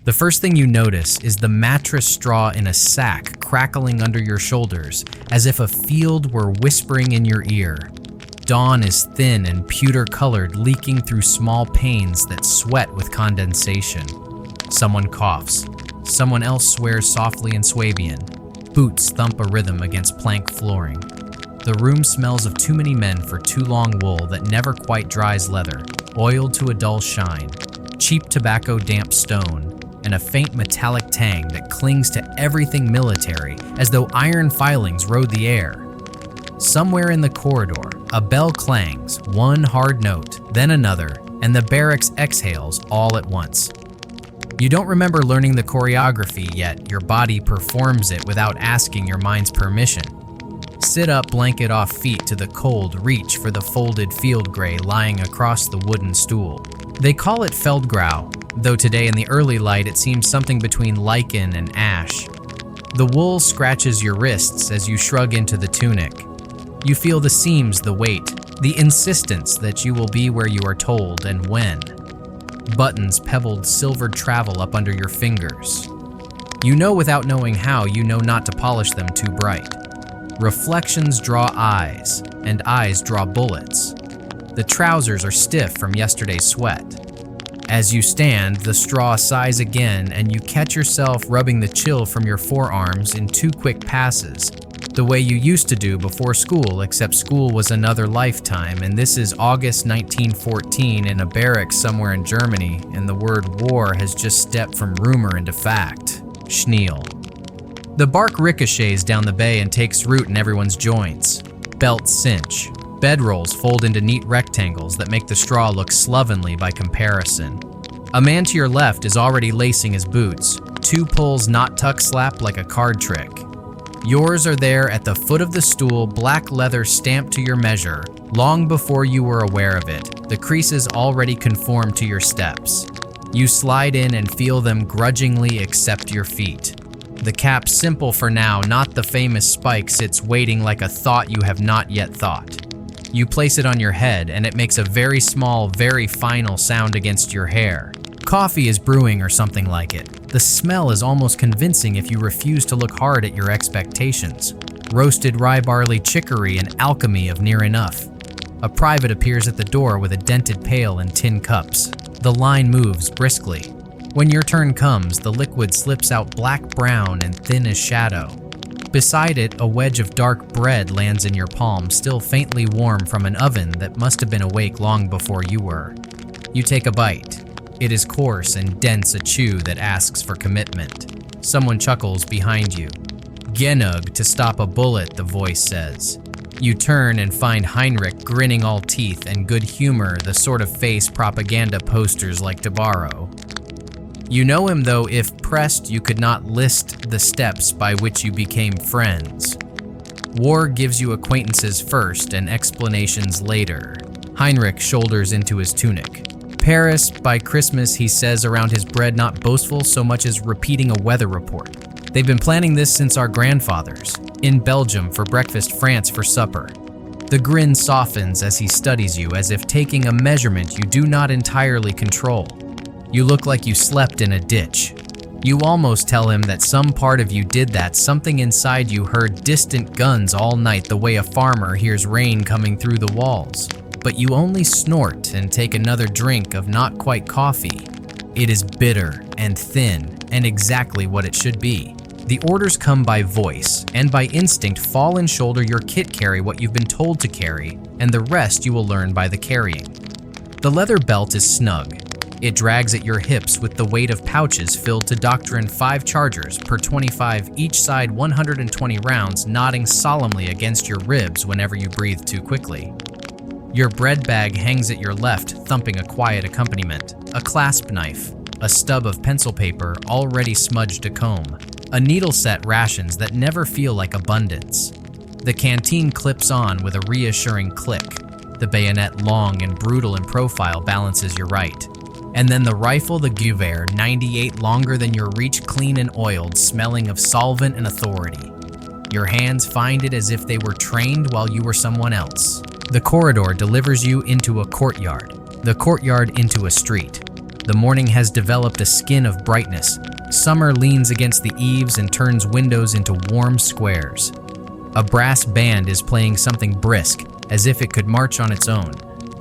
The first thing you notice is the mattress straw in a sack crackling under your shoulders, as if a field were whispering in your ear. Dawn is thin and pewter-colored, leaking through small panes that sweat with condensation. Someone coughs. Someone else swears softly in Swabian. Boots thump a rhythm against plank flooring. The room smells of too many men for too long wool that never quite dries leather, oiled to a dull shine, cheap tobacco damp stone, and a faint metallic tang that clings to everything military as though iron filings rode the air. Somewhere in the corridor, a bell clangs, one hard note, then another, and the barracks exhales all at once. You don't remember learning the choreography, yet your body performs it without asking your mind's permission. Sit up, blanket off feet to the cold, reach for the folded field gray lying across the wooden stool. They call it Feldgrau, though today in the early light it seems something between lichen and ash. The wool scratches your wrists as you shrug into the tunic. You feel the seams, the weight, the insistence that you will be where you are told and when. Buttons pebbled silvered travel up under your fingers. You know without knowing how, you know not to polish them too bright. Reflections draw eyes, and eyes draw bullets. The trousers are stiff from yesterday's sweat. As you stand, the straw sighs again, and you catch yourself rubbing the chill from your forearms in 2 quick passes, the way you used to do before school, except school was another lifetime, and this is August 1914 in a barracks somewhere in Germany, and the word war has just stepped from rumor into fact. Schneel. The bark ricochets down the bay and takes root in everyone's joints. Belts cinch. Bedrolls fold into neat rectangles that make the straw look slovenly by comparison. A man to your left is already lacing his boots. 2 pulls knot tuck slap like a card trick. Yours are there at the foot of the stool, black leather stamped to your measure, long before you were aware of it. The creases already conform to your steps. You slide in and feel them grudgingly accept your feet. The cap simple for now, not the famous spike, sits waiting like a thought you have not yet thought. You place it on your head, and it makes a very small, very final sound against your hair. Coffee is brewing or something like it. The smell is almost convincing if you refuse to look hard at your expectations. Roasted rye barley chicory and alchemy of near enough. A private appears at the door with a dented pail and tin cups. The line moves briskly. When your turn comes, the liquid slips out black-brown and thin as shadow. Beside it, a wedge of dark bread lands in your palm, still faintly warm from an oven that must have been awake long before you were. You take a bite. It is coarse and dense, a chew that asks for commitment. Someone chuckles behind you. Genug to stop a bullet, the voice says. You turn and find Heinrich grinning all teeth and good humor, the sort of face propaganda posters like to borrow. You know him, though if pressed you could not list the steps by which you became friends. War gives you acquaintances first and explanations later. Heinrich shoulders into his tunic. Paris, by Christmas, he says around his bread, not boastful so much as repeating a weather report. They've been planning this since our grandfathers. In Belgium for breakfast, France for supper. The grin softens as he studies you, as if taking a measurement you do not entirely control. You look like you slept in a ditch. You almost tell him that some part of you did that. Something inside you heard distant guns all night the way a farmer hears rain coming through the walls. But you only snort and take another drink of not quite coffee. It is bitter and thin and exactly what it should be. The orders come by voice, and by instinct fall and shoulder your kit carry what you've been told to carry, and the rest you will learn by the carrying. The leather belt is snug. It drags at your hips with the weight of pouches filled to doctrine 5 chargers per 25, each side 120 rounds nodding solemnly against your ribs whenever you breathe too quickly. Your bread bag hangs at your left, thumping a quiet accompaniment. A clasp knife, a stub of pencil paper already smudged to comb, a needle set rations that never feel like abundance. The canteen clips on with a reassuring click. The bayonet, long and brutal in profile, balances your right. And then the rifle, the Gewehr, 98 longer than your reach, clean and oiled, smelling of solvent and authority. Your hands find it as if they were trained while you were someone else. The corridor delivers you into a courtyard, the courtyard into a street. The morning has developed a skin of brightness. Summer leans against the eaves and turns windows into warm squares. A brass band is playing something brisk, as if it could march on its own.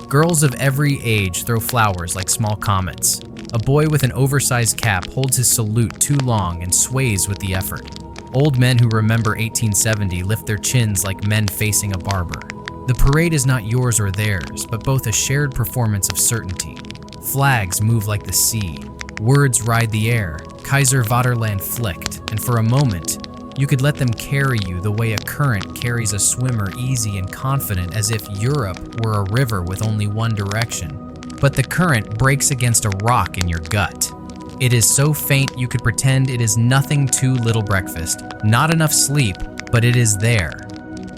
Girls of every age throw flowers like small comets. A boy with an oversized cap holds his salute too long and sways with the effort. Old men who remember 1870 lift their chins like men facing a barber. The parade is not yours or theirs, but both a shared performance of certainty. Flags move like the sea. Words ride the air. Kaiser Vaterland flicked, and for a moment, you could let them carry you the way a current carries a swimmer, easy and confident, as if Europe were a river with only one direction. But the current breaks against a rock in your gut. It is so faint you could pretend it is nothing too little breakfast, not enough sleep, but it is there.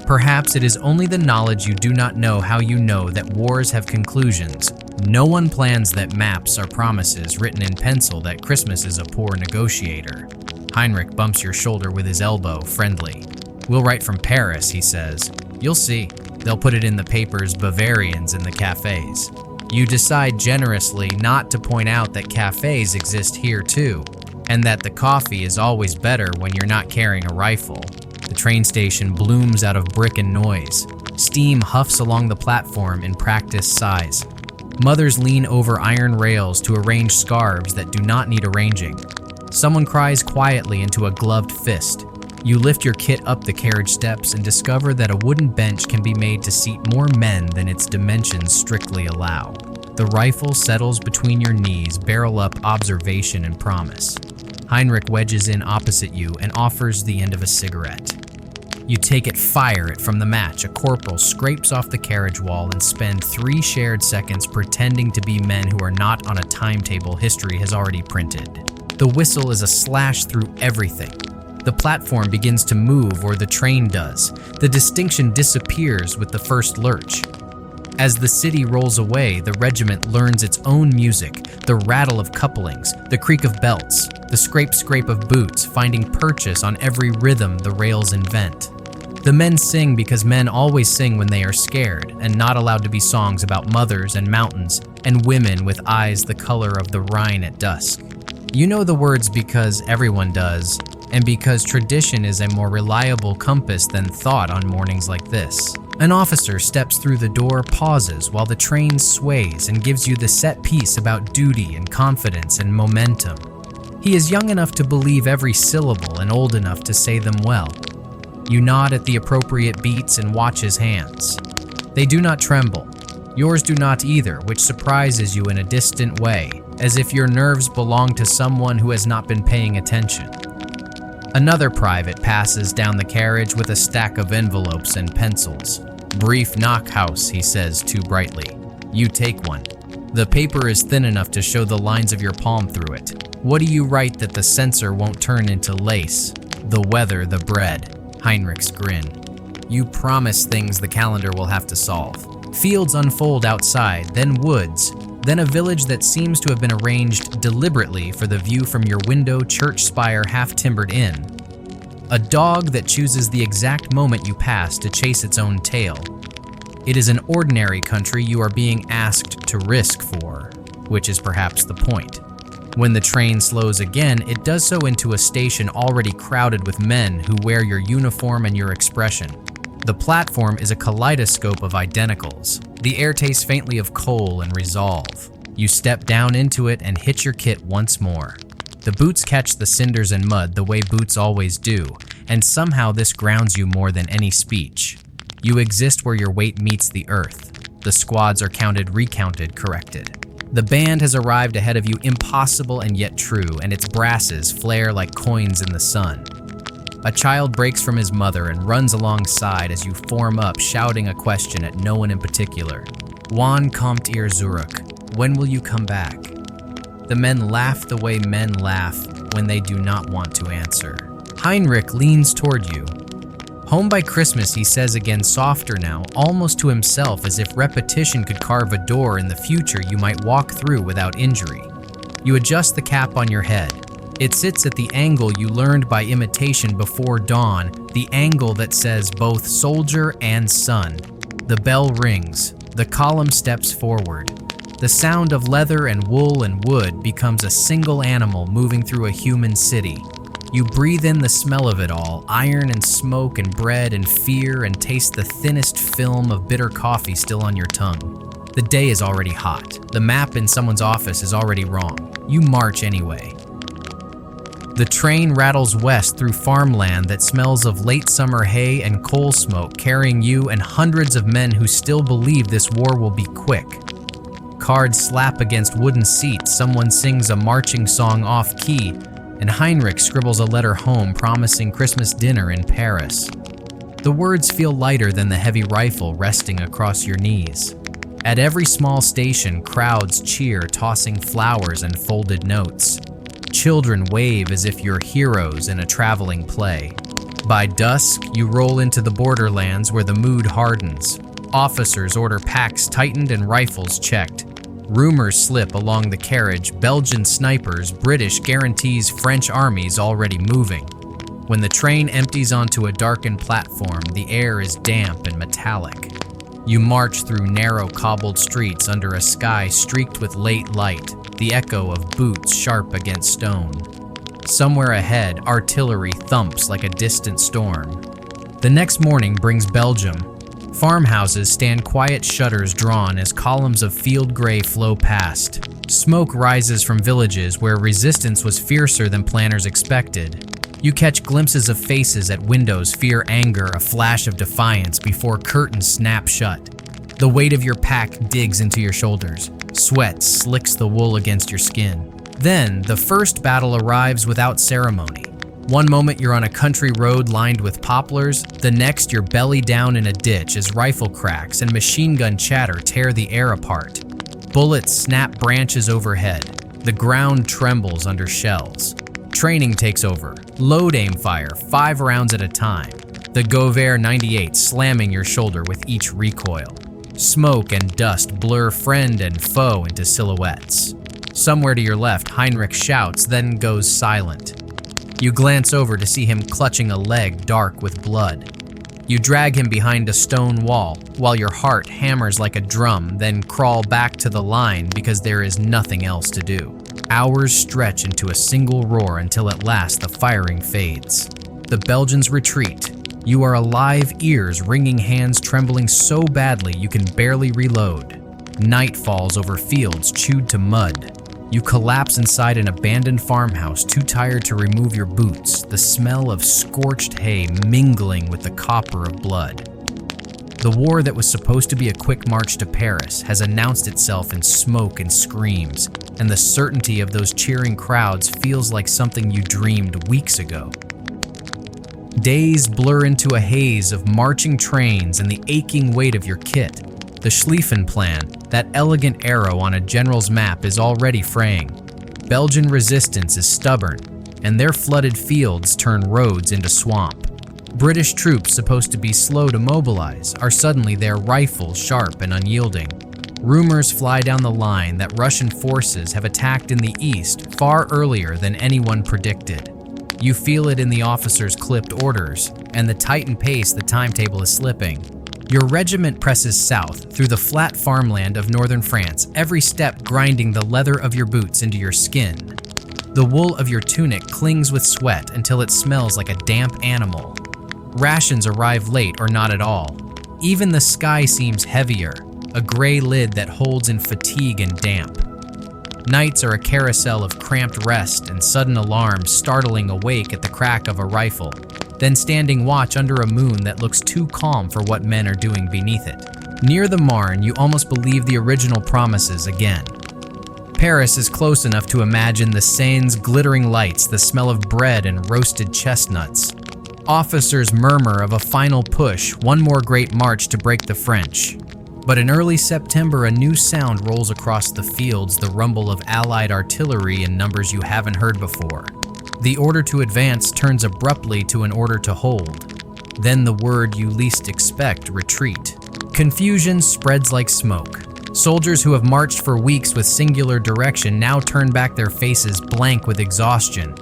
Perhaps it is only the knowledge you do not know how you know that wars have conclusions. No one plans that maps are promises written in pencil, that Christmas is a poor negotiator. Heinrich bumps your shoulder with his elbow, friendly. "We'll write from Paris," he says. "You'll see. They'll put it in the papers, Bavarians in the cafes." You decide generously not to point out that cafes exist here too, and that the coffee is always better when you're not carrying a rifle. The train station blooms out of brick and noise. Steam huffs along the platform in practiced sighs. Mothers lean over iron rails to arrange scarves that do not need arranging. Someone cries quietly into a gloved fist. You lift your kit up the carriage steps and discover that a wooden bench can be made to seat more men than its dimensions strictly allow. The rifle settles between your knees, barrel up observation and promise. Heinrich wedges in opposite you and offers the end of a cigarette. You take it, fire it from the match. A corporal scrapes off the carriage wall and spend 3 shared seconds pretending to be men who are not on a timetable history has already printed. The whistle is a slash through everything. The platform begins to move, or the train does. The distinction disappears with the first lurch. As the city rolls away, the regiment learns its own music, the rattle of couplings, the creak of belts, the scrape of boots, finding purchase on every rhythm the rails invent. The men sing because men always sing when they are scared, and not allowed to be songs about mothers and mountains, and women with eyes the color of the Rhine at dusk. You know the words because everyone does, and because tradition is a more reliable compass than thought on mornings like this. An officer steps through the door, pauses while the train sways, and gives you the set piece about duty and confidence and momentum. He is young enough to believe every syllable and old enough to say them well. You nod at the appropriate beats and watch his hands. They do not tremble. Yours do not either, which surprises you in a distant way, as if your nerves belong to someone who has not been paying attention. Another private passes down the carriage with a stack of envelopes and pencils. "Brief knockhouse," he says too brightly. You take one. The paper is thin enough to show the lines of your palm through it. What do you write that the censor won't turn into lace? The weather, the bread. Heinrich's grin. You promise things the calendar will have to solve. Fields unfold outside, then woods, then a village that seems to have been arranged deliberately for the view from your window, church spire half-timbered inn. A dog that chooses the exact moment you pass to chase its own tail. It is an ordinary country you are being asked to risk for, which is perhaps the point. When the train slows again, it does so into a station already crowded with men who wear your uniform and your expression. The platform is a kaleidoscope of identicals. The air tastes faintly of coal and resolve. You step down into it and hitch your kit once more. The boots catch the cinders and mud the way boots always do, and somehow this grounds you more than any speech. You exist where your weight meets the earth. The squads are counted, recounted, corrected. The band has arrived ahead of you, impossible and yet true, and its brasses flare like coins in the sun. A child breaks from his mother and runs alongside as you form up, shouting a question at no one in particular. Wann kommt ihr zurück? When will you come back? The men laugh the way men laugh when they do not want to answer. Heinrich leans toward you. Home by Christmas, he says again, softer now, almost to himself, as if repetition could carve a door in the future you might walk through without injury. You adjust the cap on your head. It sits at the angle you learned by imitation before dawn, the angle that says both soldier and son. The bell rings. The column steps forward. The sound of leather and wool and wood becomes a single animal moving through a human city. You breathe in the smell of it all, iron and smoke and bread and fear, and taste the thinnest film of bitter coffee still on your tongue. The day is already hot. The map in someone's office is already wrong. You march anyway. The train rattles west through farmland that smells of late summer hay and coal smoke, carrying you and hundreds of men who still believe this war will be quick. Cards slap against wooden seats, someone sings a marching song off-key, and Heinrich scribbles a letter home promising Christmas dinner in Paris. The words feel lighter than the heavy rifle resting across your knees. At every small station, crowds cheer, tossing flowers and folded notes. Children wave as if you're heroes in a traveling play. By dusk, you roll into the borderlands where the mood hardens. Officers order packs tightened and rifles checked. Rumors slip along the carriage, Belgian snipers, British guarantees French armies already moving. When the train empties onto a darkened platform, the air is damp and metallic. You march through narrow cobbled streets under a sky streaked with late light, the echo of boots sharp against stone. Somewhere ahead, artillery thumps like a distant storm. The next morning brings Belgium. Farmhouses stand quiet, shutters drawn as columns of field gray flow past. Smoke rises from villages where resistance was fiercer than planners expected. You catch glimpses of faces at windows, fear, anger, a flash of defiance before curtains snap shut. The weight of your pack digs into your shoulders. Sweat slicks the wool against your skin. Then, the first battle arrives without ceremony. One moment you're on a country road lined with poplars, the next you're belly down in a ditch as rifle cracks and machine gun chatter tear the air apart. Bullets snap branches overhead. The ground trembles under shells. Training takes over. Load aim fire, 5 rounds at a time. The Gover 98 slamming your shoulder with each recoil. Smoke and dust blur friend and foe into silhouettes. Somewhere to your left, Heinrich shouts, then goes silent. You glance over to see him clutching a leg dark with blood. You drag him behind a stone wall, while your heart hammers like a drum, then crawl back to the line because there is nothing else to do. Hours stretch into a single roar until at last the firing fades. The Belgians retreat. You are alive, ears ringing, hands trembling so badly you can barely reload. Night falls over fields chewed to mud. You collapse inside an abandoned farmhouse, too tired to remove your boots, the smell of scorched hay mingling with the copper of blood. The war that was supposed to be a quick march to Paris has announced itself in smoke and screams, and the certainty of those cheering crowds feels like something you dreamed weeks ago. Days blur into a haze of marching trains and the aching weight of your kit. The Schlieffen Plan, that elegant arrow on a general's map, is already fraying. Belgian resistance is stubborn, and their flooded fields turn roads into swamp. British troops, supposed to be slow to mobilize, are suddenly there, rifles sharp and unyielding. Rumors fly down the line that Russian forces have attacked in the east far earlier than anyone predicted. You feel it in the officers' clipped orders, and the tightened pace the timetable is slipping. Your regiment presses south through the flat farmland of northern France, every step grinding the leather of your boots into your skin. The wool of your tunic clings with sweat until it smells like a damp animal. Rations arrive late or not at all. Even the sky seems heavier, a gray lid that holds in fatigue and damp. Nights are a carousel of cramped rest and sudden alarms, startling awake at the crack of a rifle, then standing watch under a moon that looks too calm for what men are doing beneath it. Near the Marne, you almost believe the original promises again. Paris is close enough to imagine the Seine's glittering lights, the smell of bread and roasted chestnuts. Officers murmur of a final push, one more great march to break the French. But in early September, a new sound rolls across the fields, the rumble of Allied artillery in numbers you haven't heard before. The order to advance turns abruptly to an order to hold. Then the word you least expect, retreat. Confusion spreads like smoke. Soldiers who have marched for weeks with singular direction now turn back their faces blank with exhaustion.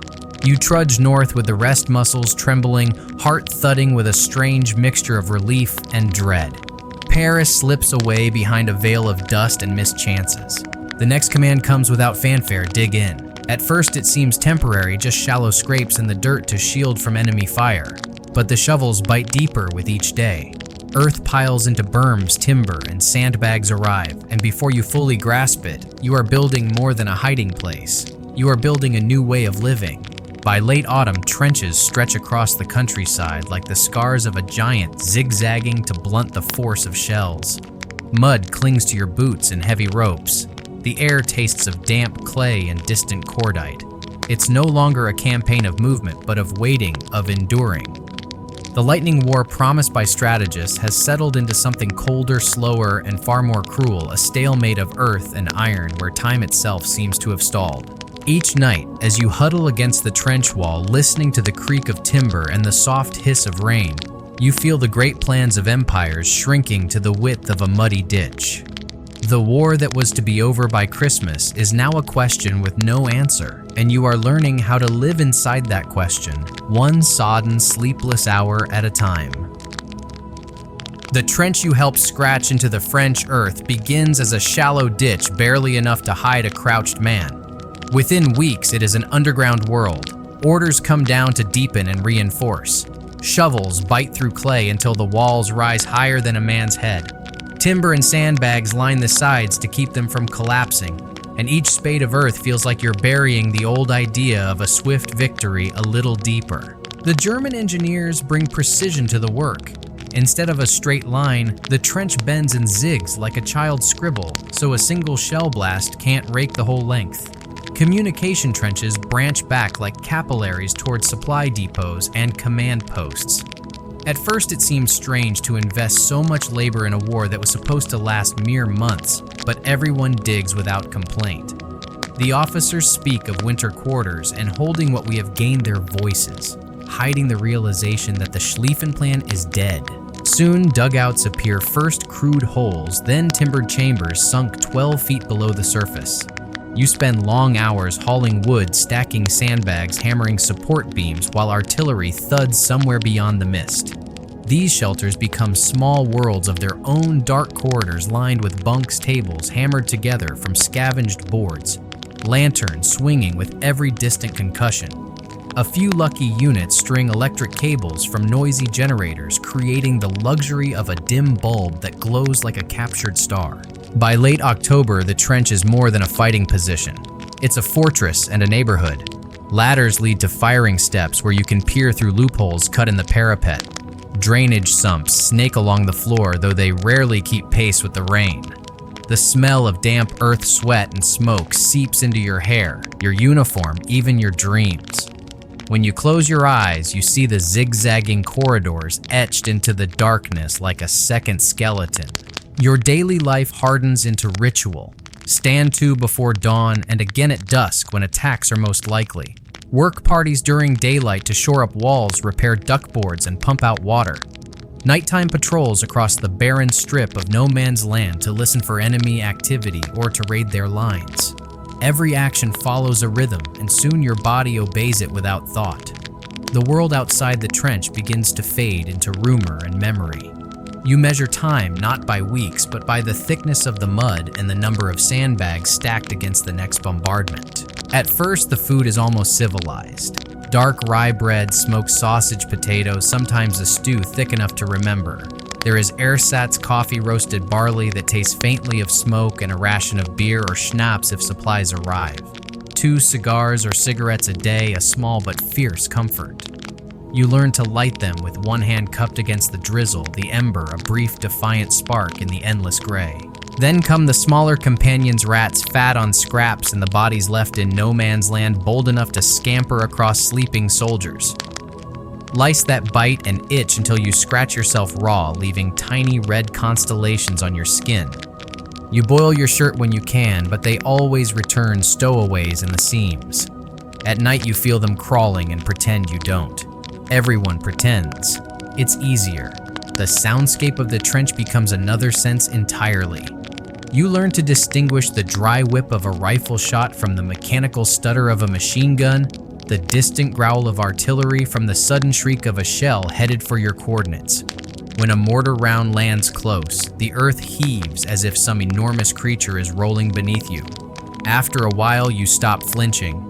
You trudge north with the rest muscles trembling, heart thudding with a strange mixture of relief and dread. Paris slips away behind a veil of dust and missed chances. The next command comes without fanfare: dig in. At first it seems temporary, just shallow scrapes in the dirt to shield from enemy fire. But the shovels bite deeper with each day. Earth piles into berms, timber, and sandbags arrive, and before you fully grasp it, you are building more than a hiding place. You are building a new way of living. By late autumn, trenches stretch across the countryside like the scars of a giant, zigzagging to blunt the force of shells. Mud clings to your boots and heavy ropes. The air tastes of damp clay and distant cordite. It's no longer a campaign of movement, but of waiting, of enduring. The lightning war promised by strategists has settled into something colder, slower, and far more cruel, a stalemate of earth and iron where time itself seems to have stalled. Each night, as you huddle against the trench wall, listening to the creak of timber and the soft hiss of rain, you feel the great plans of empires shrinking to the width of a muddy ditch. The war that was to be over by Christmas is now a question with no answer, and you are learning how to live inside that question, one sodden, sleepless hour at a time. The trench you help scratch into the French earth begins as a shallow ditch barely enough to hide a crouched man. Within weeks, it is an underground world. Orders come down to deepen and reinforce. Shovels bite through clay until the walls rise higher than a man's head. Timber and sandbags line the sides to keep them from collapsing, and each spade of earth feels like you're burying the old idea of a swift victory a little deeper. The German engineers bring precision to the work. Instead of a straight line, the trench bends and zigs like a child's scribble, so a single shell blast can't rake the whole length. Communication trenches branch back like capillaries towards supply depots and command posts. At first it seemed strange to invest so much labor in a war that was supposed to last mere months, but everyone digs without complaint. The officers speak of winter quarters and holding what we have gained their voices, hiding the realization that the Schlieffen plan is dead. Soon dugouts appear, first crude holes, then timbered chambers sunk 12 feet below the surface. You spend long hours hauling wood, stacking sandbags, hammering support beams, while artillery thuds somewhere beyond the mist. These shelters become small worlds of their own, dark corridors lined with bunks, tables hammered together from scavenged boards, lanterns swinging with every distant concussion. A few lucky units string electric cables from noisy generators, creating the luxury of a dim bulb that glows like a captured star. By late October, the trench is more than a fighting position. It's a fortress and a neighborhood. Ladders lead to firing steps where you can peer through loopholes cut in the parapet. Drainage sumps snake along the floor, though they rarely keep pace with the rain. The smell of damp earth, sweat, and smoke seeps into your hair, your uniform, even your dreams. When you close your eyes, you see the zigzagging corridors etched into the darkness like a second skeleton. Your daily life hardens into ritual. Stand to before dawn and again at dusk when attacks are most likely. Work parties during daylight to shore up walls, repair duckboards, and pump out water. Nighttime patrols across the barren strip of no man's land to listen for enemy activity or to raid their lines. Every action follows a rhythm, and soon your body obeys it without thought. The world outside the trench begins to fade into rumor and memory. You measure time not by weeks, but by the thickness of the mud and the number of sandbags stacked against the next bombardment. At first, the food is almost civilized. Dark rye bread, smoked sausage potatoes, sometimes a stew thick enough to remember. There is ersatz coffee roasted barley that tastes faintly of smoke and a ration of beer or schnapps if supplies arrive. 2 cigars or cigarettes a day, a small but fierce comfort. You learn to light them with one hand cupped against the drizzle, the ember, a brief defiant spark in the endless gray. Then come the smaller companions' rats fat on scraps and the bodies left in no man's land bold enough to scamper across sleeping soldiers. Lice that bite and itch until you scratch yourself raw, leaving tiny red constellations on your skin. You boil your shirt when you can, but they always return stowaways in the seams. At night you feel them crawling and pretend you don't. Everyone pretends. It's easier. The soundscape of the trench becomes another sense entirely. You learn to distinguish the dry whip of a rifle shot from the mechanical stutter of a machine gun, the distant growl of artillery from the sudden shriek of a shell headed for your coordinates. When a mortar round lands close, the earth heaves as if some enormous creature is rolling beneath you. After a while, you stop flinching.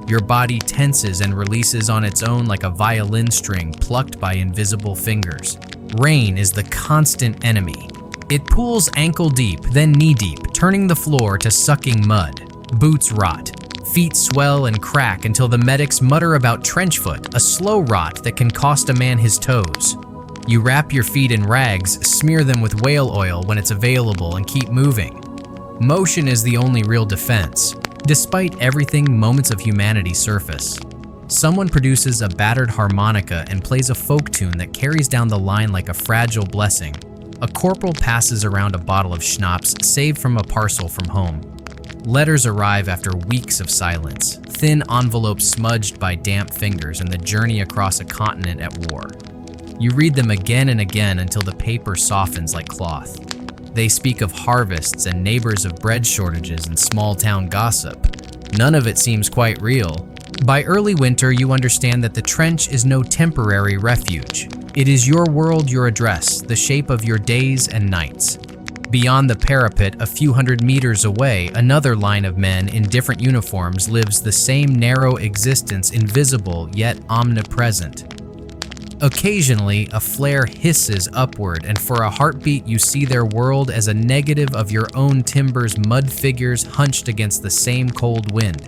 Your body tenses and releases on its own like a violin string plucked by invisible fingers. Rain is the constant enemy. It pools ankle deep, then knee deep, turning the floor to sucking mud. Boots rot. Feet swell and crack until the medics mutter about trench foot, a slow rot that can cost a man his toes. You wrap your feet in rags, smear them with whale oil when it's available, and keep moving. Motion is the only real defense. Despite everything, moments of humanity surface. Someone produces a battered harmonica and plays a folk tune that carries down the line like a fragile blessing. A corporal passes around a bottle of schnapps saved from a parcel from home. Letters arrive after weeks of silence, thin envelopes smudged by damp fingers and the journey across a continent at war. You read them again and again until the paper softens like cloth. They speak of harvests and neighbors of bread shortages and small-town gossip. None of it seems quite real. By early winter, you understand that the trench is no temporary refuge. It is your world, your address, the shape of your days and nights. Beyond the parapet, a few hundred meters away, another line of men in different uniforms lives the same narrow existence, invisible yet omnipresent. Occasionally, a flare hisses upward, and for a heartbeat you see their world as a negative of your own timber's mud figures hunched against the same cold wind.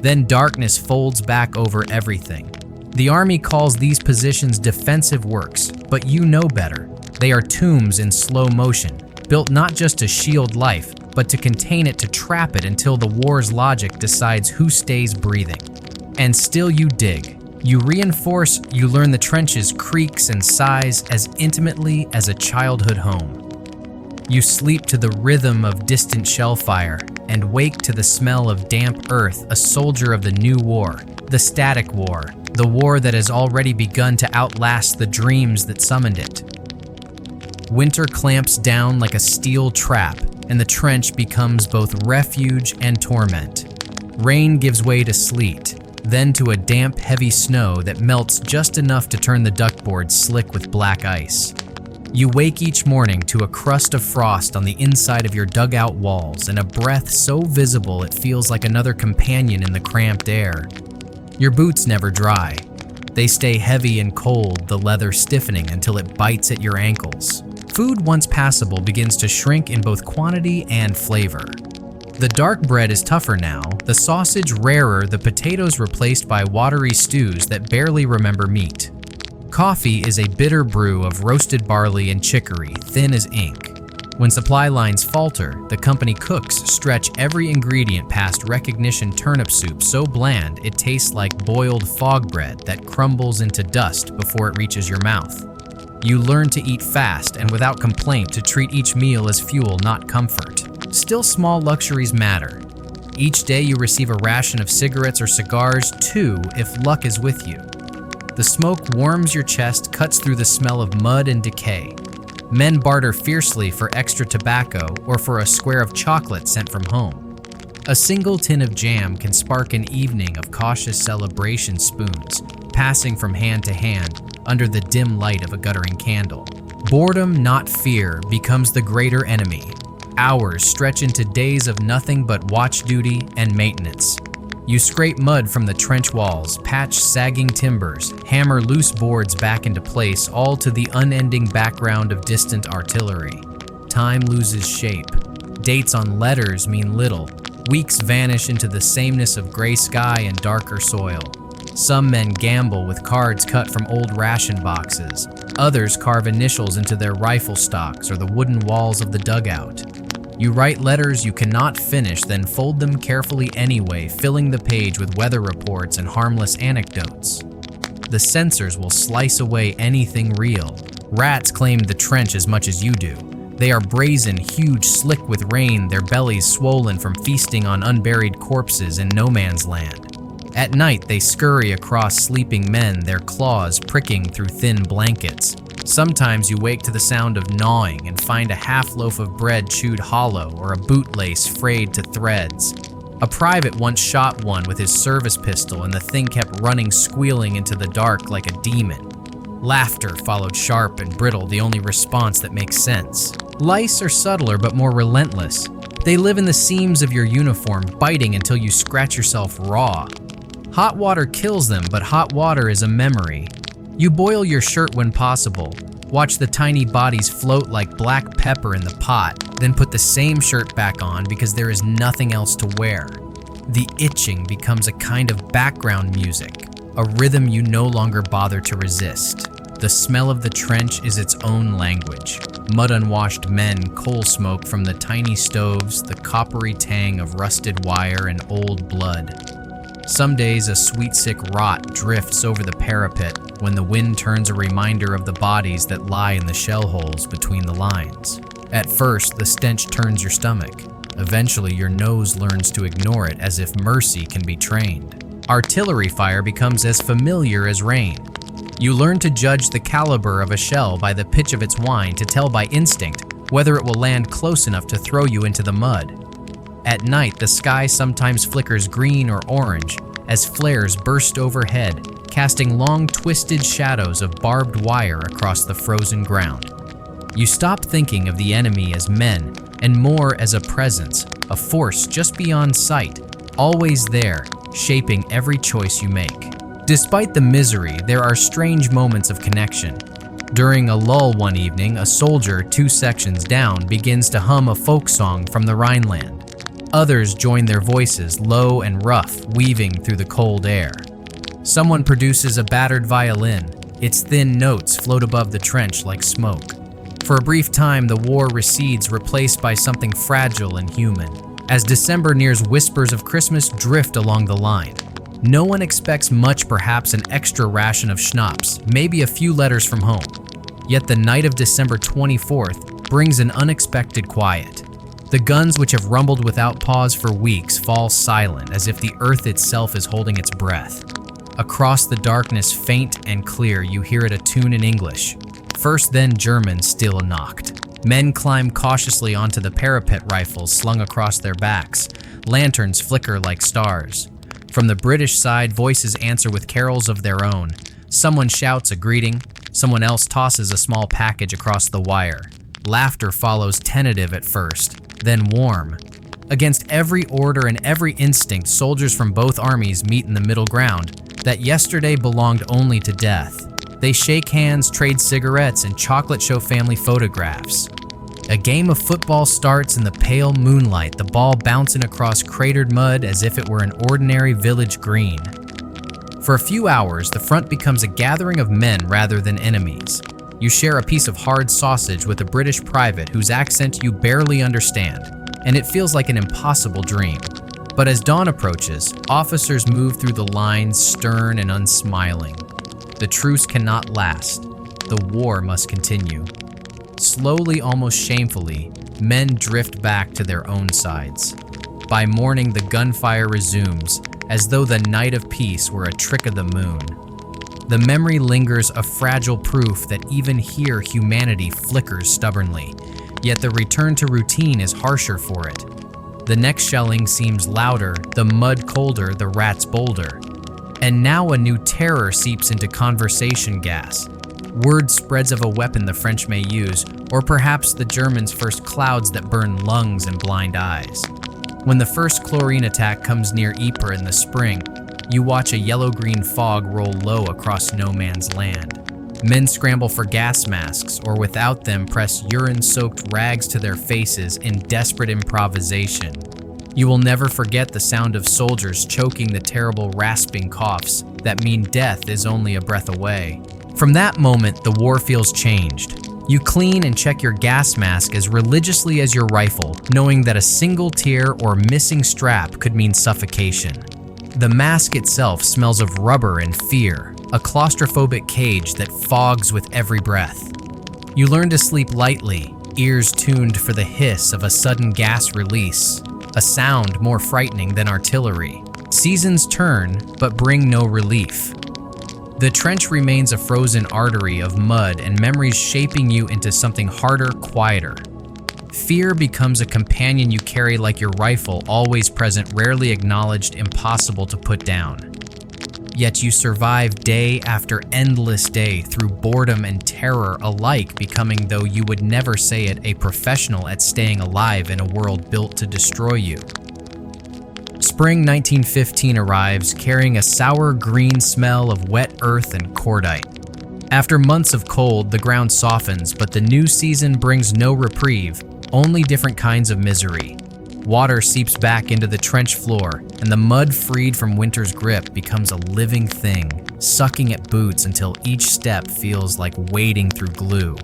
Then darkness folds back over everything. The army calls these positions defensive works, but you know better. They are tombs in slow motion, built not just to shield life, but to contain it, to trap it until the war's logic decides who stays breathing. And still you dig. You reinforce, you learn the trench's creaks and sighs as intimately as a childhood home. You sleep to the rhythm of distant shell fire and wake to the smell of damp earth, a soldier of the new war, the static war, the war that has already begun to outlast the dreams that summoned it. Winter clamps down like a steel trap, and the trench becomes both refuge and torment. Rain gives way to sleet, then to a damp, heavy snow that melts just enough to turn the duckboard slick with black ice. You wake each morning to a crust of frost on the inside of your dugout walls and a breath so visible it feels like another companion in the cramped air. Your boots never dry. They stay heavy and cold, the leather stiffening until it bites at your ankles. Food, once passable, begins to shrink in both quantity and flavor. The dark bread is tougher now, the sausage rarer, the potatoes replaced by watery stews that barely remember meat. Coffee is a bitter brew of roasted barley and chicory, thin as ink. When supply lines falter, the company cooks stretch every ingredient past recognition. Turnip soup so bland it tastes like boiled fog bread that crumbles into dust before it reaches your mouth. You learn to eat fast and without complaint, to treat each meal as fuel, not comfort. Still, small luxuries matter. Each day you receive a ration of cigarettes or cigars, 2 if luck is with you. The smoke warms your chest, cuts through the smell of mud and decay. Men barter fiercely for extra tobacco or for a square of chocolate sent from home. A single tin of jam can spark an evening of cautious celebration, spoons passing from hand to hand under the dim light of a guttering candle. Boredom, not fear, becomes the greater enemy. Hours stretch into days of nothing but watch duty and maintenance. You scrape mud from the trench walls, patch sagging timbers, hammer loose boards back into place, all to the unending background of distant artillery. Time loses shape. Dates on letters mean little. Weeks vanish into the sameness of gray sky and darker soil. Some men gamble with cards cut from old ration boxes. Others carve initials into their rifle stocks or the wooden walls of the dugout. You write letters you cannot finish, then fold them carefully anyway, filling the page with weather reports and harmless anecdotes. The censors will slice away anything real. Rats claim the trench as much as you do. They are brazen, huge, slick with rain, their bellies swollen from feasting on unburied corpses in no man's land. At night, they scurry across sleeping men, their claws pricking through thin blankets. Sometimes you wake to the sound of gnawing and find a half loaf of bread chewed hollow or a bootlace frayed to threads. A private once shot one with his service pistol, and the thing kept running squealing into the dark like a demon. Laughter followed sharp and brittle, the only response that makes sense. Lice are subtler but more relentless. They live in the seams of your uniform, biting until you scratch yourself raw. Hot water kills them, but hot water is a memory. You boil your shirt when possible. Watch the tiny bodies float like black pepper in the pot, then put the same shirt back on because there is nothing else to wear. The itching becomes a kind of background music, a rhythm you no longer bother to resist. The smell of the trench is its own language. Mud-unwashed men, coal smoke from the tiny stoves, the coppery tang of rusted wire and old blood. Some days a sweet-sick rot drifts over the parapet when the wind turns a reminder of the bodies that lie in the shell holes between the lines. At first, the stench turns your stomach. Eventually, your nose learns to ignore it as if mercy can be trained. Artillery fire becomes as familiar as rain. You learn to judge the caliber of a shell by the pitch of its whine, to tell by instinct whether it will land close enough to throw you into the mud. At night, the sky sometimes flickers green or orange as flares burst overhead, casting long twisted shadows of barbed wire across the frozen ground. You stop thinking of the enemy as men and more as a presence, a force just beyond sight, always there, shaping every choice you make. Despite the misery, there are strange moments of connection. During a lull one evening, a soldier 2 sections down begins to hum a folk song from the Rhineland. Others join their voices, low and rough, weaving through the cold air. Someone produces a battered violin. Its thin notes float above the trench like smoke. For a brief time, the war recedes, replaced by something fragile and human. As December nears, whispers of Christmas drift along the line. No one expects much, perhaps an extra ration of schnapps, maybe a few letters from home. Yet the night of December 24th brings an unexpected quiet. The guns, which have rumbled without pause for weeks, fall silent, as if the earth itself is holding its breath. Across the darkness, faint and clear, you hear it attune in English. First, then German, still knocked. Men climb cautiously onto the parapet rifles slung across their backs. Lanterns flicker like stars. From the British side, voices answer with carols of their own. Someone shouts a greeting. Someone else tosses a small package across the wire. Laughter follows, tentative at first, then warm. Against every order and every instinct, soldiers from both armies meet in the middle ground that yesterday belonged only to death. They shake hands, trade cigarettes, and chocolate show family photographs. A game of football starts in the pale moonlight, the ball bouncing across cratered mud as if it were an ordinary village green. For a few hours, the front becomes a gathering of men rather than enemies. You share a piece of hard sausage with a British private whose accent you barely understand, and it feels like an impossible dream. But as dawn approaches, officers move through the lines, stern and unsmiling. The truce cannot last. The war must continue. Slowly, almost shamefully, men drift back to their own sides. By morning, the gunfire resumes, as though the night of peace were a trick of the moon. The memory lingers, a fragile proof that even here humanity flickers stubbornly, yet the return to routine is harsher for it. The next shelling seems louder, the mud colder, the rats bolder. And now a new terror seeps into conversation gas. Word spreads of a weapon the French may use, or perhaps the Germans' first clouds that burn lungs and blind eyes. When the first chlorine attack comes near Ypres in the spring, you watch a yellow-green fog roll low across no man's land. Men scramble for gas masks, or without them press urine-soaked rags to their faces in desperate improvisation. You will never forget the sound of soldiers choking the terrible rasping coughs that mean death is only a breath away. From that moment, the war feels changed. You clean and check your gas mask as religiously as your rifle, knowing that a single tear or missing strap could mean suffocation. The mask itself smells of rubber and fear, a claustrophobic cage that fogs with every breath. You learn to sleep lightly, ears tuned for the hiss of a sudden gas release, a sound more frightening than artillery. Seasons turn, but bring no relief. The trench remains a frozen artery of mud and memories shaping you into something harder, quieter. Fear becomes a companion you carry like your rifle, always present, rarely acknowledged, impossible to put down. Yet you survive day after endless day through boredom and terror alike, becoming, though you would never say it, a professional at staying alive in a world built to destroy you. Spring 1915 arrives, carrying a sour green smell of wet earth and cordite. After months of cold, the ground softens, but the new season brings no reprieve, only different kinds of misery. Water seeps back into the trench floor, and the mud freed from winter's grip becomes a living thing, sucking at boots until each step feels like wading through glue.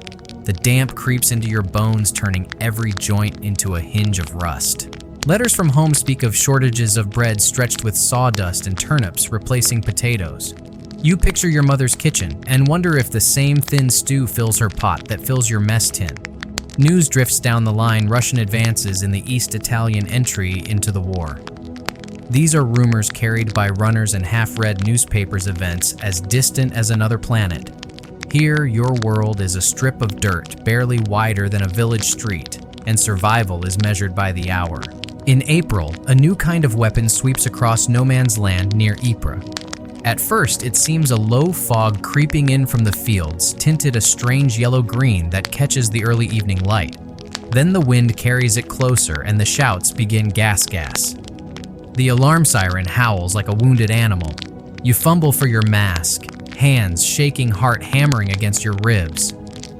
The damp creeps into your bones, turning every joint into a hinge of rust. Letters from home speak of shortages of bread stretched with sawdust and turnips replacing potatoes. You picture your mother's kitchen and wonder if the same thin stew fills her pot that fills your mess tin. News drifts down the line, Russian advances in the East Italian entry into the war. These are rumors carried by runners and half-read newspapers, events as distant as another planet. Here, your world is a strip of dirt barely wider than a village street, and survival is measured by the hour. In April, a new kind of weapon sweeps across no man's land near Ypres. At first, it seems a low fog creeping in from the fields, tinted a strange yellow-green that catches the early evening light. Then the wind carries it closer and the shouts begin gas. The alarm siren howls like a wounded animal. You fumble for your mask, hands shaking, heart hammering against your ribs.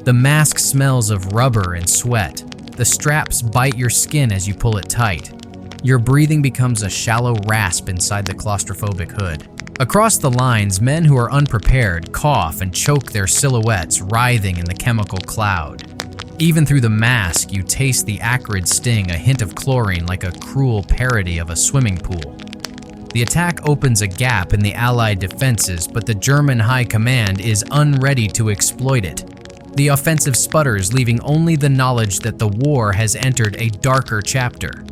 The mask smells of rubber and sweat. The straps bite your skin as you pull it tight. Your breathing becomes a shallow rasp inside the claustrophobic hood. Across the lines, men who are unprepared cough and choke, their silhouettes writhing in the chemical cloud. Even through the mask, you taste the acrid sting, a hint of chlorine like a cruel parody of a swimming pool. The attack opens a gap in the Allied defenses, but the German High Command is unready to exploit it. The offensive sputters, leaving only the knowledge that the war has entered a darker chapter.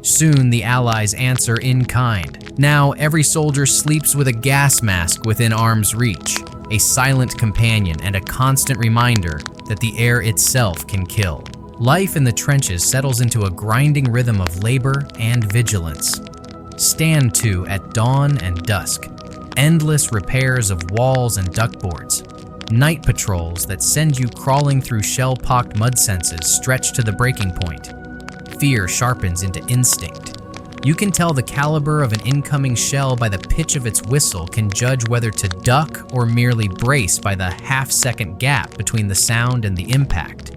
Soon, the Allies answer in kind. Now, every soldier sleeps with a gas mask within arm's reach, a silent companion and a constant reminder that the air itself can kill. Life in the trenches settles into a grinding rhythm of labor and vigilance. Stand to at dawn and dusk. Endless repairs of walls and duckboards. Night patrols that send you crawling through shell-pocked mud senses stretched to the breaking point. Fear sharpens into instinct. You can tell the caliber of an incoming shell by the pitch of its whistle, can judge whether to duck or merely brace by the half-second gap between the sound and the impact.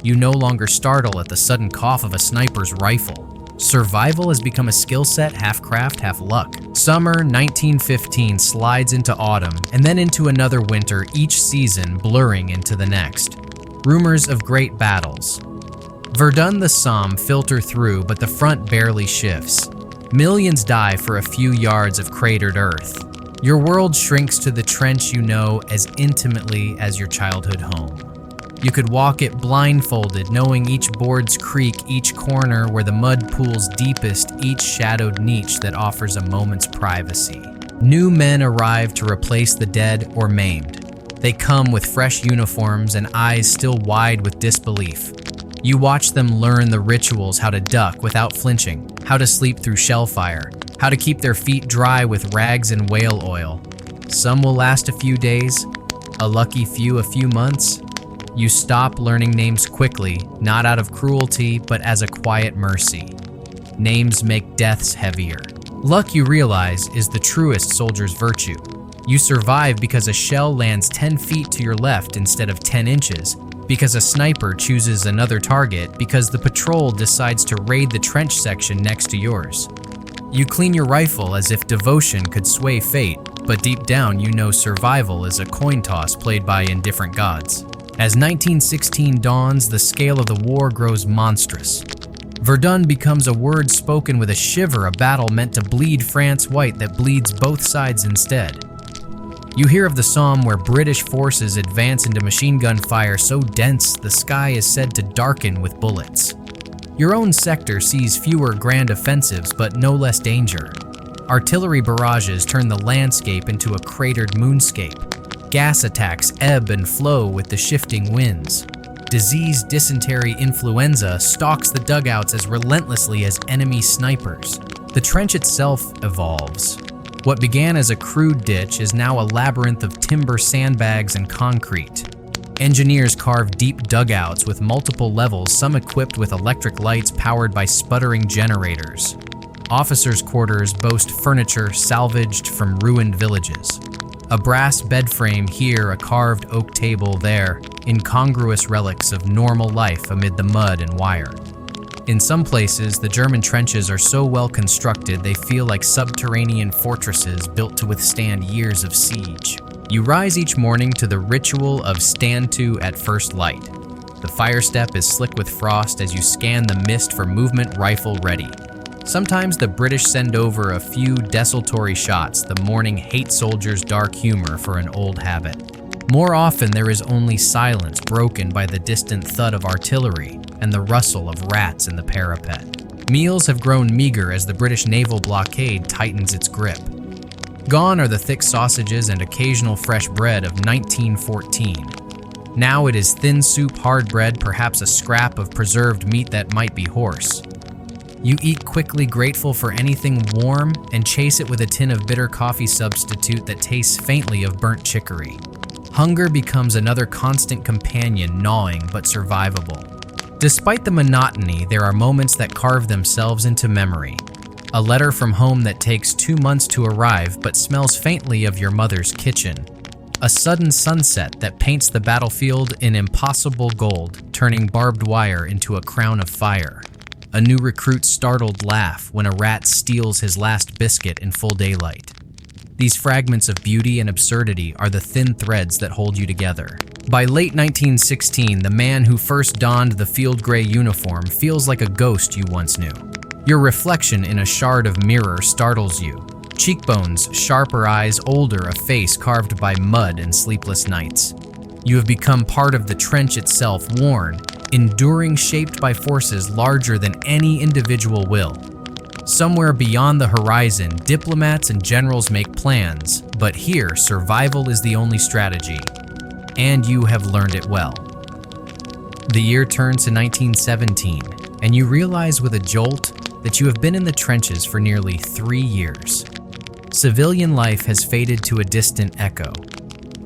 You no longer startle at the sudden cough of a sniper's rifle. Survival has become a skill set, half craft, half luck. Summer 1915 slides into autumn, and then into another winter, each season blurring into the next. Rumors of great battles. Verdun, the Somme filter through, but the front barely shifts. Millions die for a few yards of cratered earth. Your world shrinks to the trench you know as intimately as your childhood home. You could walk it blindfolded, knowing each board's creak, each corner where the mud pools deepest, each shadowed niche that offers a moment's privacy. New men arrive to replace the dead or maimed. They come with fresh uniforms and eyes still wide with disbelief. You watch them learn the rituals, how to duck without flinching, how to sleep through shell fire, how to keep their feet dry with rags and whale oil. Some will last a few days, a lucky few a few months. You stop learning names quickly, not out of cruelty, but as a quiet mercy. Names make deaths heavier. Luck, you realize, is the truest soldier's virtue. You survive because a shell lands 10 feet to your left instead of 10 inches, because a sniper chooses another target, because the patrol decides to raid the trench section next to yours. You clean your rifle as if devotion could sway fate, but deep down you know survival is a coin toss played by indifferent gods. As 1916 dawns, the scale of the war grows monstrous. Verdun becomes a word spoken with a shiver, a battle meant to bleed France white that bleeds both sides instead. You hear of the Somme where British forces advance into machine gun fire so dense the sky is said to darken with bullets. Your own sector sees fewer grand offensives but no less danger. Artillery barrages turn the landscape into a cratered moonscape. Gas attacks ebb and flow with the shifting winds. Disease, dysentery, influenza stalks the dugouts as relentlessly as enemy snipers. The trench itself evolves. What began as a crude ditch is now a labyrinth of timber, sandbags, and concrete. Engineers carve deep dugouts with multiple levels, some equipped with electric lights powered by sputtering generators. Officers' quarters boast furniture salvaged from ruined villages. A brass bed frame here, a carved oak table there, incongruous relics of normal life amid the mud and wire. In some places, the German trenches are so well constructed they feel like subterranean fortresses built to withstand years of siege. You rise each morning to the ritual of stand to at first light. The fire step is slick with frost as you scan the mist for movement, rifle ready. Sometimes the British send over a few desultory shots, the morning hate soldiers' dark humor for an old habit. More often there is only silence broken by the distant thud of artillery and the rustle of rats in the parapet. Meals have grown meager as the British naval blockade tightens its grip. Gone are the thick sausages and occasional fresh bread of 1914. Now it is thin soup, hard bread, perhaps a scrap of preserved meat that might be horse. You eat quickly, grateful for anything warm, and chase it with a tin of bitter coffee substitute that tastes faintly of burnt chicory. Hunger becomes another constant companion, gnawing but survivable. Despite the monotony, there are moments that carve themselves into memory. A letter from home that takes 2 months to arrive but smells faintly of your mother's kitchen. A sudden sunset that paints the battlefield in impossible gold, turning barbed wire into a crown of fire. A new recruit's startled laugh when a rat steals his last biscuit in full daylight. These fragments of beauty and absurdity are the thin threads that hold you together. By late 1916, the man who first donned the field gray uniform feels like a ghost you once knew. Your reflection in a shard of mirror startles you. Cheekbones, sharper eyes, older, a face carved by mud and sleepless nights. You have become part of the trench itself, worn, enduring, shaped by forces larger than any individual will. Somewhere beyond the horizon, diplomats and generals make plans, but here, survival is the only strategy. And you have learned it well. The year turns to 1917, and you realize with a jolt that you have been in the trenches for nearly 3 years. Civilian life has faded to a distant echo.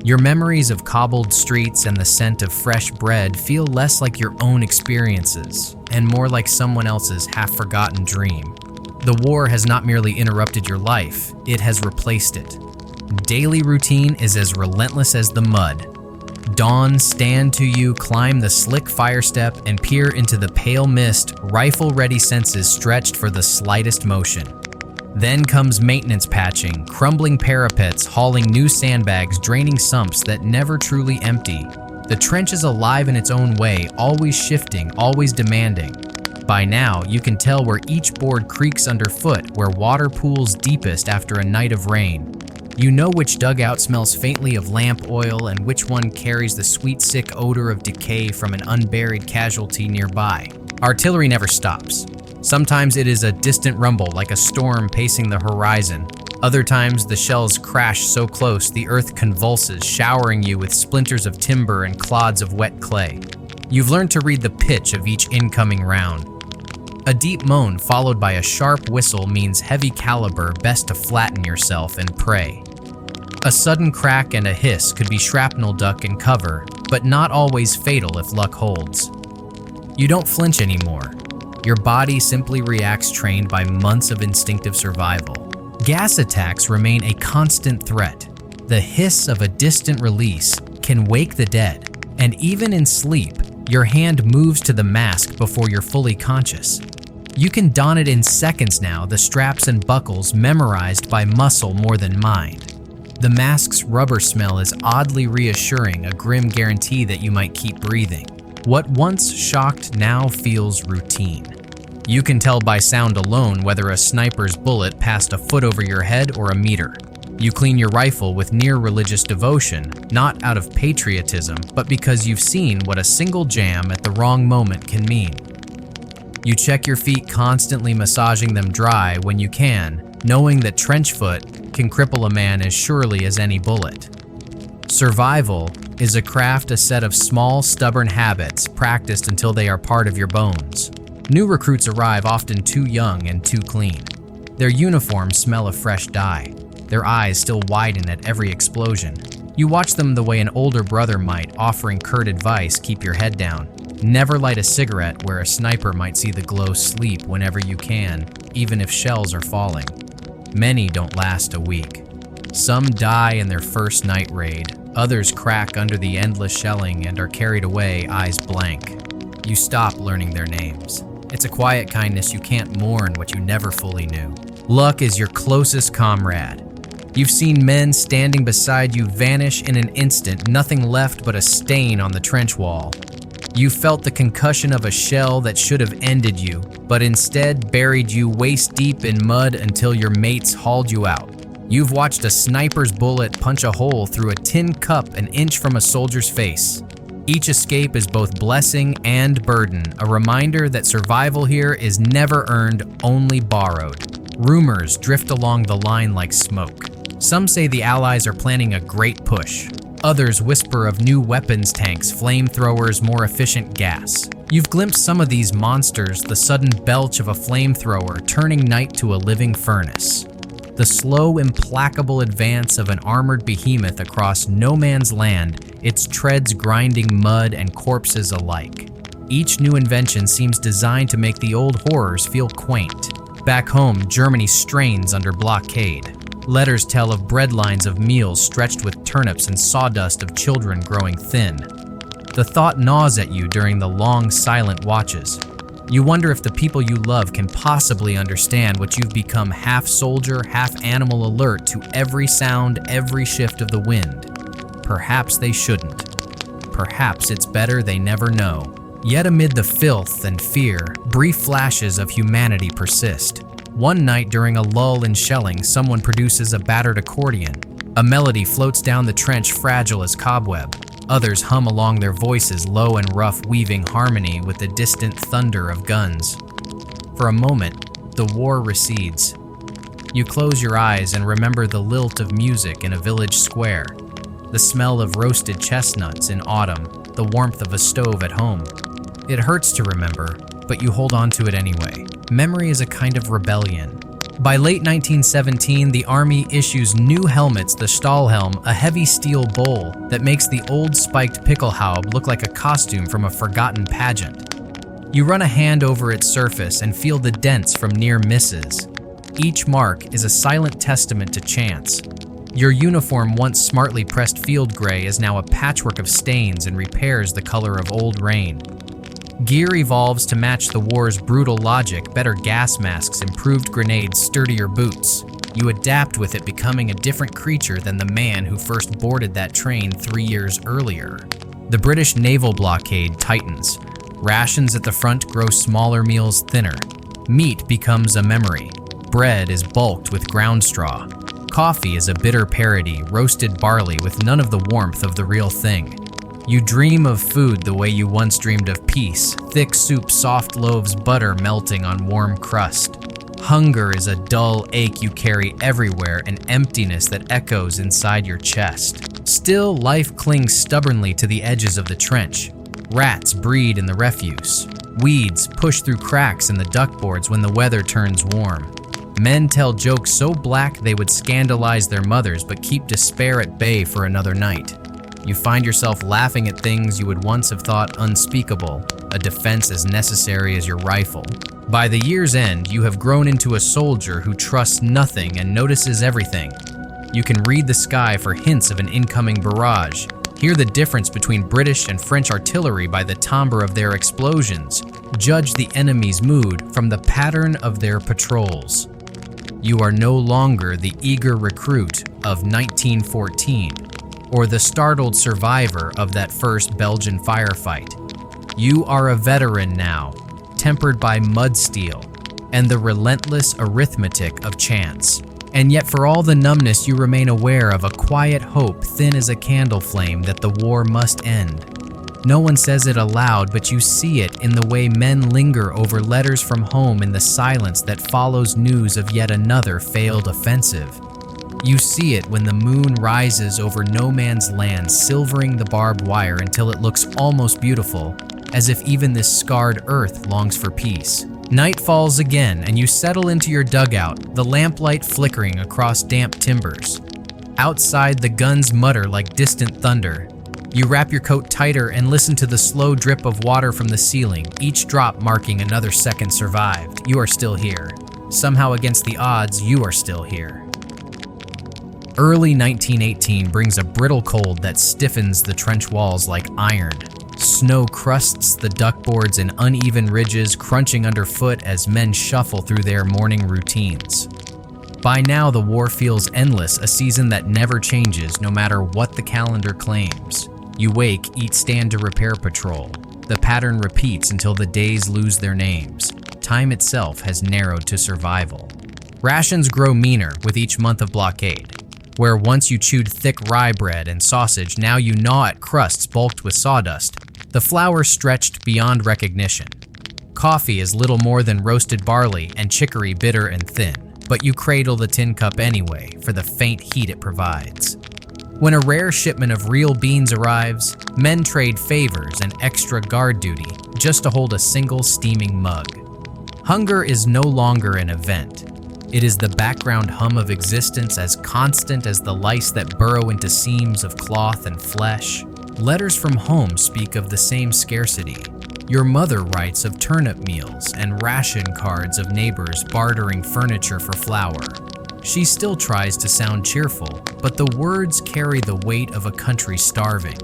Your memories of cobbled streets and the scent of fresh bread feel less like your own experiences and more like someone else's half-forgotten dream. The war has not merely interrupted your life, it has replaced it. Daily routine is as relentless as the mud. Dawn, stand to you, climb the slick fire step, and peer into the pale mist, rifle-ready senses stretched for the slightest motion. Then comes maintenance patching, crumbling parapets, hauling new sandbags, draining sumps that never truly empty. The trench is alive in its own way, always shifting, always demanding. By now, you can tell where each board creaks underfoot, where water pools deepest after a night of rain. You know which dugout smells faintly of lamp oil and which one carries the sweet, sick odor of decay from an unburied casualty nearby. Artillery never stops. Sometimes it is a distant rumble like a storm pacing the horizon. Other times the shells crash so close the earth convulses, showering you with splinters of timber and clods of wet clay. You've learned to read the pitch of each incoming round. A deep moan followed by a sharp whistle means heavy caliber, best to flatten yourself and pray. A sudden crack and a hiss could be shrapnel, duck, and cover, but not always fatal if luck holds. You don't flinch anymore. Your body simply reacts, trained by months of instinctive survival. Gas attacks remain a constant threat. The hiss of a distant release can wake the dead, and even in sleep, your hand moves to the mask before you're fully conscious. You can don it in seconds now, the straps and buckles memorized by muscle more than mind. The mask's rubber smell is oddly reassuring, a grim guarantee that you might keep breathing. What once shocked now feels routine. You can tell by sound alone whether a sniper's bullet passed a foot over your head or a meter. You clean your rifle with near religious devotion, not out of patriotism, but because you've seen what a single jam at the wrong moment can mean. You check your feet, constantly massaging them dry when you can, knowing that trench foot can cripple a man as surely as any bullet. Survival is a craft, a set of small, stubborn habits practiced until they are part of your bones. New recruits arrive often too young and too clean. Their uniforms smell of fresh dye. their eyes still widen at every explosion. You watch them the way an older brother might, offering curt advice: keep your head down. Never light a cigarette where a sniper might see the glow. Sleep whenever you can, even if shells are falling. Many don't last a week. Some die in their first night raid. Others crack under the endless shelling and are carried away, eyes blank. You stop learning their names. It's a quiet kindness. You can't mourn what you never fully knew. Luck is your closest comrade. You've seen men standing beside you vanish in an instant, nothing left but a stain on the trench wall. You felt the concussion of a shell that should have ended you, but instead buried you waist deep in mud until your mates hauled you out. You've watched a sniper's bullet punch a hole through a tin cup an inch from a soldier's face. Each escape is both blessing and burden, a reminder that survival here is never earned, only borrowed. Rumors drift along the line like smoke. Some say the Allies are planning a great push. Others whisper of new weapons tanks, flamethrowers, more efficient gas. You've glimpsed some of these monsters, the sudden belch of a flamethrower turning night to a living furnace. The slow, implacable advance of an armored behemoth across no man's land, its treads grinding mud and corpses alike. Each new invention seems designed to make the old horrors feel quaint. Back home, Germany strains under blockade. Letters tell of breadlines of meals stretched with turnips and sawdust of children growing thin. The thought gnaws at you during the long, silent watches. You wonder if the people you love can possibly understand what you've become, half soldier, half animal, alert to every sound, every shift of the wind. Perhaps they shouldn't. Perhaps it's better they never know. Yet amid the filth and fear, brief flashes of humanity persist. One night during a lull in shelling, someone produces a battered accordion. A melody floats down the trench, fragile as cobweb. Others hum along, their voices low and rough, weaving harmony with the distant thunder of guns. For a moment, the war recedes. You close your eyes and remember the lilt of music in a village square, the smell of roasted chestnuts in autumn, the warmth of a stove at home. It hurts to remember, but you hold on to it anyway. Memory is a kind of rebellion. By late 1917, the Army issues new helmets, the Stahlhelm, a heavy steel bowl that makes the old spiked pickelhaube look like a costume from a forgotten pageant. You run a hand over its surface and feel the dents from near misses. Each mark is a silent testament to chance. Your uniform, once smartly pressed field gray, is now a patchwork of stains and repairs the color of old rain. Gear evolves to match the war's brutal logic: better gas masks, improved grenades, sturdier boots. You adapt with it, becoming a different creature than the man who first boarded that train 3 years earlier. The British naval blockade tightens. Rations at the front grow smaller, meals thinner. Meat becomes a memory. Bread is bulked with ground straw. Coffee is a bitter parody, roasted barley with none of the warmth of the real thing. You dream of food the way you once dreamed of peace: thick soup, soft loaves, butter melting on warm crust. Hunger is a dull ache you carry everywhere, an emptiness that echoes inside your chest. Still, life clings stubbornly to the edges of the trench. Rats breed in the refuse. Weeds push through cracks in the duckboards when the weather turns warm. Men tell jokes so black they would scandalize their mothers, but keep despair at bay for another night. You find yourself laughing at things you would once have thought unspeakable, a defense as necessary as your rifle. By the year's end, you have grown into a soldier who trusts nothing and notices everything. You can read the sky for hints of an incoming barrage, hear the difference between British and French artillery by the timbre of their explosions, judge the enemy's mood from the pattern of their patrols. You are no longer the eager recruit of 1914, or the startled survivor of that first Belgian firefight. You are a veteran now, tempered by mud steel and the relentless arithmetic of chance. And yet, for all the numbness, you remain aware of a quiet hope, thin as a candle flame, that the war must end. No one says it aloud, but you see it in the way men linger over letters from home, in the silence that follows news of yet another failed offensive. You see it when the moon rises over no man's land, silvering the barbed wire until it looks almost beautiful, as if even this scarred earth longs for peace. Night falls again, and you settle into your dugout, the lamplight flickering across damp timbers. Outside, the guns mutter like distant thunder. You wrap your coat tighter and listen to the slow drip of water from the ceiling, each drop marking another second survived. You are still here. Somehow against the odds, you are still here. Early 1918 brings a brittle cold that stiffens the trench walls like iron. Snow crusts the duckboards in uneven ridges, crunching underfoot as men shuffle through their morning routines. By now, the war feels endless, a season that never changes, no matter what the calendar claims. You wake, eat, stand to repair patrol. The pattern repeats until the days lose their names. Time itself has narrowed to survival. Rations grow meaner with each month of blockade. Where once you chewed thick rye bread and sausage, now you gnaw at crusts bulked with sawdust. The flour stretched beyond recognition. Coffee is little more than roasted barley, and chicory bitter and thin. But you cradle the tin cup anyway for the faint heat it provides. When a rare shipment of real beans arrives, men trade favors and extra guard duty just to hold a single steaming mug. Hunger is no longer an event. It is the background hum of existence, as constant as the lice that burrow into seams of cloth and flesh. Letters from home speak of the same scarcity. Your mother writes of turnip meals and ration cards of neighbors bartering furniture for flour. She still tries to sound cheerful, but the words carry the weight of a country starving.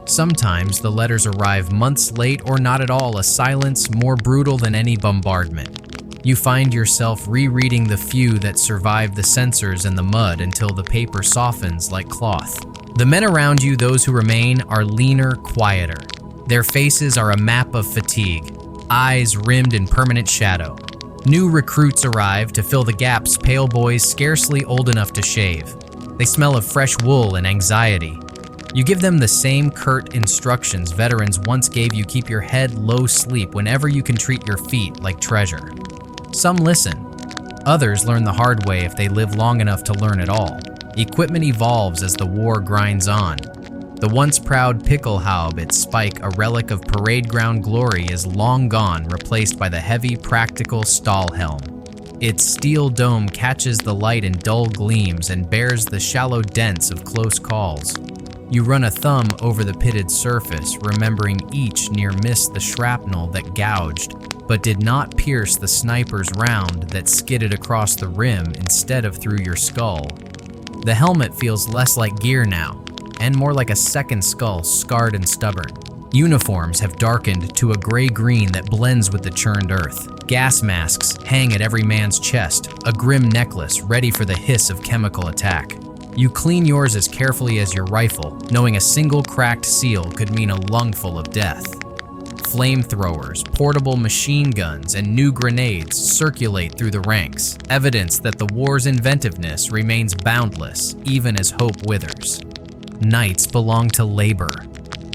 Sometimes the letters arrive months late or not at all, a silence more brutal than any bombardment. You find yourself rereading the few that survived the censors and the mud until the paper softens like cloth. The men around you, those who remain, are leaner, quieter. Their faces are a map of fatigue, eyes rimmed in permanent shadow. New recruits arrive to fill the gaps, pale boys scarcely old enough to shave. They smell of fresh wool and anxiety. You give them the same curt instructions veterans once gave you: keep your head low, sleep whenever you can, treat your feet like treasure. Some listen. Others learn the hard way if they live long enough to learn at all. Equipment evolves as the war grinds on. The once proud Pickelhaube, its spike a relic of parade ground glory, is long gone, replaced by the heavy, practical Stahlhelm. Its steel dome catches the light in dull gleams and bears the shallow dents of close calls. You run a thumb over the pitted surface, remembering each near miss the shrapnel that gouged, but did not pierce the sniper's round that skidded across the rim instead of through your skull. The helmet feels less like gear now, and more like a second skull, scarred and stubborn. Uniforms have darkened to a gray-green that blends with the churned earth. Gas masks hang at every man's chest, a grim necklace ready for the hiss of chemical attack. You clean yours as carefully as your rifle, knowing a single cracked seal could mean a lungful of death. Flamethrowers, portable machine guns, and new grenades circulate through the ranks, evidence that the war's inventiveness remains boundless, even as hope withers. Nights belong to labor.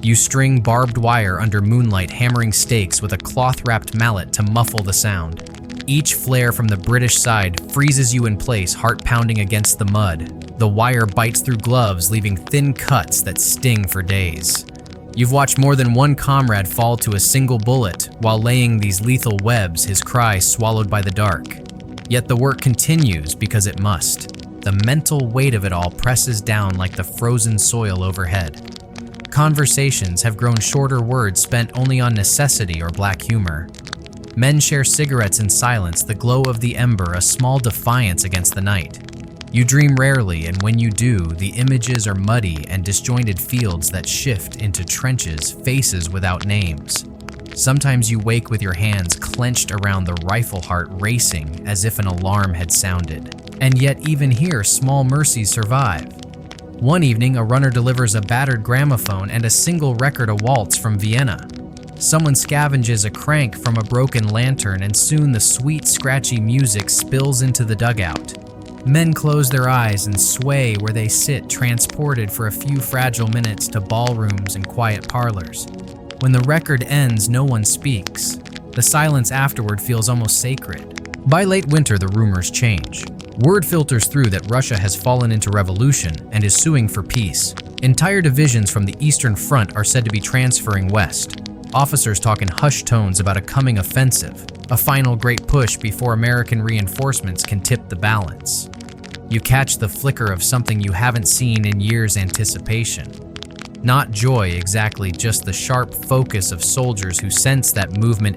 You string barbed wire under moonlight, hammering stakes with a cloth-wrapped mallet to muffle the sound. Each flare from the British side freezes you in place, heart pounding against the mud. The wire bites through gloves, leaving thin cuts that sting for days. You've watched more than one comrade fall to a single bullet while laying these lethal webs, his cry swallowed by the dark. Yet the work continues because it must. The mental weight of it all presses down like the frozen soil overhead. Conversations have grown shorter, words spent only on necessity or black humor. Men share cigarettes in silence, the glow of the ember a small defiance against the night. You dream rarely, and when you do, the images are muddy and disjointed fields that shift into trenches, faces without names. Sometimes you wake with your hands clenched around the rifle heart racing as if an alarm had sounded. And yet even here, small mercies survive. One evening, a runner delivers a battered gramophone and a single record, a waltz from Vienna. Someone scavenges a crank from a broken lantern, and soon the sweet, scratchy music spills into the dugout. Men close their eyes and sway where they sit, transported for a few fragile minutes to ballrooms and quiet parlors. When the record ends, no one speaks. The silence afterward feels almost sacred. By late winter, the rumors change. Word filters through that Russia has fallen into revolution and is suing for peace. Entire divisions from the Eastern Front are said to be transferring west. Officers talk in hushed tones about a coming offensive, a final great push before American reinforcements can tip the balance. You catch the flicker of something you haven't seen in years' anticipation. Not joy exactly, just the sharp focus of soldiers who sense that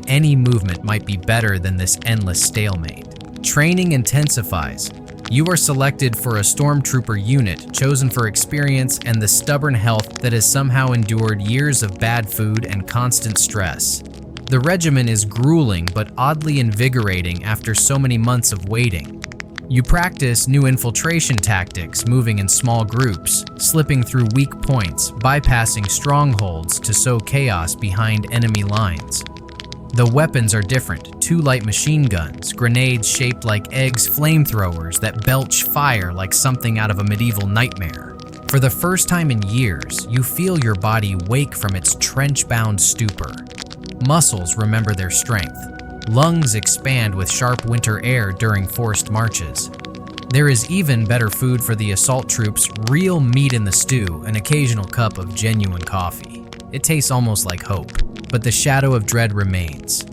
any movement might be better than this endless stalemate. Training intensifies. You are selected for a stormtrooper unit chosen for experience and the stubborn health that has somehow endured years of bad food and constant stress. The regimen is grueling but oddly invigorating after so many months of waiting. You practice new infiltration tactics, moving in small groups, slipping through weak points, bypassing strongholds to sow chaos behind enemy lines. The weapons are different: 2 light machine guns, grenades shaped like eggs, flamethrowers that belch fire like something out of a medieval nightmare. For the first time in years, you feel your body wake from its trench-bound stupor. Muscles remember their strength. Lungs expand with sharp winter air during forced marches. There is even better food for the assault troops: real meat in the stew, an occasional cup of genuine coffee. It tastes almost like hope, but the shadow of dread remains.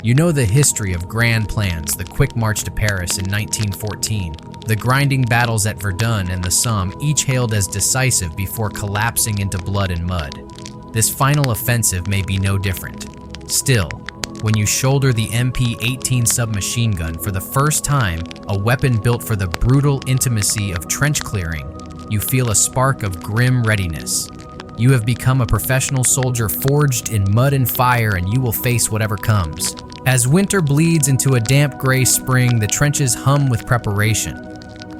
You know the history of grand plans: the quick march to Paris in 1914, the grinding battles at Verdun and the Somme, each hailed as decisive before collapsing into blood and mud. This final offensive may be no different. Still, when you shoulder the MP-18 submachine gun for the first time, a weapon built for the brutal intimacy of trench clearing, you feel a spark of grim readiness. You have become a professional soldier forged in mud and fire, and you will face whatever comes. As winter bleeds into a damp gray spring, the trenches hum with preparation.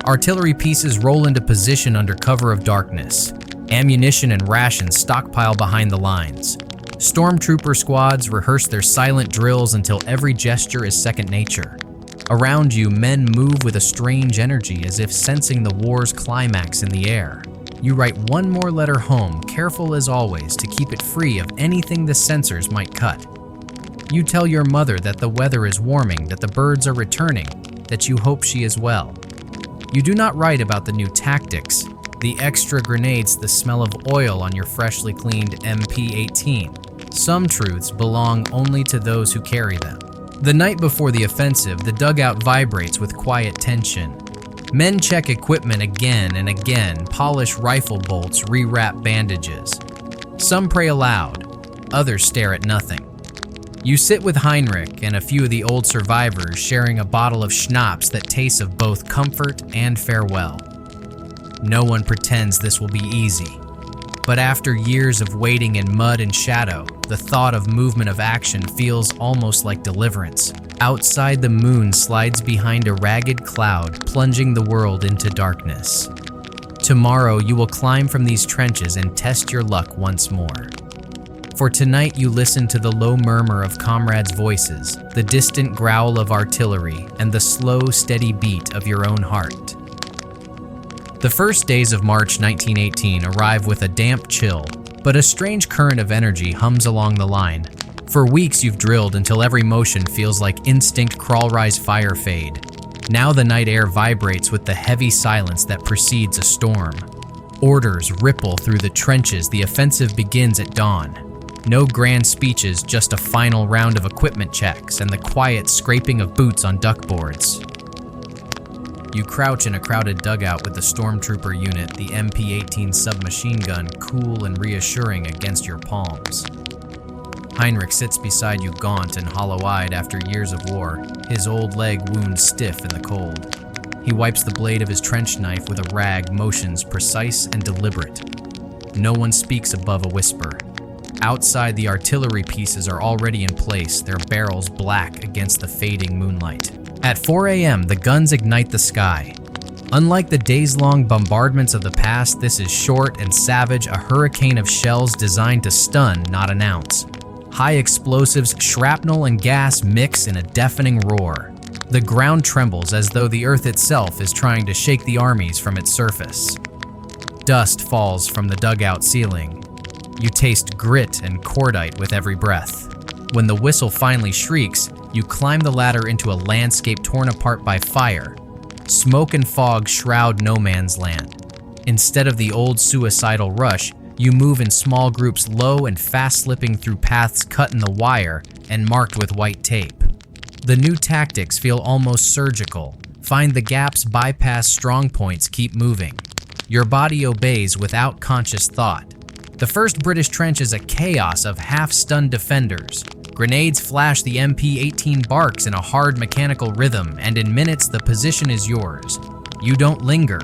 Artillery pieces roll into position under cover of darkness. Ammunition and rations stockpile behind the lines. Stormtrooper squads rehearse their silent drills until every gesture is second nature. Around you, men move with a strange energy, as if sensing the war's climax in the air. You write one more letter home, careful as always to keep it free of anything the censors might cut. You tell your mother that the weather is warming, that the birds are returning, that you hope she is well. You do not write about the new tactics, the extra grenades, the smell of oil on your freshly cleaned MP-18. Some truths belong only to those who carry them. The night before the offensive, the dugout vibrates with quiet tension. Men check equipment again and again, polish rifle bolts, rewrap bandages. Some pray aloud, others stare at nothing. You sit with Heinrich and a few of the old survivors, sharing a bottle of schnapps that tastes of both comfort and farewell. No one pretends this will be easy. But after years of waiting in mud and shadow, the thought of movement of action feels almost like deliverance. Outside, the moon slides behind a ragged cloud, plunging the world into darkness. Tomorrow, you will climb from these trenches and test your luck once more. For tonight, you listen to the low murmur of comrades' voices, the distant growl of artillery, and the slow, steady beat of your own heart. The first days of March 1918 arrive with a damp chill, but a strange current of energy hums along the line. For weeks you've drilled until every motion feels like instinct crawl, rise, fire, fade. Now the night air vibrates with the heavy silence that precedes a storm. Orders ripple through the trenches. The offensive begins at dawn. No grand speeches, just a final round of equipment checks and the quiet scraping of boots on duckboards. You crouch in a crowded dugout with the stormtrooper unit, the MP-18 submachine gun cool and reassuring against your palms. Heinrich sits beside you, gaunt and hollow-eyed after years of war, his old leg wound stiff in the cold. He wipes the blade of his trench knife with a rag, motions precise and deliberate. No one speaks above a whisper. Outside, the artillery pieces are already in place, their barrels black against the fading moonlight. At 4 a.m., the guns ignite the sky. Unlike the days-long bombardments of the past, this is short and savage, a hurricane of shells designed to stun, not announce. High explosives, shrapnel, and gas mix in a deafening roar. The ground trembles as though the earth itself is trying to shake the armies from its surface. Dust falls from the dugout ceiling. You taste grit and cordite with every breath. When the whistle finally shrieks, you climb the ladder into a landscape torn apart by fire. Smoke and fog shroud no man's land. Instead of the old suicidal rush, You move in small groups, low and fast, slipping through paths cut in the wire and marked with white tape. The new tactics feel almost surgical. Find the gaps, bypass strong points, keep moving. Your body obeys without conscious thought. The first British trench is a chaos of half-stunned defenders. Grenades flash, the MP-18 barks in a hard mechanical rhythm, and in minutes the position is yours. You don't linger.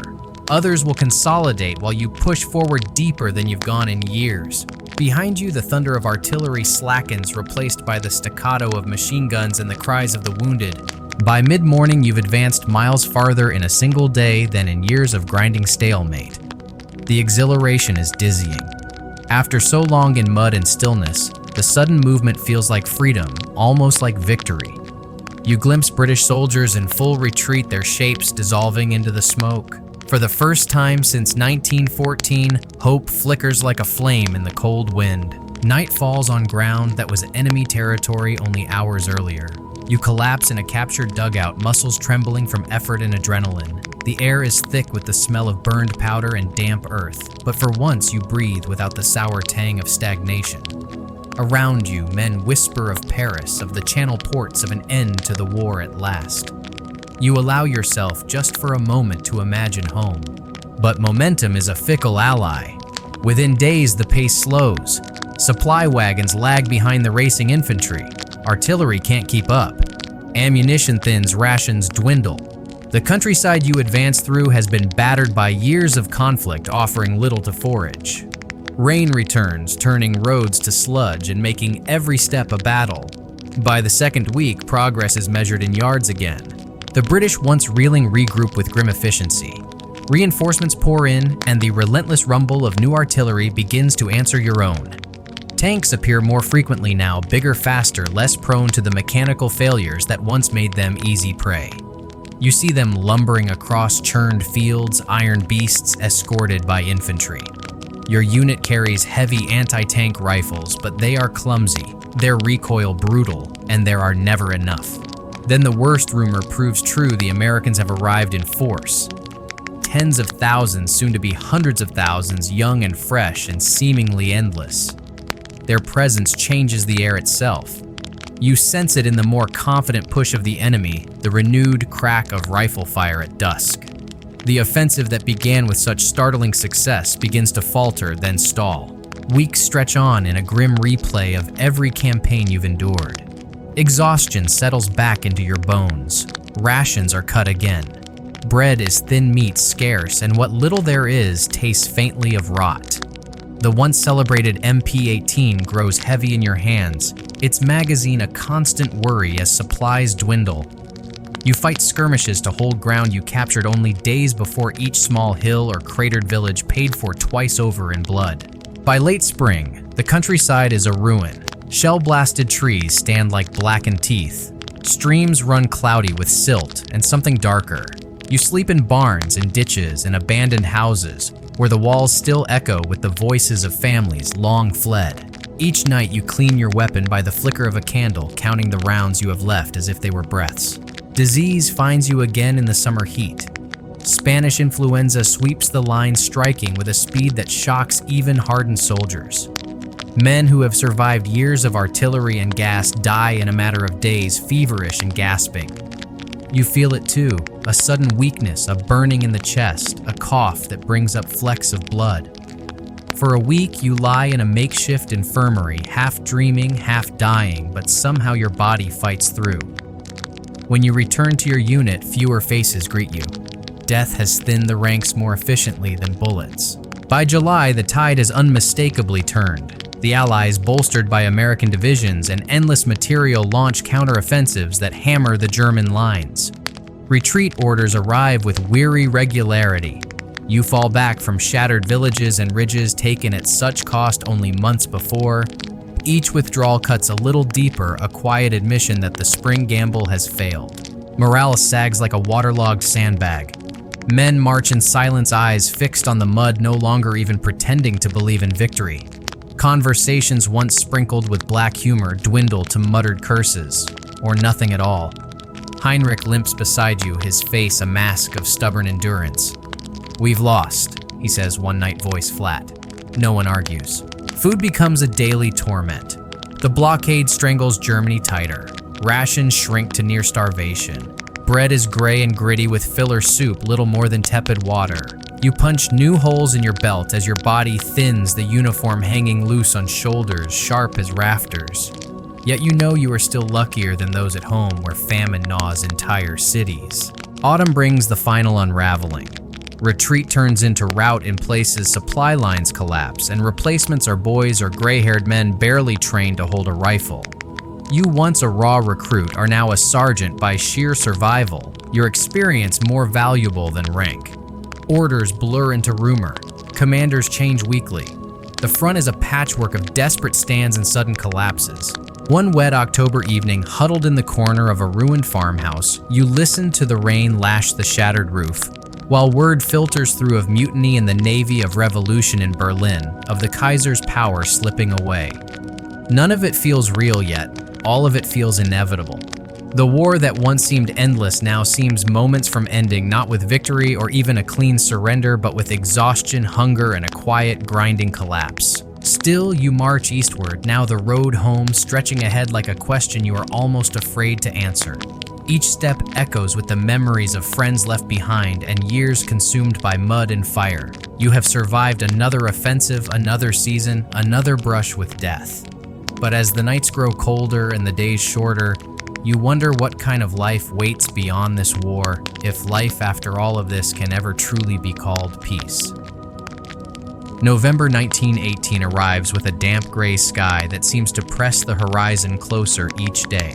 Others will consolidate while you push forward deeper than you've gone in years. Behind you, the thunder of artillery slackens, replaced by the staccato of machine guns and the cries of the wounded. By mid-morning, you've advanced miles farther in a single day than in years of grinding stalemate. The exhilaration is dizzying. After so long in mud and stillness, the sudden movement feels like freedom, almost like victory. You glimpse British soldiers in full retreat, their shapes dissolving into the smoke. For the first time since 1914, hope flickers like a flame in the cold wind. Night falls on ground that was enemy territory only hours earlier. You collapse in a captured dugout, muscles trembling from effort and adrenaline. The air is thick with the smell of burned powder and damp earth, but for once you breathe without the sour tang of stagnation. Around you, men whisper of Paris, of the Channel ports, of an end to the war at last. You allow yourself just for a moment to imagine home. But momentum is a fickle ally. Within days, the pace slows. Supply wagons lag behind the racing infantry. Artillery can't keep up. Ammunition thins, rations dwindle. The countryside you advance through has been battered by years of conflict, offering little to forage. Rain returns, turning roads to sludge and making every step a battle. By the second week, progress is measured in yards again. The British, once reeling, regroup with grim efficiency. Reinforcements pour in, and the relentless rumble of new artillery begins to answer your own. Tanks appear more frequently now, bigger, faster, less prone to the mechanical failures that once made them easy prey. You see them lumbering across churned fields, iron beasts escorted by infantry. Your unit carries heavy anti-tank rifles, but they are clumsy, their recoil brutal, and there are never enough. Then the worst rumor proves true: the Americans have arrived in force. Tens of thousands, soon to be hundreds of thousands, young and fresh and seemingly endless. Their presence changes the air itself. You sense it in the more confident push of the enemy, the renewed crack of rifle fire at dusk. The offensive that began with such startling success begins to falter, then stall. Weeks stretch on in a grim replay of every campaign you've endured. Exhaustion settles back into your bones. Rations are cut again. Bread is thin, meat scarce, and what little there is tastes faintly of rot. The once celebrated MP-18 grows heavy in your hands, its magazine a constant worry as supplies dwindle. You fight skirmishes to hold ground you captured only days before, each small hill or cratered village paid for twice over in blood. By late spring, the countryside is a ruin. Shell-blasted trees stand like blackened teeth. Streams run cloudy with silt and something darker. You sleep in barns and ditches and abandoned houses, where the walls still echo with the voices of families long fled. Each night you clean your weapon by the flicker of a candle, counting the rounds you have left as if they were breaths. Disease finds you again in the summer heat. Spanish influenza sweeps the line, striking with a speed that shocks even hardened soldiers. Men who have survived years of artillery and gas die in a matter of days, feverish and gasping. You feel it too, a sudden weakness, a burning in the chest, a cough that brings up flecks of blood. For a week, you lie in a makeshift infirmary, half dreaming, half dying, but somehow your body fights through. When you return to your unit, fewer faces greet you. Death has thinned the ranks more efficiently than bullets. By July, the tide has unmistakably turned. The Allies, bolstered by American divisions and endless material, launch counteroffensives that hammer the German lines. Retreat orders arrive with weary regularity. You fall back from shattered villages and ridges taken at such cost only months before. Each withdrawal cuts a little deeper, a quiet admission that the spring gamble has failed. Morale sags like a waterlogged sandbag. Men march in silence, eyes fixed on the mud, no longer even pretending to believe in victory. Conversations once sprinkled with black humor dwindle to muttered curses, or nothing at all. Heinrich limps beside you, his face a mask of stubborn endurance. "We've lost," he says, one night, voice flat. No one argues. Food becomes a daily torment. The blockade strangles Germany tighter. Rations shrink to near starvation. Bread is gray and gritty with filler soup, little more than tepid water. You punch new holes in your belt as your body thins, the uniform hanging loose on shoulders, sharp as rafters. Yet you know you are still luckier than those at home where famine gnaws entire cities. Autumn brings the final unraveling. Retreat turns into rout in places supply lines collapse, and replacements are boys or gray-haired men barely trained to hold a rifle. You, once a raw recruit, are now a sergeant by sheer survival, your experience more valuable than rank. Orders blur into rumor. Commanders change weekly. The front is a patchwork of desperate stands and sudden collapses. One wet October evening, huddled in the corner of a ruined farmhouse, you listen to the rain lash the shattered roof, while word filters through of mutiny in the navy, of revolution in Berlin, of the Kaiser's power slipping away. None of it feels real yet. All of it feels inevitable. The war that once seemed endless now seems moments from ending, not with victory or even a clean surrender, but with exhaustion, hunger, and a quiet, grinding collapse. Still, you march eastward, now the road home stretching ahead like a question you are almost afraid to answer. Each step echoes with the memories of friends left behind and years consumed by mud and fire. You have survived another offensive, another season, another brush with death. But as the nights grow colder and the days shorter, you wonder what kind of life waits beyond this war, if life after all of this can ever truly be called peace. November 1918 arrives with a damp gray sky that seems to press the horizon closer each day.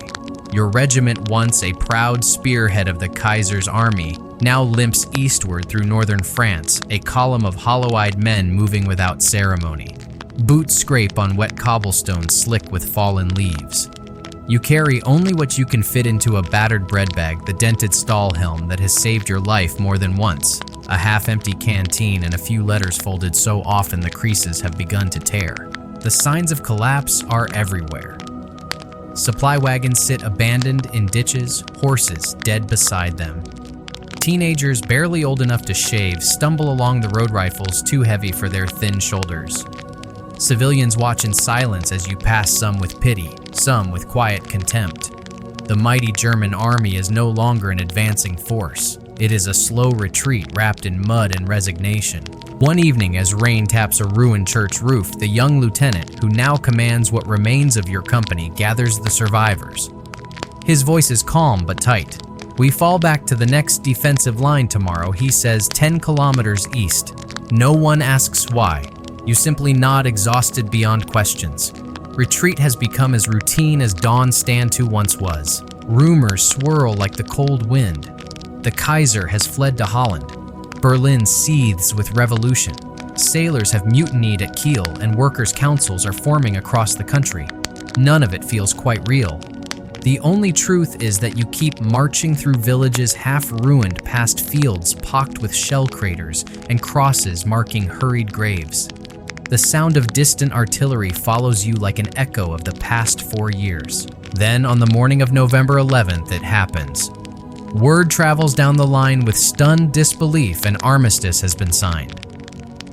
Your regiment, once a proud spearhead of the Kaiser's army, now limps eastward through northern France, a column of hollow-eyed men moving without ceremony. Boots scrape on wet cobblestones slick with fallen leaves. You carry only what you can fit into a battered bread bag, the dented stall helm that has saved your life more than once, a half-empty canteen, and a few letters folded so often the creases have begun to tear. The signs of collapse are everywhere. Supply wagons sit abandoned in ditches, horses dead beside them. Teenagers barely old enough to shave stumble along the road, rifles too heavy for their thin shoulders. Civilians watch in silence as you pass, some with pity, some with quiet contempt. The mighty German army is no longer an advancing force. It is a slow retreat wrapped in mud and resignation. One evening, as rain taps a ruined church roof, the young lieutenant, who now commands what remains of your company, gathers the survivors. His voice is calm but tight. "We fall back to the next defensive line tomorrow," he says, 10 kilometers east. No one asks why. You simply nod, exhausted beyond questions. Retreat has become as routine as dawn stand to once was. Rumors swirl like the cold wind. The Kaiser has fled to Holland. Berlin seethes with revolution. Sailors have mutinied at Kiel, and workers' councils are forming across the country. None of it feels quite real. The only truth is that you keep marching through villages half-ruined, past fields pocked with shell craters and crosses marking hurried graves. The sound of distant artillery follows you like an echo of the past 4 years. Then, on the morning of November 11th, it happens. Word travels down the line with stunned disbelief, an armistice has been signed.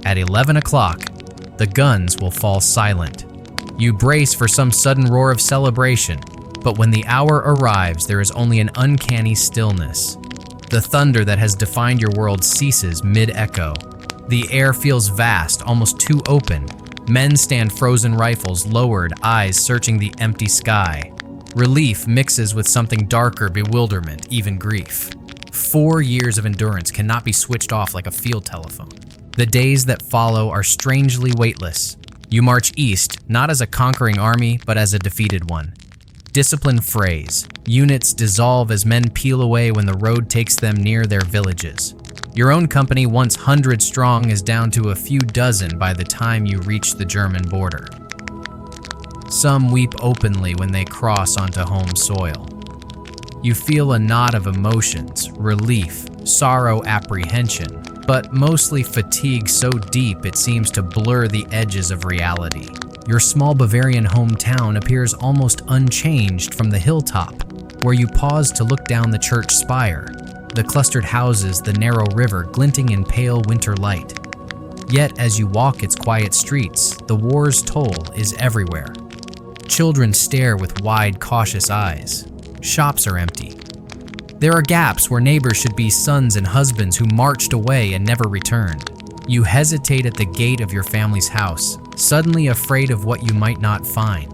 At 11 o'clock, the guns will fall silent. You brace for some sudden roar of celebration, but when the hour arrives, there is only an uncanny stillness. The thunder that has defined your world ceases mid-echo. The air feels vast, almost too open. Men stand frozen, rifles lowered, eyes searching the empty sky. Relief mixes with something darker, bewilderment, even grief. 4 years of endurance cannot be switched off like a field telephone. The days that follow are strangely weightless. You march east, not as a conquering army, but as a defeated one. Discipline frays. Units dissolve as men peel away when the road takes them near their villages. Your own company, once 100 strong, is down to a few dozen by the time you reach the German border. Some weep openly when they cross onto home soil. You feel a knot of emotions, relief, sorrow, apprehension, but mostly fatigue so deep it seems to blur the edges of reality. Your small Bavarian hometown appears almost unchanged from the hilltop, where you pause to look down the church spire, the clustered houses, the narrow river glinting in pale winter light. Yet as you walk its quiet streets, the war's toll is everywhere. Children stare with wide, cautious eyes. Shops are empty. There are gaps where neighbors should be sons and husbands who marched away and never returned. You hesitate at the gate of your family's house, suddenly afraid of what you might not find.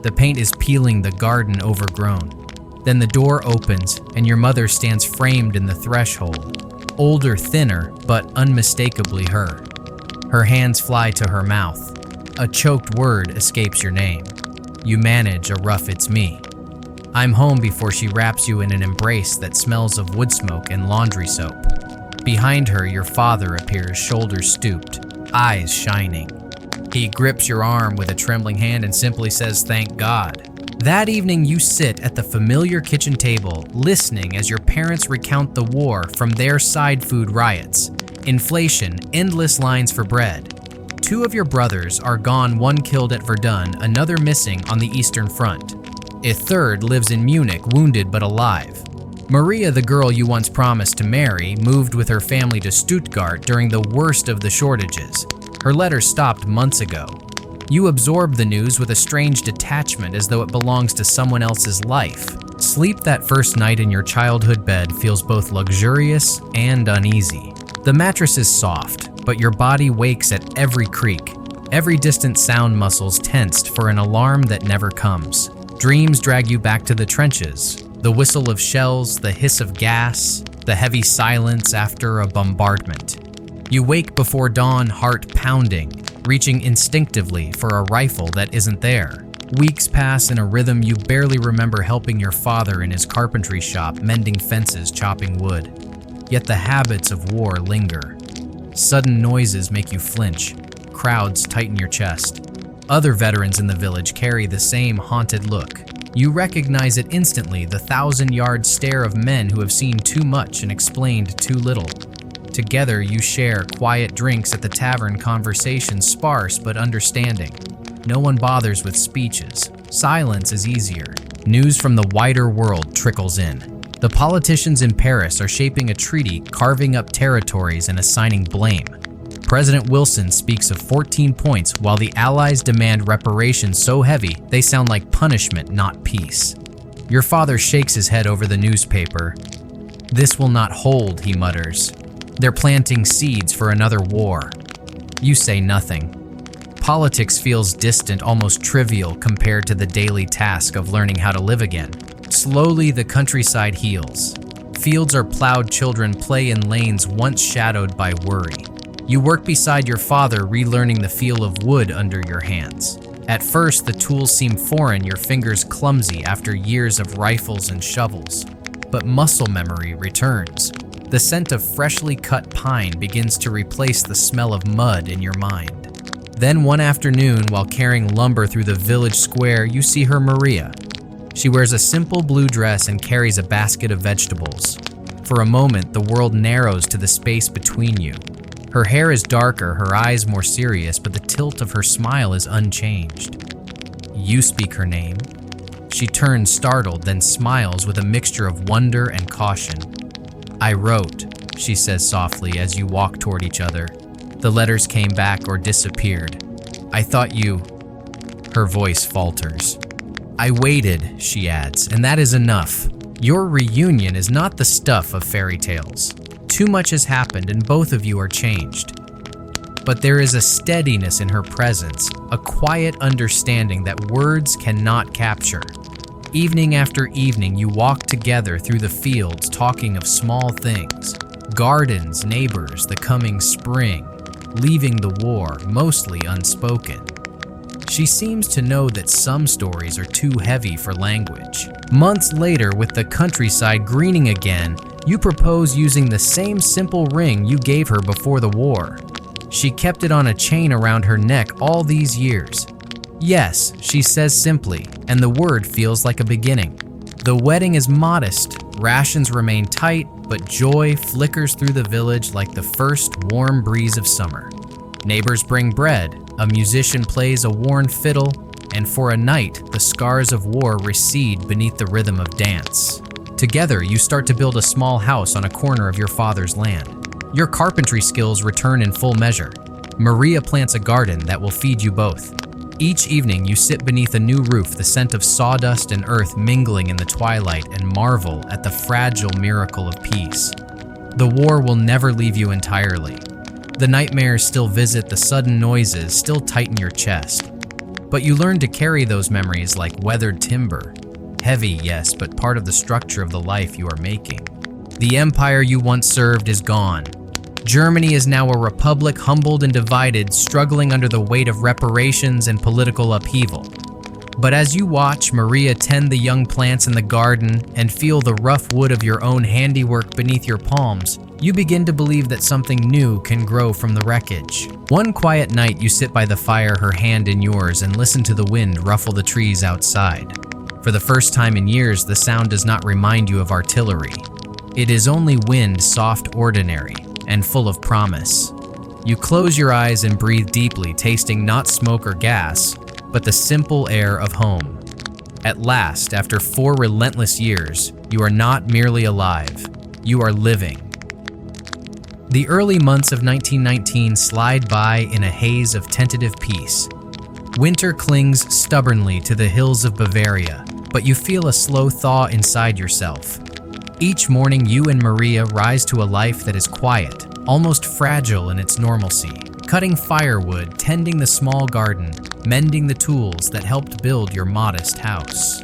The paint is peeling, the garden overgrown. Then the door opens and your mother stands framed in the threshold. Older, thinner, but unmistakably her. Her hands fly to her mouth. A choked word escapes your name. You manage a rough "it's me." I'm home before she wraps you in an embrace that smells of wood smoke and laundry soap. Behind her, your father appears, shoulders stooped, eyes shining. He grips your arm with a trembling hand and simply says, "Thank God." That evening, you sit at the familiar kitchen table, listening as your parents recount the war from their side food riots, inflation, endless lines for bread. 2 of your brothers are gone, one killed at Verdun, another missing on the Eastern Front. A third lives in Munich, wounded but alive. Maria, the girl you once promised to marry, moved with her family to Stuttgart during the worst of the shortages. Her letter stopped months ago. You absorb the news with a strange detachment as though it belongs to someone else's life. Sleep that first night in your childhood bed feels both luxurious and uneasy. The mattress is soft, but your body wakes at every creak. Every distant sound muscles tensed for an alarm that never comes. Dreams drag you back to the trenches. The whistle of shells, the hiss of gas, the heavy silence after a bombardment. You wake before dawn, heart pounding, reaching instinctively for a rifle that isn't there. Weeks pass in a rhythm you barely remember, helping your father in his carpentry shop, mending fences, chopping wood. Yet the habits of war linger. Sudden noises make you flinch. Crowds tighten your chest. Other veterans in the village carry the same haunted look. You recognize it instantly, the 1,000-yard stare of men who have seen too much and explained too little. Together, you share quiet drinks at the tavern, conversations sparse but understanding. No one bothers with speeches. Silence is easier. News from the wider world trickles in. The politicians in Paris are shaping a treaty, carving up territories and assigning blame. President Wilson speaks of 14 points while the Allies demand reparations so heavy they sound like punishment, not peace. Your father shakes his head over the newspaper. "This will not hold," he mutters. "They're planting seeds for another war." You say nothing. Politics feels distant, almost trivial compared to the daily task of learning how to live again. Slowly, the countryside heals. Fields are plowed, children play in lanes once shadowed by worry. You work beside your father, relearning the feel of wood under your hands. At first, the tools seem foreign, your fingers clumsy after years of rifles and shovels. But muscle memory returns. The scent of freshly cut pine begins to replace the smell of mud in your mind. Then one afternoon, while carrying lumber through the village square, you see her, Maria. She wears a simple blue dress and carries a basket of vegetables. For a moment, the world narrows to the space between you. Her hair is darker, her eyes more serious, but the tilt of her smile is unchanged. You speak her name. She turns startled, then smiles with a mixture of wonder and caution. "I wrote," she says softly as you walk toward each other. "The letters came back or disappeared. I thought you..." Her voice falters. "I waited," she adds, "and that is enough. Your reunion is not the stuff of fairy tales. Too much has happened and both of you are changed." But there is a steadiness in her presence, a quiet understanding that words cannot capture. Evening after evening, you walk together through the fields, talking of small things. Gardens, neighbors, the coming spring, leaving the war, mostly unspoken. She seems to know that some stories are too heavy for language. Months later, with the countryside greening again, you propose using the same simple ring you gave her before the war. She kept it on a chain around her neck all these years. "Yes," she says simply, and the word feels like a beginning. The wedding is modest, rations remain tight, but joy flickers through the village like the first warm breeze of summer. Neighbors bring bread, a musician plays a worn fiddle, and for a night, the scars of war recede beneath the rhythm of dance. Together, you start to build a small house on a corner of your father's land. Your carpentry skills return in full measure. Maria plants a garden that will feed you both. Each evening, you sit beneath a new roof, the scent of sawdust and earth mingling in the twilight, and marvel at the fragile miracle of peace. The war will never leave you entirely. The nightmares still visit, the sudden noises still tighten your chest. But you learn to carry those memories like weathered timber. Heavy, yes, but part of the structure of the life you are making. The empire you once served is gone. Germany is now a republic, humbled and divided, struggling under the weight of reparations and political upheaval. But as you watch Maria tend the young plants in the garden and feel the rough wood of your own handiwork beneath your palms, you begin to believe that something new can grow from the wreckage. One quiet night, you sit by the fire, her hand in yours, and listen to the wind ruffle the trees outside. For the first time in years, the sound does not remind you of artillery. It is only wind, soft, ordinary, and full of promise. You close your eyes and breathe deeply, tasting not smoke or gas, but the simple air of home. At last, after 4 relentless years, you are not merely alive, you are living. The early months of 1919 slide by in a haze of tentative peace. Winter clings stubbornly to the hills of Bavaria, but you feel a slow thaw inside yourself. Each morning, you and Maria rise to a life that is quiet, almost fragile in its normalcy, cutting firewood, tending the small garden, mending the tools that helped build your modest house.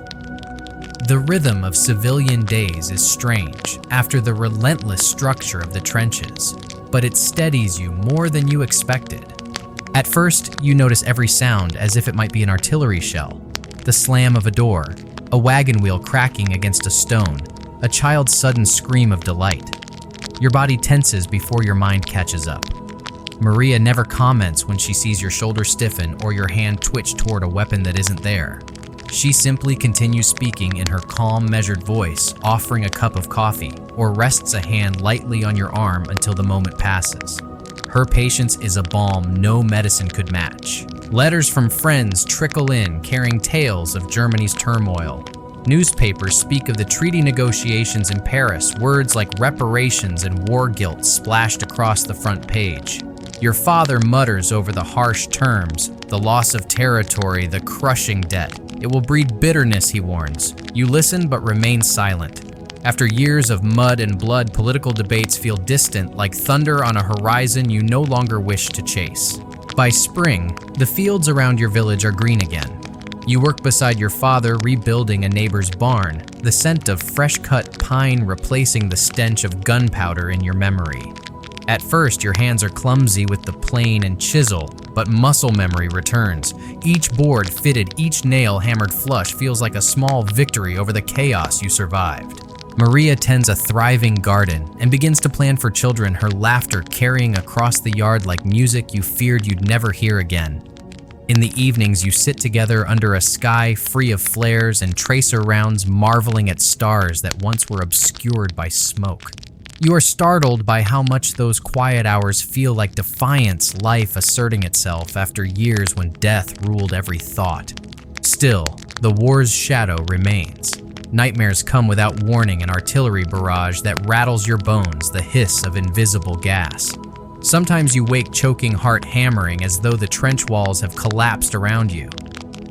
The rhythm of civilian days is strange after the relentless structure of the trenches, but it steadies you more than you expected. At first, you notice every sound as if it might be an artillery shell, the slam of a door, a wagon wheel cracking against a stone, a child's sudden scream of delight. Your body tenses before your mind catches up. Maria never comments when she sees your shoulder stiffen or your hand twitch toward a weapon that isn't there. She simply continues speaking in her calm, measured voice, offering a cup of coffee, or rests a hand lightly on your arm until the moment passes. Her patience is a balm no medicine could match. Letters from friends trickle in, carrying tales of Germany's turmoil. Newspapers speak of the treaty negotiations in Paris, words like reparations and war guilt splashed across the front page. Your father mutters over the harsh terms, the loss of territory, the crushing debt. It will breed bitterness, he warns. You listen but remain silent. After years of mud and blood, political debates feel distant, like thunder on a horizon you no longer wish to chase. By spring, the fields around your village are green again. You work beside your father, rebuilding a neighbor's barn, the scent of fresh-cut pine replacing the stench of gunpowder in your memory. At first, your hands are clumsy with the plane and chisel, but muscle memory returns. Each board fitted, each nail hammered flush feels like a small victory over the chaos you survived. Maria tends a thriving garden and begins to plan for children, her laughter carrying across the yard like music you feared you'd never hear again. In the evenings, you sit together under a sky free of flares and tracer rounds, marveling at stars that once were obscured by smoke. You are startled by how much those quiet hours feel like defiance, life asserting itself after years when death ruled every thought. Still, the war's shadow remains. Nightmares come without warning, an artillery barrage that rattles your bones, the hiss of invisible gas. Sometimes you wake choking, heart hammering, as though the trench walls have collapsed around you.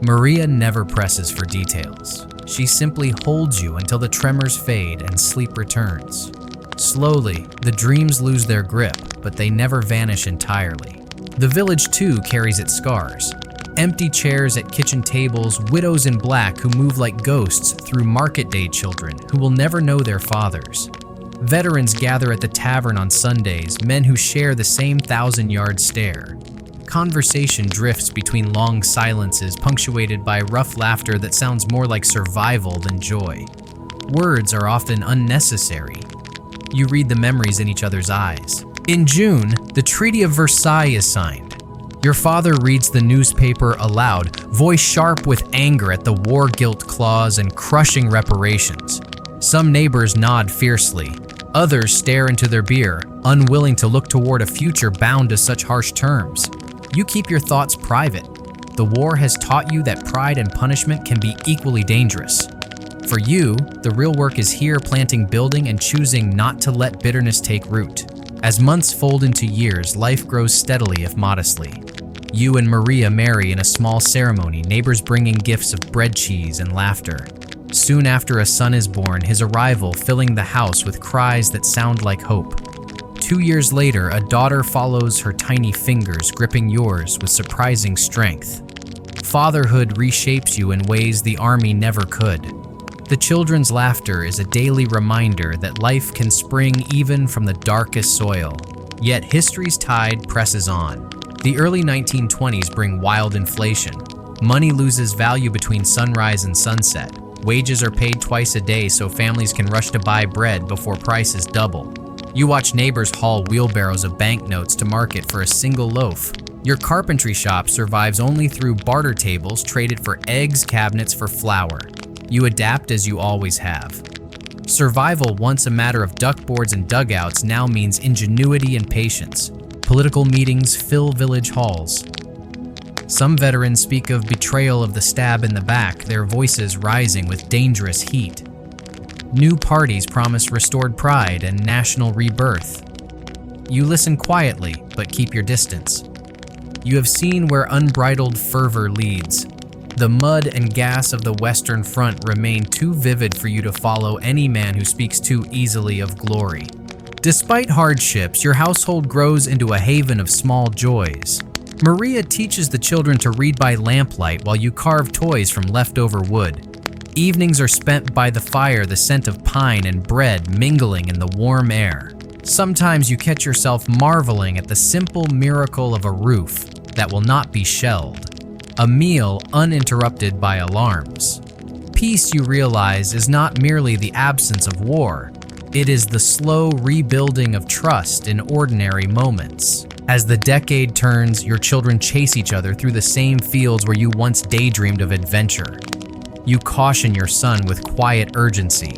Maria never presses for details. She simply holds you until the tremors fade and sleep returns. Slowly, the dreams lose their grip, but they never vanish entirely. The village, too, carries its scars. Empty chairs at kitchen tables, widows in black who move like ghosts through market day, children who will never know their fathers. Veterans gather at the tavern on Sundays, men who share the same 1,000-yard stare. Conversation drifts between long silences, punctuated by rough laughter that sounds more like survival than joy. Words are often unnecessary. You read the memories in each other's eyes. In June, the Treaty of Versailles is signed. Your father reads the newspaper aloud, voice sharp with anger at the war guilt clause and crushing reparations. Some neighbors nod fiercely. Others stare into their beer, unwilling to look toward a future bound to such harsh terms. You keep your thoughts private. The war has taught you that pride and punishment can be equally dangerous. For you, the real work is here, planting, building, and choosing not to let bitterness take root. As months fold into years, life grows steadily if modestly. You and Maria marry in a small ceremony, neighbors bringing gifts of bread, cheese, and laughter. Soon after, a son is born, his arrival filling the house with cries that sound like hope. 2 years later, a daughter follows her tiny fingers, gripping yours with surprising strength. Fatherhood reshapes you in ways the army never could. The children's laughter is a daily reminder that life can spring even from the darkest soil. Yet history's tide presses on. The early 1920s bring wild inflation. Money loses value between sunrise and sunset. Wages are paid twice a day so families can rush to buy bread before prices double. You watch neighbors haul wheelbarrows of banknotes to market for a single loaf. Your carpentry shop survives only through barter tables traded for eggs, cabinets for flour. You adapt as you always have. Survival, once a matter of duckboards and dugouts, now means ingenuity and patience. Political meetings fill village halls. Some veterans speak of betrayal of the stab in the back, their voices rising with dangerous heat. New parties promise restored pride and national rebirth. You listen quietly, but keep your distance. You have seen where unbridled fervor leads. The mud and gas of the Western Front remain too vivid for you to follow any man who speaks too easily of glory. Despite hardships, your household grows into a haven of small joys. Maria teaches the children to read by lamplight while you carve toys from leftover wood. Evenings are spent by the fire, the scent of pine and bread mingling in the warm air. Sometimes you catch yourself marveling at the simple miracle of a roof that will not be shelled. A meal uninterrupted by alarms. Peace, you realize, is not merely the absence of war. It is the slow rebuilding of trust in ordinary moments. As the decade turns, your children chase each other through the same fields where you once daydreamed of adventure. You caution your son with quiet urgency.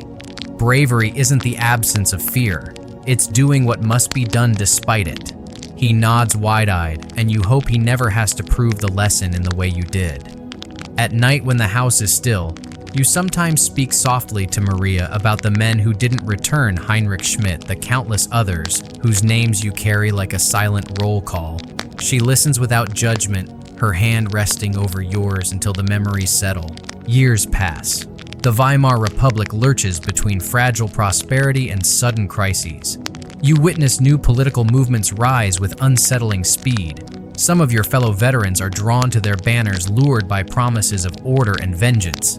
Bravery isn't the absence of fear. It's doing what must be done despite it. He nods wide-eyed, and you hope he never has to prove the lesson in the way you did. At night when the house is still, you sometimes speak softly to Maria about the men who didn't return, Heinrich Schmidt, the countless others whose names you carry like a silent roll call. She listens without judgment, her hand resting over yours until the memories settle. Years pass. The Weimar Republic lurches between fragile prosperity and sudden crises. You witness new political movements rise with unsettling speed. Some of your fellow veterans are drawn to their banners, lured by promises of order and vengeance.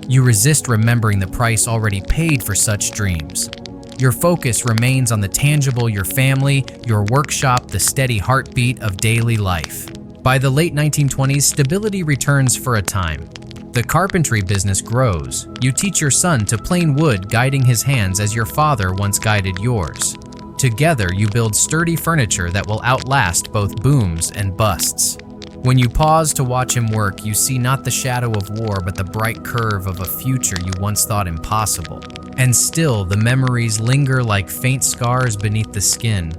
You resist remembering the price already paid for such dreams. Your focus remains on the tangible, your family, your workshop, the steady heartbeat of daily life. By the late 1920s, stability returns for a time. The carpentry business grows. You teach your son to plane wood, guiding his hands as your father once guided yours. Together, you build sturdy furniture that will outlast both booms and busts. When you pause to watch him work, you see not the shadow of war, but the bright curve of a future you once thought impossible. And still, the memories linger like faint scars beneath the skin.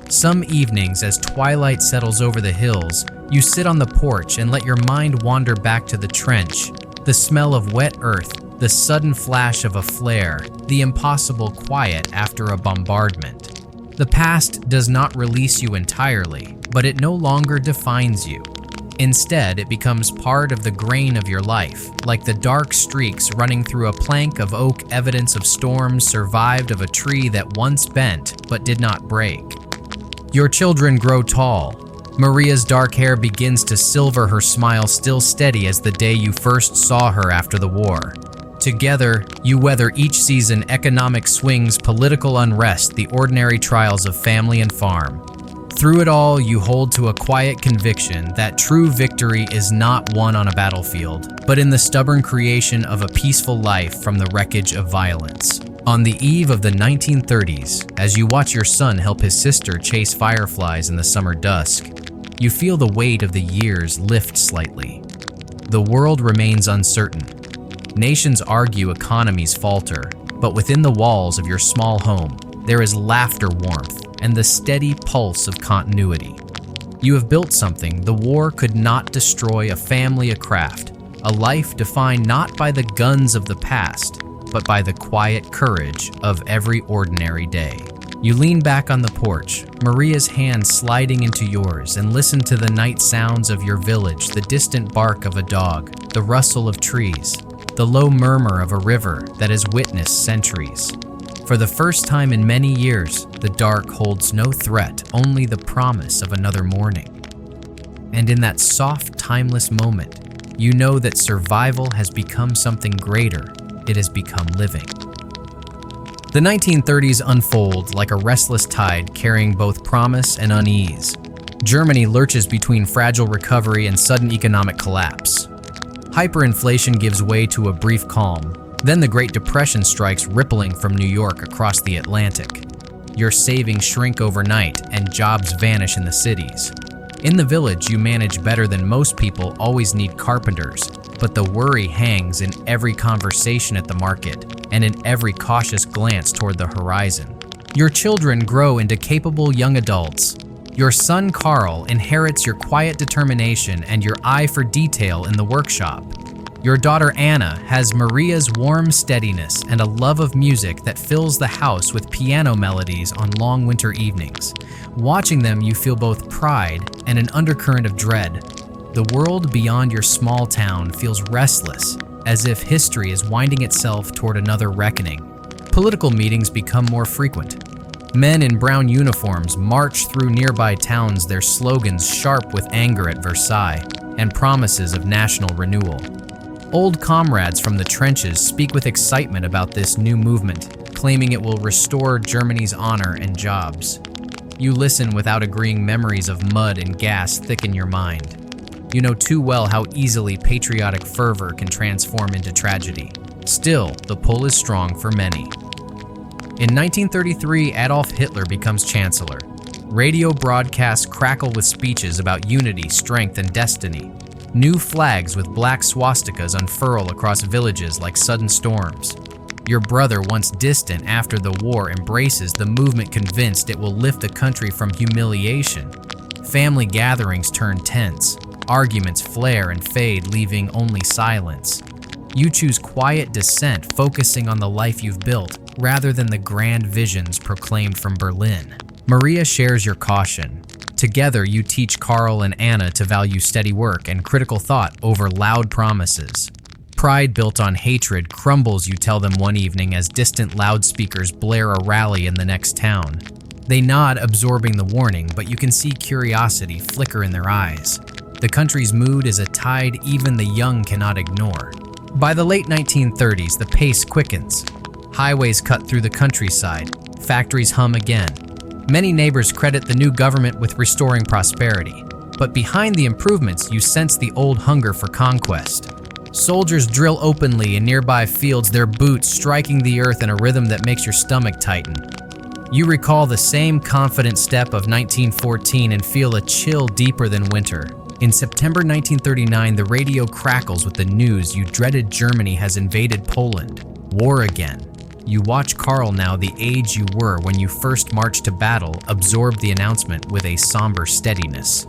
Some evenings, as twilight settles over the hills, you sit on the porch and let your mind wander back to the trench. The smell of wet earth, the sudden flash of a flare, the impossible quiet after a bombardment. The past does not release you entirely, but it no longer defines you. Instead, it becomes part of the grain of your life, like the dark streaks running through a plank of oak, evidence of storms survived of a tree that once bent but did not break. Your children grow tall. Maria's dark hair begins to silver, her smile still steady as the day you first saw her after the war. Together, you weather each season, economic swings, political unrest, the ordinary trials of family and farm. Through it all, you hold to a quiet conviction that true victory is not won on a battlefield, but in the stubborn creation of a peaceful life from the wreckage of violence. On the eve of the 1930s, as you watch your son help his sister chase fireflies in the summer dusk, you feel the weight of the years lift slightly. The world remains uncertain. Nations argue, economies falter, but within the walls of your small home, there is laughter, warmth, and the steady pulse of continuity. You have built something the war could not destroy, a family, a craft, a life defined not by the guns of the past, but by the quiet courage of every ordinary day. You lean back on the porch, Maria's hand sliding into yours, and listen to the night sounds of your village, the distant bark of a dog, the rustle of trees, the low murmur of a river that has witnessed centuries. For the first time in many years, the dark holds no threat, only the promise of another morning. And in that soft, timeless moment, you know that survival has become something greater. It has become living. The 1930s unfold like a restless tide carrying both promise and unease. Germany lurches between fragile recovery and sudden economic collapse. Hyperinflation gives way to a brief calm. Then the Great Depression strikes, rippling from New York across the Atlantic. Your savings shrink overnight and jobs vanish in the cities. In the village, you manage better than most people, always need carpenters, but the worry hangs in every conversation at the market and in every cautious glance toward the horizon. Your children grow into capable young adults. Your son Carl inherits your quiet determination and your eye for detail in the workshop. Your daughter Anna has Maria's warm steadiness and a love of music that fills the house with piano melodies on long winter evenings. Watching them, you feel both pride and an undercurrent of dread. The world beyond your small town feels restless, as if history is winding itself toward another reckoning. Political meetings become more frequent. Men in brown uniforms march through nearby towns, their slogans sharp with anger at Versailles and promises of national renewal. Old comrades from the trenches speak with excitement about this new movement, claiming it will restore Germany's honor and jobs. You listen without agreeing. Memories of mud and gas thicken your mind. You know too well how easily patriotic fervor can transform into tragedy. Still, the pull is strong for many. In 1933, Adolf Hitler becomes chancellor. Radio broadcasts crackle with speeches about unity, strength, and destiny. New flags with black swastikas unfurl across villages like sudden storms. Your brother, once distant after the war, embraces the movement, convinced it will lift the country from humiliation. Family gatherings turn tense. Arguments flare and fade, leaving only silence. You choose quiet dissent, focusing on the life you've built, rather than the grand visions proclaimed from Berlin. Maria shares your caution. Together, you teach Carl and Anna to value steady work and critical thought over loud promises. Pride built on hatred crumbles, you tell them one evening as distant loudspeakers blare a rally in the next town. They nod, absorbing the warning, but you can see curiosity flicker in their eyes. The country's mood is a tide even the young cannot ignore. By the late 1930s, the pace quickens. Highways cut through the countryside. Factories hum again. Many neighbors credit the new government with restoring prosperity. But behind the improvements, you sense the old hunger for conquest. Soldiers drill openly in nearby fields, their boots striking the earth in a rhythm that makes your stomach tighten. You recall the same confident step of 1914 and feel a chill deeper than winter. In September 1939, the radio crackles with the news you dreaded. Germany has invaded Poland. War again. You watch Carl, now the age you were when you first marched to battle, absorb the announcement with a somber steadiness.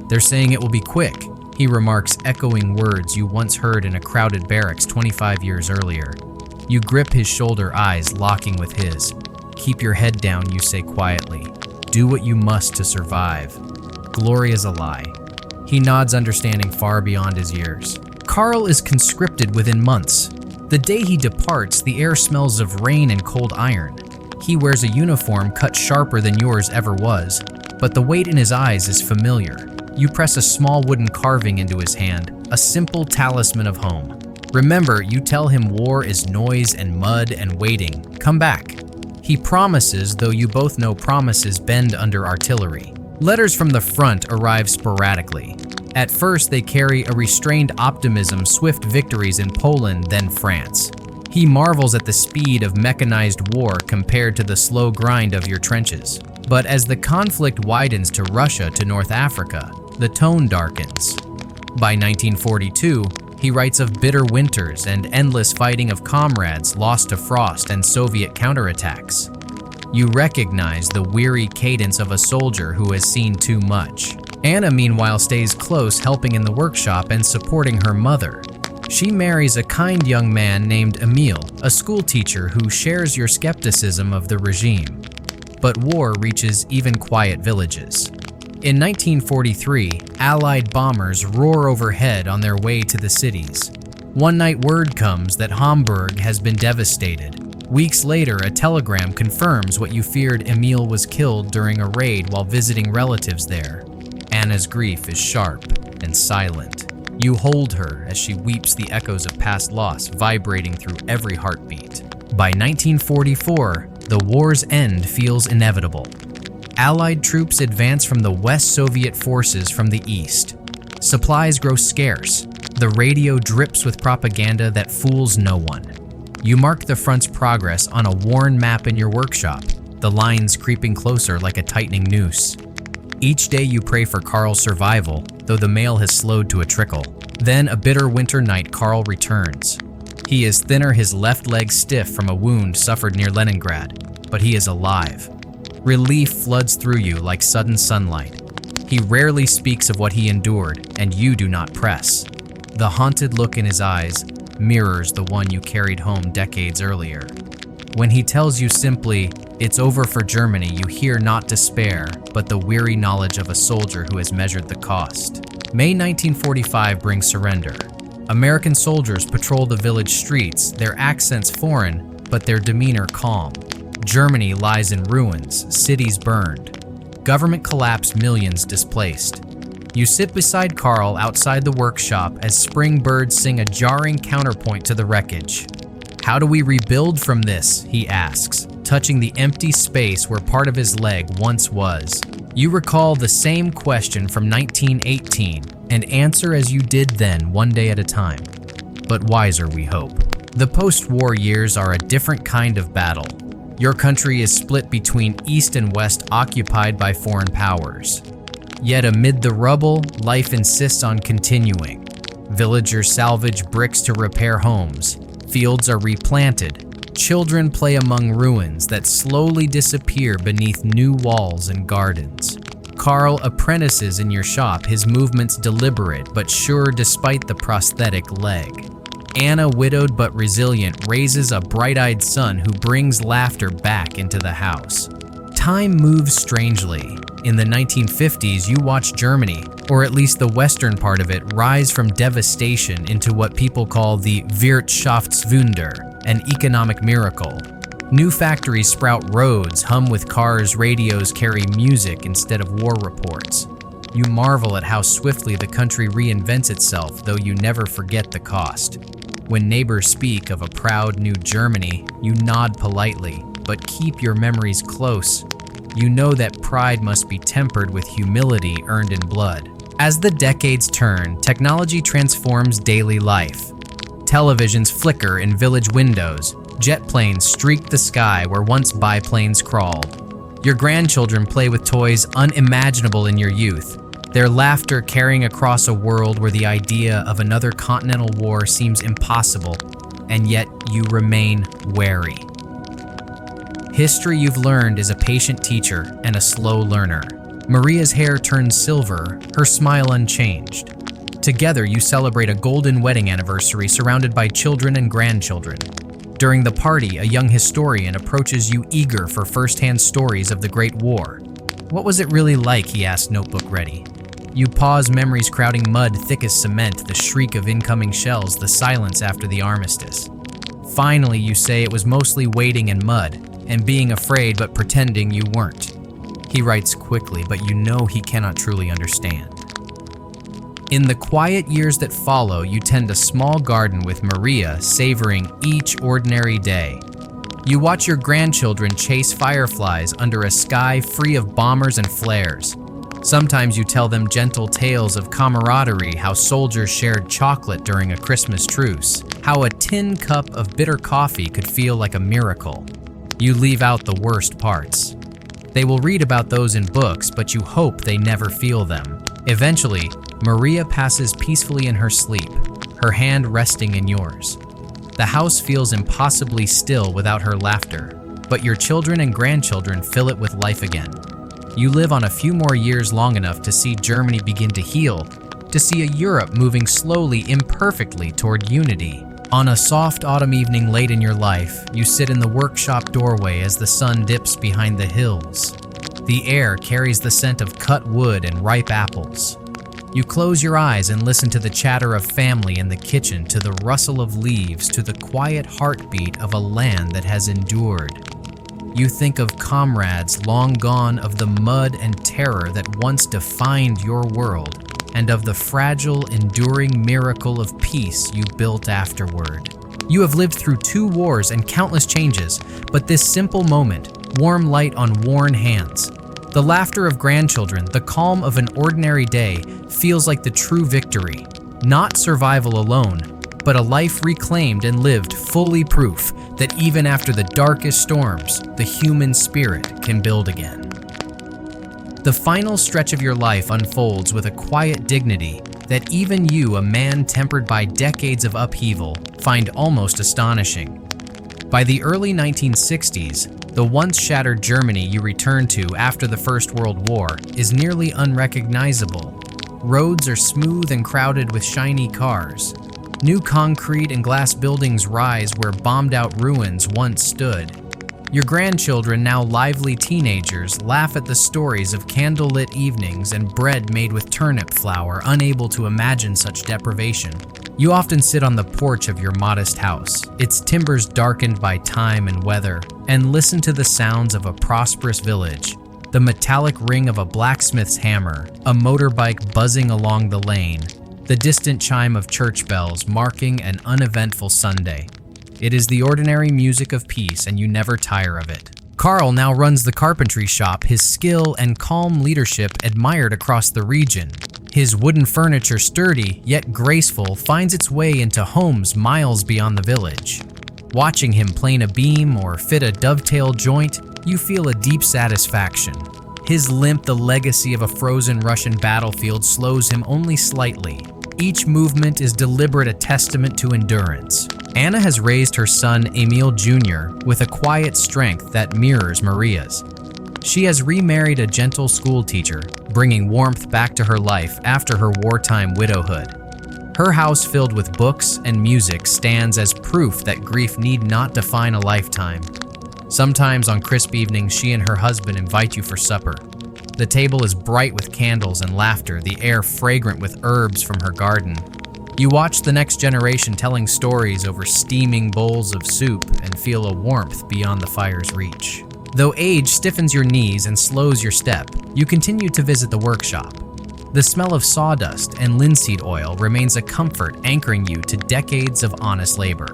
"They're saying it will be quick," he remarks, echoing words you once heard in a crowded barracks 25 years earlier. You grip his shoulder, eyes locking with his. "Keep your head down," you say quietly. "Do what you must to survive. Glory is a lie." He nods, understanding far beyond his years. Carl is conscripted within months. The day he departs, the air smells of rain and cold iron. He wears a uniform cut sharper than yours ever was, but the weight in his eyes is familiar. You press a small wooden carving into his hand, a simple talisman of home. "Remember," you tell him, "war is noise and mud and waiting. Come back." He promises, though you both know promises bend under artillery. Letters from the front arrive sporadically. At first, they carry a restrained optimism, swift victories in Poland, then France. He marvels at the speed of mechanized war compared to the slow grind of your trenches. But as the conflict widens to Russia, to North Africa, the tone darkens. By 1942, he writes of bitter winters and endless fighting, of comrades lost to frost and Soviet counterattacks. You recognize the weary cadence of a soldier who has seen too much. Anna, meanwhile, stays close, helping in the workshop and supporting her mother. She marries a kind young man named Emil, a school teacher who shares your skepticism of the regime. but war reaches even quiet villages. In 1943, Allied bombers roar overhead on their way to the cities. One night word comes that Hamburg has been devastated. Weeks later, a telegram confirms what you feared: Emil was killed during a raid while visiting relatives there. Anna's grief is sharp and silent. You hold her as she weeps, the echoes of past loss vibrating through every heartbeat. By 1944, the war's end feels inevitable. Allied troops advance from the West, Soviet forces from the east. Supplies grow scarce. The radio drips with propaganda that fools no one. You mark the front's progress on a worn map in your workshop, the lines creeping closer like a tightening noose. Each day you pray for Karl's survival, though the mail has slowed to a trickle. Then, a bitter winter night, Karl returns. He is thinner, his left leg stiff from a wound suffered near Leningrad, but he is alive. Relief floods through you like sudden sunlight. He rarely speaks of what he endured, and you do not press. The haunted look in his eyes mirrors the one you carried home decades earlier. When he tells you simply, "It's over for Germany," you hear not despair, but the weary knowledge of a soldier who has measured the cost. May 1945 brings surrender. American soldiers patrol the village streets, their accents foreign, but their demeanor calm. Germany lies in ruins, cities burned. Government collapse, millions displaced. You sit beside Karl outside the workshop as spring birds sing a jarring counterpoint to the wreckage. "How do we rebuild from this?" he asks, touching the empty space where part of his leg once was. You recall the same question from 1918 and answer as you did then, one day at a time. But wiser, we hope. The post-war years are a different kind of battle. Your country is split between East and West, occupied by foreign powers. Yet amid the rubble, life insists on continuing. Villagers salvage bricks to repair homes. Fields are replanted. Children play among ruins that slowly disappear beneath new walls and gardens. Karl apprentices in your shop, his movements deliberate but sure despite the prosthetic leg. Anna, widowed but resilient, raises a bright-eyed son who brings laughter back into the house. Time moves strangely. In the 1950s, you watch Germany, or at least the western part of it, rise from devastation into what people call the Wirtschaftswunder, an economic miracle. New factories sprout, roads hum with cars, radios carry music instead of war reports. You marvel at how swiftly the country reinvents itself, though you never forget the cost. When neighbors speak of a proud new Germany, you nod politely, but keep your memories close. You know that pride must be tempered with humility earned in blood. As the decades turn, technology transforms daily life. Televisions flicker in village windows. Jet planes streak the sky where once biplanes crawled. Your grandchildren play with toys unimaginable in your youth, their laughter carrying across a world where the idea of another continental war seems impossible, and yet you remain wary. History, you've learned, is a patient teacher and a slow learner. Maria's hair turns silver, her smile unchanged. Together, you celebrate a golden wedding anniversary surrounded by children and grandchildren. During the party, a young historian approaches you eager for first-hand stories of the Great War. "What was it really like?" he asks, notebook ready. You pause, memories crowding, mud thick as cement, the shriek of incoming shells, the silence after the armistice. Finally, you say it was mostly waiting in mud, and being afraid but pretending you weren't. He writes quickly, but you know he cannot truly understand. In the quiet years that follow, you tend a small garden with Maria, savoring each ordinary day. You watch your grandchildren chase fireflies under a sky free of bombers and flares. Sometimes you tell them gentle tales of camaraderie, how soldiers shared chocolate during a Christmas truce, how a tin cup of bitter coffee could feel like a miracle. You leave out the worst parts. They will read about those in books, but you hope they never feel them. Eventually, Maria passes peacefully in her sleep, her hand resting in yours. The house feels impossibly still without her laughter, but your children and grandchildren fill it with life again. You live on a few more years, long enough to see Germany begin to heal, to see a Europe moving slowly, imperfectly toward unity. On a soft autumn evening late in your life, you sit in the workshop doorway as the sun dips behind the hills. The air carries the scent of cut wood and ripe apples. You close your eyes and listen to the chatter of family in the kitchen, to the rustle of leaves, to the quiet heartbeat of a land that has endured. You think of comrades long gone, of the mud and terror that once defined your world, and of the fragile, enduring miracle of peace you built afterward. You have lived through 2 wars and countless changes, but this simple moment, warm light on worn hands, the laughter of grandchildren, the calm of an ordinary day, feels like the true victory. Not survival alone, but a life reclaimed and lived, fully proof that even after the darkest storms, the human spirit can build again. The final stretch of your life unfolds with a quiet dignity that even you, a man tempered by decades of upheaval, find almost astonishing. By the early 1960s, the once shattered Germany you return to after the First World War is nearly unrecognizable. Roads are smooth and crowded with shiny cars. New concrete and glass buildings rise where bombed-out ruins once stood. Your grandchildren, now lively teenagers, laugh at the stories of candlelit evenings and bread made with turnip flour, unable to imagine such deprivation. You often sit on the porch of your modest house, its timbers darkened by time and weather, and listen to the sounds of a prosperous village. The metallic ring of a blacksmith's hammer, a motorbike buzzing along the lane, the distant chime of church bells marking an uneventful Sunday. It is the ordinary music of peace, and you never tire of it. Carl now runs the carpentry shop, his skill and calm leadership admired across the region. His wooden furniture, sturdy yet graceful, finds its way into homes miles beyond the village. Watching him plane a beam or fit a dovetail joint, you feel a deep satisfaction. His limp, the legacy of a frozen Russian battlefield, slows him only slightly. Each movement is deliberate, a testament to endurance. Anna has raised her son, Emil Jr., with a quiet strength that mirrors Maria's. She has remarried a gentle schoolteacher, bringing warmth back to her life after her wartime widowhood. Her house filled with books and music stands as proof that grief need not define a lifetime. Sometimes on crisp evenings, she and her husband invite you for supper. The table is bright with candles and laughter, the air fragrant with herbs from her garden. You watch the next generation telling stories over steaming bowls of soup and feel a warmth beyond the fire's reach. Though age stiffens your knees and slows your step, you continue to visit the workshop. The smell of sawdust and linseed oil remains a comfort, anchoring you to decades of honest labor.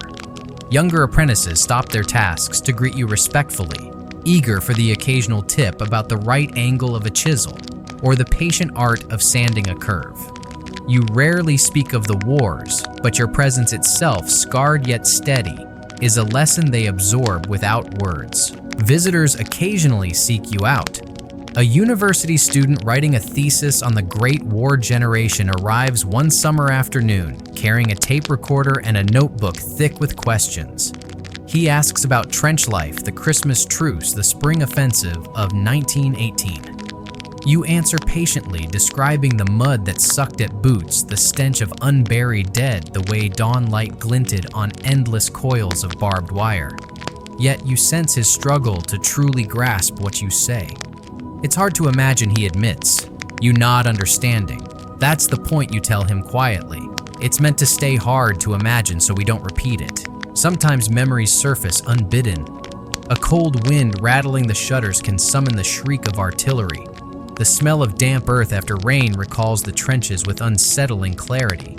Younger apprentices stop their tasks to greet you respectfully, eager for the occasional tip about the right angle of a chisel or the patient art of sanding a curve. You rarely speak of the wars, but your presence itself, scarred yet steady, is a lesson they absorb without words. Visitors occasionally seek you out. A university student writing a thesis on the Great War generation arrives one summer afternoon, carrying a tape recorder and a notebook thick with questions. He asks about trench life, the Christmas truce, the spring offensive of 1918. You answer patiently, describing the mud that sucked at boots, the stench of unburied dead, the way dawn light glinted on endless coils of barbed wire. Yet you sense his struggle to truly grasp what you say. It's hard to imagine, he admits. You nod understanding. That's the point, you tell him quietly. It's meant to stay hard to imagine so we don't repeat it. Sometimes memories surface unbidden. A cold wind rattling the shutters can summon the shriek of artillery. The smell of damp earth after rain recalls the trenches with unsettling clarity.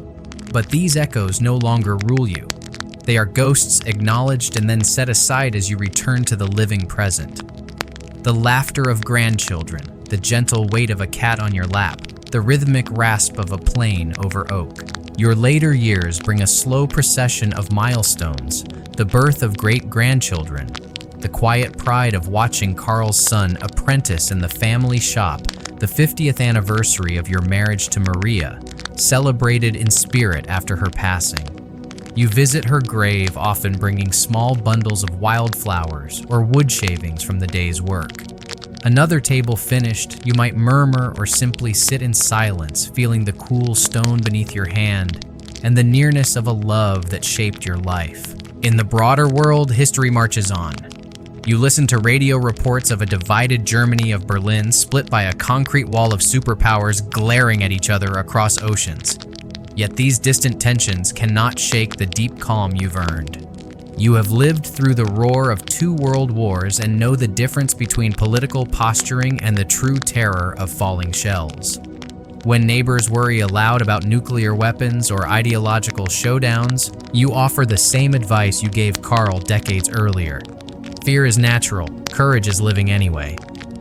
But these echoes no longer rule you. They are ghosts acknowledged and then set aside as you return to the living present. The laughter of grandchildren, the gentle weight of a cat on your lap, the rhythmic rasp of a plane over oak. Your later years bring a slow procession of milestones, the birth of great-grandchildren, the quiet pride of watching Carl's son apprentice in the family shop, the 50th anniversary of your marriage to Maria, celebrated in spirit after her passing. You visit her grave, often bringing small bundles of wildflowers or wood shavings from the day's work. Another table finished, you might murmur or simply sit in silence, feeling the cool stone beneath your hand and the nearness of a love that shaped your life. In the broader world, history marches on. You listen to radio reports of a divided Germany of Berlin split by a concrete wall of superpowers glaring at each other across oceans. Yet these distant tensions cannot shake the deep calm you've earned. You have lived through the roar of 2 world wars and know the difference between political posturing and the true terror of falling shells. When neighbors worry aloud about nuclear weapons or ideological showdowns, you offer the same advice you gave Carl decades earlier. Fear is natural, courage is living anyway.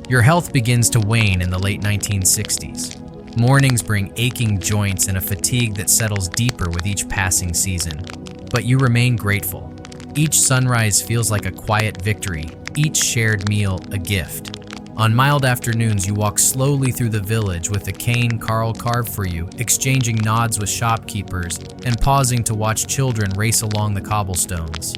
Your health begins to wane in the late 1960s. Mornings bring aching joints and a fatigue that settles deeper with each passing season. But you remain grateful. Each sunrise feels like a quiet victory, each shared meal a gift. On mild afternoons, you walk slowly through the village with the cane Carl carved for you, exchanging nods with shopkeepers and pausing to watch children race along the cobblestones.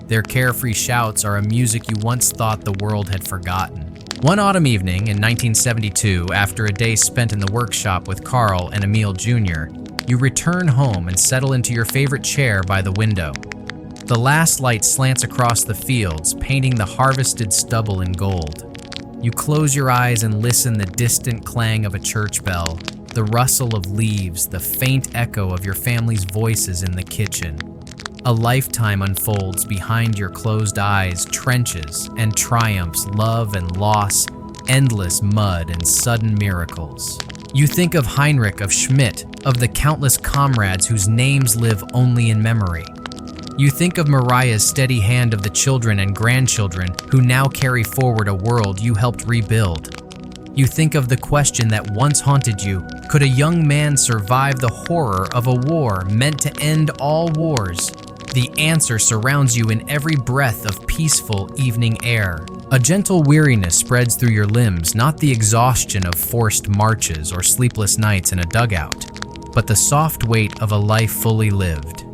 Their carefree shouts are a music you once thought the world had forgotten. One autumn evening in 1972, after a day spent in the workshop with Carl and Emil Jr., you return home and settle into your favorite chair by the window. The last light slants across the fields, painting the harvested stubble in gold. You close your eyes and listen the distant clang of a church bell, the rustle of leaves, the faint echo of your family's voices in the kitchen. A lifetime unfolds behind your closed eyes, trenches and triumphs, love and loss, endless mud and sudden miracles. You think of Heinrich, of Schmidt, of the countless comrades whose names live only in memory. You think of Mariah's steady hand of the children and grandchildren who now carry forward a world you helped rebuild. You think of the question that once haunted you: could a young man survive the horror of a war meant to end all wars? The answer surrounds you in every breath of peaceful evening air. A gentle weariness spreads through your limbs, not the exhaustion of forced marches or sleepless nights in a dugout, but the soft weight of a life fully lived.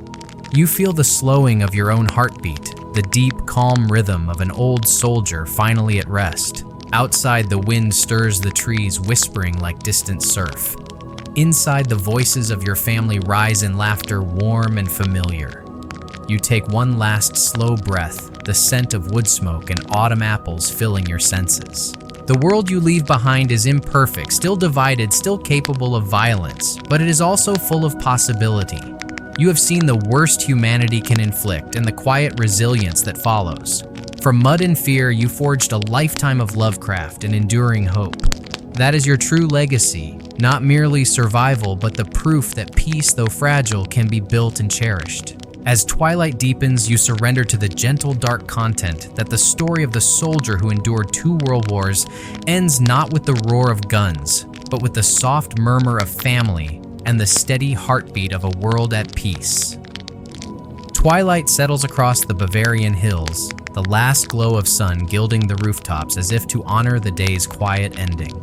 You feel the slowing of your own heartbeat, the deep, calm rhythm of an old soldier finally at rest. Outside, the wind stirs the trees, whispering like distant surf. Inside, the voices of your family rise in laughter, warm and familiar. You take one last slow breath, the scent of wood smoke and autumn apples filling your senses. The world you leave behind is imperfect, still divided, still capable of violence, but it is also full of possibility. You have seen the worst humanity can inflict and the quiet resilience that follows. From mud and fear, you forged a lifetime of lovecraft and enduring hope. That is your true legacy, not merely survival, but the proof that peace, though fragile, can be built and cherished. As twilight deepens, you surrender to the gentle, dark content that the story of the soldier who endured 2 world wars ends not with the roar of guns, but with the soft murmur of family and the steady heartbeat of a world at peace. Twilight settles across the Bavarian hills, the last glow of sun gilding the rooftops as if to honor the day's quiet ending.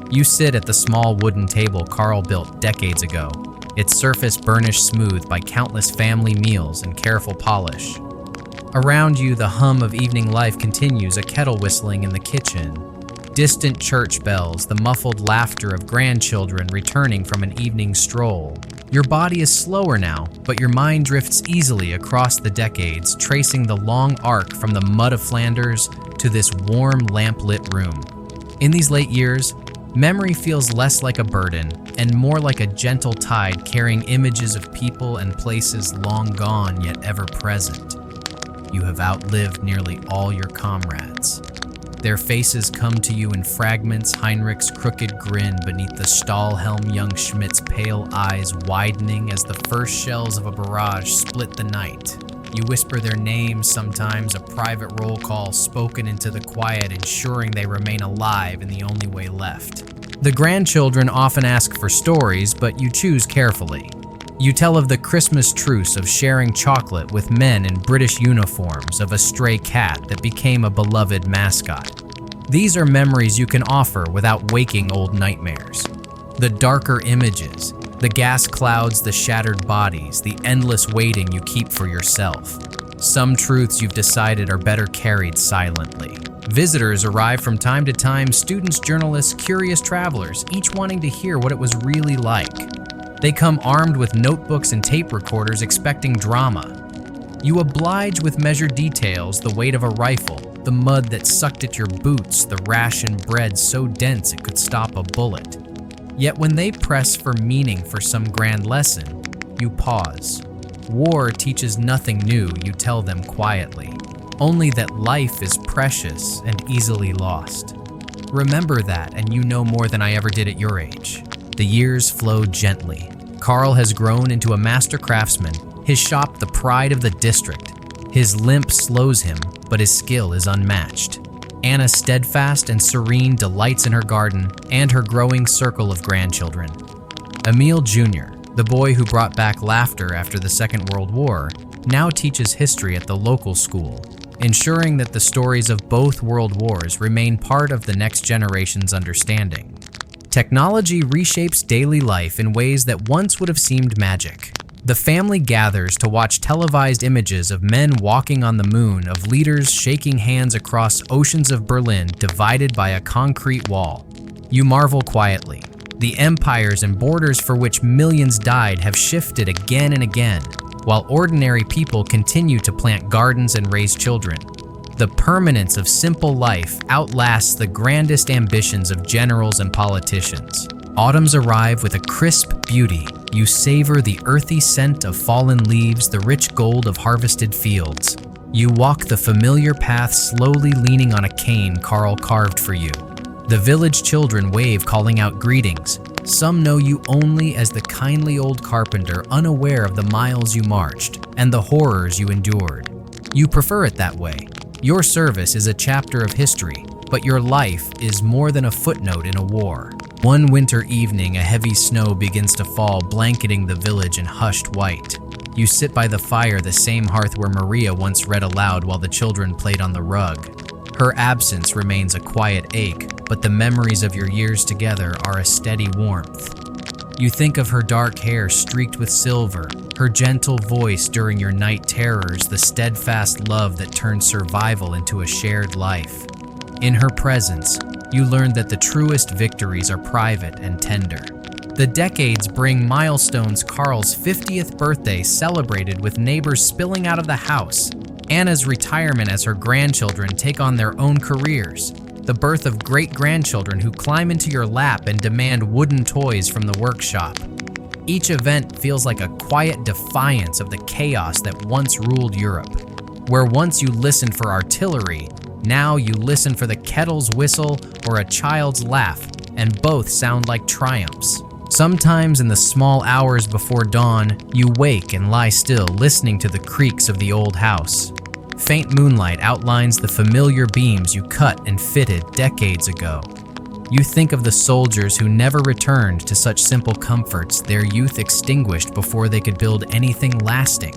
You sit at the small wooden table Carl built decades ago, its surface burnished smooth by countless family meals and careful polish. Around you, the hum of evening life continues, a kettle whistling in the kitchen. Distant church bells, the muffled laughter of grandchildren returning from an evening stroll. Your body is slower now, but your mind drifts easily across the decades, tracing the long arc from the mud of Flanders to this warm, lamp-lit room. In these late years, memory feels less like a burden and more like a gentle tide carrying images of people and places long gone yet ever present. You have outlived nearly all your comrades. Their faces come to you in fragments, Heinrich's crooked grin beneath the Stahlhelm young Schmidt's pale eyes widening as the first shells of a barrage split the night. You whisper their names, sometimes a private roll call spoken into the quiet, ensuring they remain alive in the only way left. The grandchildren often ask for stories, but you choose carefully. You tell of the Christmas truce, of sharing chocolate with men in British uniforms, of a stray cat that became a beloved mascot. These are memories you can offer without waking old nightmares. The darker images, the gas clouds, the shattered bodies, the endless waiting you keep for yourself. Some truths you've decided are better carried silently. Visitors arrive from time to time, students, journalists, curious travelers, each wanting to hear what it was really like. They come armed with notebooks and tape recorders expecting drama. You oblige with measured details, the weight of a rifle, the mud that sucked at your boots, the ration bread so dense it could stop a bullet. Yet when they press for meaning for some grand lesson, you pause. War teaches nothing new, you tell them quietly. Only that life is precious and easily lost. Remember that, and you know more than I ever did at your age. The years flow gently. Carl has grown into a master craftsman, his shop the pride of the district. His limp slows him, but his skill is unmatched. Anna, steadfast and serene, delights in her garden and her growing circle of grandchildren. Emil Jr., the boy who brought back laughter after the Second World War, now teaches history at the local school, ensuring that the stories of both world wars remain part of the next generation's understanding. Technology reshapes daily life in ways that once would have seemed magic. The family gathers to watch televised images of men walking on the moon, of leaders shaking hands across oceans of Berlin divided by a concrete wall. You marvel quietly. The empires and borders for which millions died have shifted again and again, while ordinary people continue to plant gardens and raise children. The permanence of simple life outlasts the grandest ambitions of generals and politicians. Autumns arrive with a crisp beauty. You savor the earthy scent of fallen leaves, the rich gold of harvested fields. You walk the familiar path, slowly leaning on a cane Carl carved for you. The village children wave, calling out greetings. Some know you only as the kindly old carpenter, unaware of the miles you marched and the horrors you endured. You prefer it that way. Your service is a chapter of history, but your life is more than a footnote in a war. One winter evening, a heavy snow begins to fall, blanketing the village in hushed white. You sit by the fire, the same hearth where Maria once read aloud while the children played on the rug. Her absence remains a quiet ache, but the memories of your years together are a steady warmth. You think of her dark hair streaked with silver, her gentle voice during your night terrors, the steadfast love that turned survival into a shared life. In her presence, you learn that the truest victories are private and tender. The decades bring milestones. Carl's 50th birthday celebrated with neighbors spilling out of the house, Anna's retirement as her grandchildren take on their own careers, the birth of great-grandchildren who climb into your lap and demand wooden toys from the workshop. Each event feels like a quiet defiance of the chaos that once ruled Europe. Where once you listened for artillery, now you listen for the kettle's whistle or a child's laugh, and both sound like triumphs. Sometimes in the small hours before dawn, you wake and lie still, listening to the creaks of the old house. Faint moonlight outlines the familiar beams you cut and fitted decades ago. You think of the soldiers who never returned to such simple comforts, their youth extinguished before they could build anything lasting.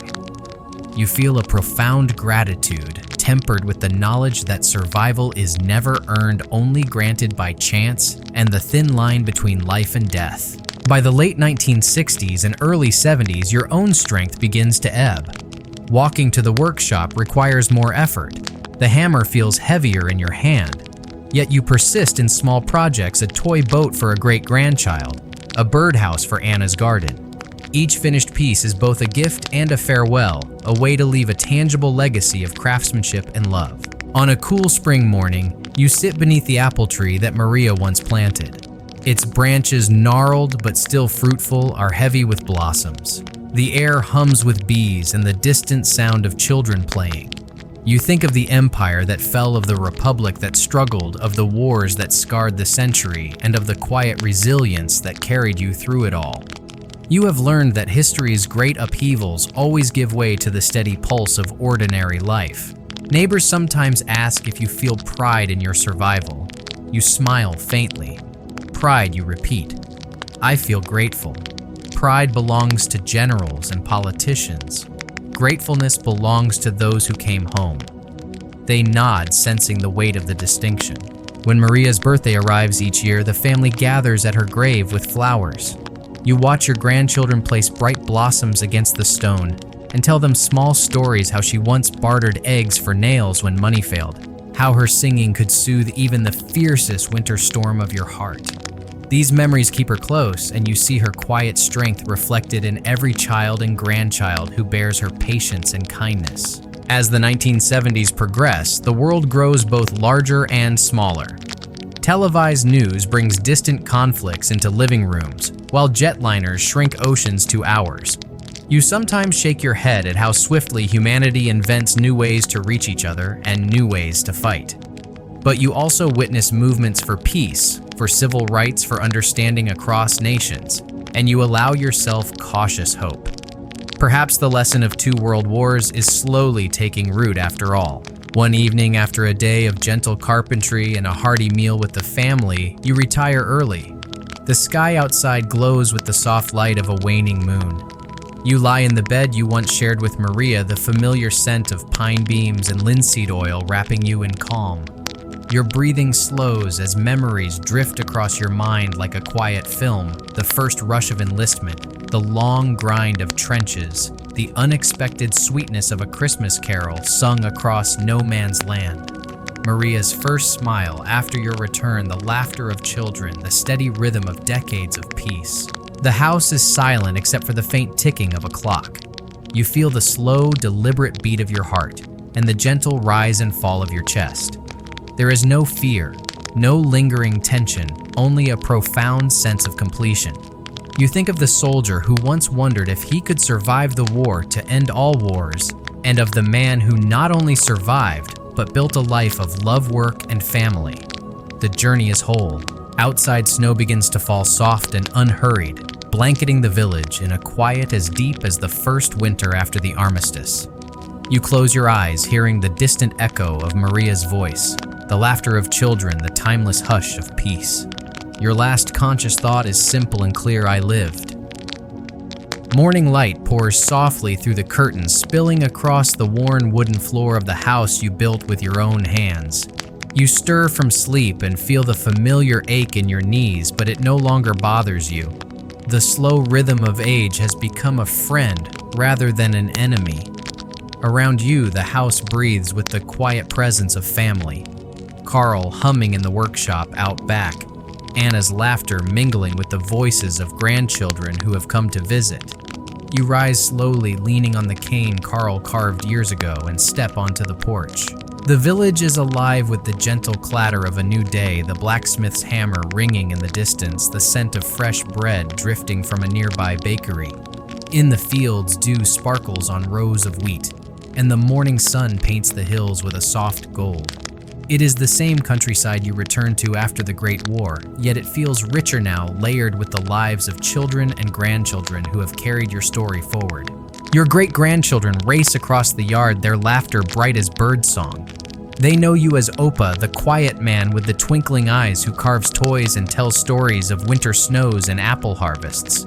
You feel a profound gratitude, tempered with the knowledge that survival is never earned, only granted by chance and the thin line between life and death. By the late 1960s and early 70s, your own strength begins to ebb. Walking to the workshop requires more effort. The hammer feels heavier in your hand. Yet you persist in small projects, a toy boat for a great-grandchild, a birdhouse for Anna's garden. Each finished piece is both a gift and a farewell, a way to leave a tangible legacy of craftsmanship and love. On a cool spring morning, you sit beneath the apple tree that Maria once planted. Its branches, gnarled but still fruitful, are heavy with blossoms. The air hums with bees and the distant sound of children playing. You think of the empire that fell, of the republic that struggled, of the wars that scarred the century, and of the quiet resilience that carried you through it all. You have learned that history's great upheavals always give way to the steady pulse of ordinary life. Neighbors sometimes ask if you feel pride in your survival. You smile faintly. Pride, you repeat. I feel grateful. Pride belongs to generals and politicians. Gratefulness belongs to those who came home. They nod, sensing the weight of the distinction. When Maria's birthday arrives each year, the family gathers at her grave with flowers. You watch your grandchildren place bright blossoms against the stone and tell them small stories, how she once bartered eggs for nails when money failed, how her singing could soothe even the fiercest winter storm of your heart. These memories keep her close, and you see her quiet strength reflected in every child and grandchild who bears her patience and kindness. As the 1970s progress, the world grows both larger and smaller. Televised news brings distant conflicts into living rooms, while jetliners shrink oceans to hours. You sometimes shake your head at how swiftly humanity invents new ways to reach each other and new ways to fight. But you also witness movements for peace, for civil rights, for understanding across nations, and you allow yourself cautious hope. Perhaps the lesson of 2 world wars is slowly taking root after all. One evening, after a day of gentle carpentry and a hearty meal with the family, you retire early. The sky outside glows with the soft light of a waning moon. You lie in the bed you once shared with Maria, the familiar scent of pine beams and linseed oil wrapping you in calm. Your breathing slows as memories drift across your mind like a quiet film, the first rush of enlistment, the long grind of trenches, the unexpected sweetness of a Christmas carol sung across no man's land. Maria's first smile after your return, the laughter of children, the steady rhythm of decades of peace. The house is silent except for the faint ticking of a clock. You feel the slow, deliberate beat of your heart and the gentle rise and fall of your chest. There is no fear, no lingering tension, only a profound sense of completion. You think of the soldier who once wondered if he could survive the war to end all wars, and of the man who not only survived, but built a life of love, work, and family. The journey is whole. Outside snow begins to fall soft and unhurried, blanketing the village in a quiet as deep as the first winter after the armistice. You close your eyes, hearing the distant echo of Maria's voice, the laughter of children, the timeless hush of peace. Your last conscious thought is simple and clear: I lived. Morning light pours softly through the curtains, spilling across the worn wooden floor of the house you built with your own hands. You stir from sleep and feel the familiar ache in your knees, but it no longer bothers you. The slow rhythm of age has become a friend rather than an enemy. Around you, the house breathes with the quiet presence of family. Carl humming in the workshop out back, Anna's laughter mingling with the voices of grandchildren who have come to visit. You rise slowly, leaning on the cane Carl carved years ago, and step onto the porch. The village is alive with the gentle clatter of a new day, the blacksmith's hammer ringing in the distance, the scent of fresh bread drifting from a nearby bakery. In the fields, dew sparkles on rows of wheat, and the morning sun paints the hills with a soft gold. It is the same countryside you returned to after the Great War, yet it feels richer now, layered with the lives of children and grandchildren who have carried your story forward. Your great-grandchildren race across the yard, their laughter bright as birdsong. They know you as Opa, the quiet man with the twinkling eyes who carves toys and tells stories of winter snows and apple harvests.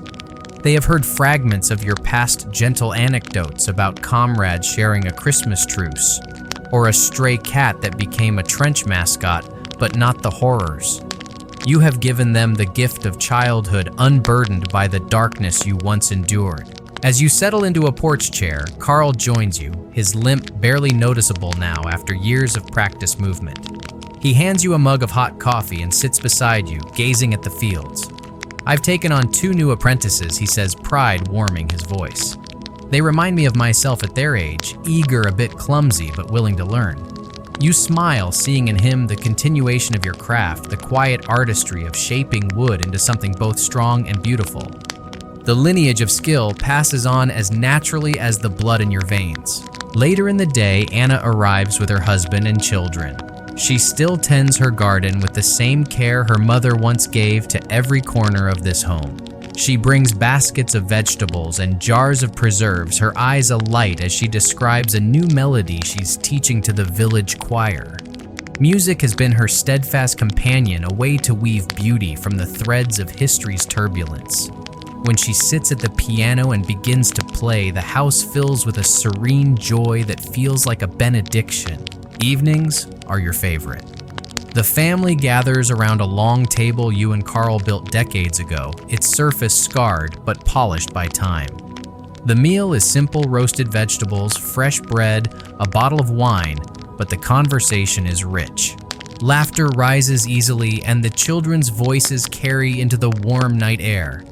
They have heard fragments of your past gentle anecdotes about comrades sharing a Christmas truce, or a stray cat that became a trench mascot, but not the horrors. You have given them the gift of childhood, unburdened by the darkness you once endured. As you settle into a porch chair, Carl joins you, his limp barely noticeable now after years of practice movement. He hands you a mug of hot coffee and sits beside you, gazing at the fields. I've taken on 2 new apprentices, he says, pride warming his voice. They remind me of myself at their age, eager, a bit clumsy, but willing to learn. You smile, seeing in him the continuation of your craft, the quiet artistry of shaping wood into something both strong and beautiful. The lineage of skill passes on as naturally as the blood in your veins. Later in the day, Anna arrives with her husband and children. She still tends her garden with the same care her mother once gave to every corner of this home. She brings baskets of vegetables and jars of preserves, her eyes alight as she describes a new melody she's teaching to the village choir. Music has been her steadfast companion, a way to weave beauty from the threads of history's turbulence. When she sits at the piano and begins to play, the house fills with a serene joy that feels like a benediction. Evenings are your favorite. The family gathers around a long table you and Carl built decades ago, its surface scarred but polished by time. The meal is simple roasted vegetables, fresh bread, a bottle of wine, but the conversation is rich. Laughter rises easily, and the children's voices carry into the warm night air.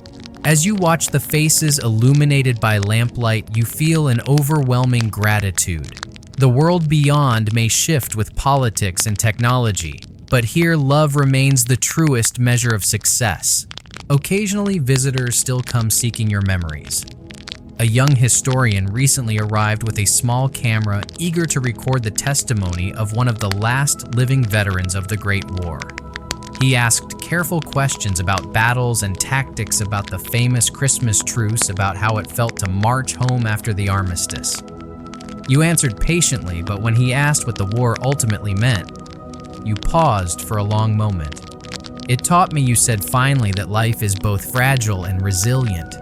As you watch the faces illuminated by lamplight, you feel an overwhelming gratitude. The world beyond may shift with politics and technology, but here love remains the truest measure of success. Occasionally, visitors still come seeking your memories. A young historian recently arrived with a small camera, eager to record the testimony of one of the last living veterans of the Great War. He asked careful questions about battles and tactics, about the famous Christmas truce, about how it felt to march home after the armistice. You answered patiently, but when he asked what the war ultimately meant, you paused for a long moment. "It taught me," you said finally, "that life is both fragile and resilient.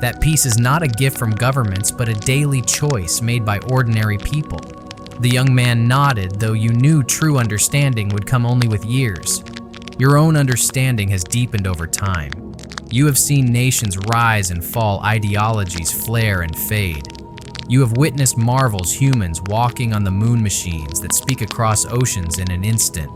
That peace is not a gift from governments, but a daily choice made by ordinary people." The young man nodded, though you knew true understanding would come only with years. Your own understanding has deepened over time. You have seen nations rise and fall, ideologies flare and fade. You have witnessed marvels, humans walking on the moon machines that speak across oceans in an instant.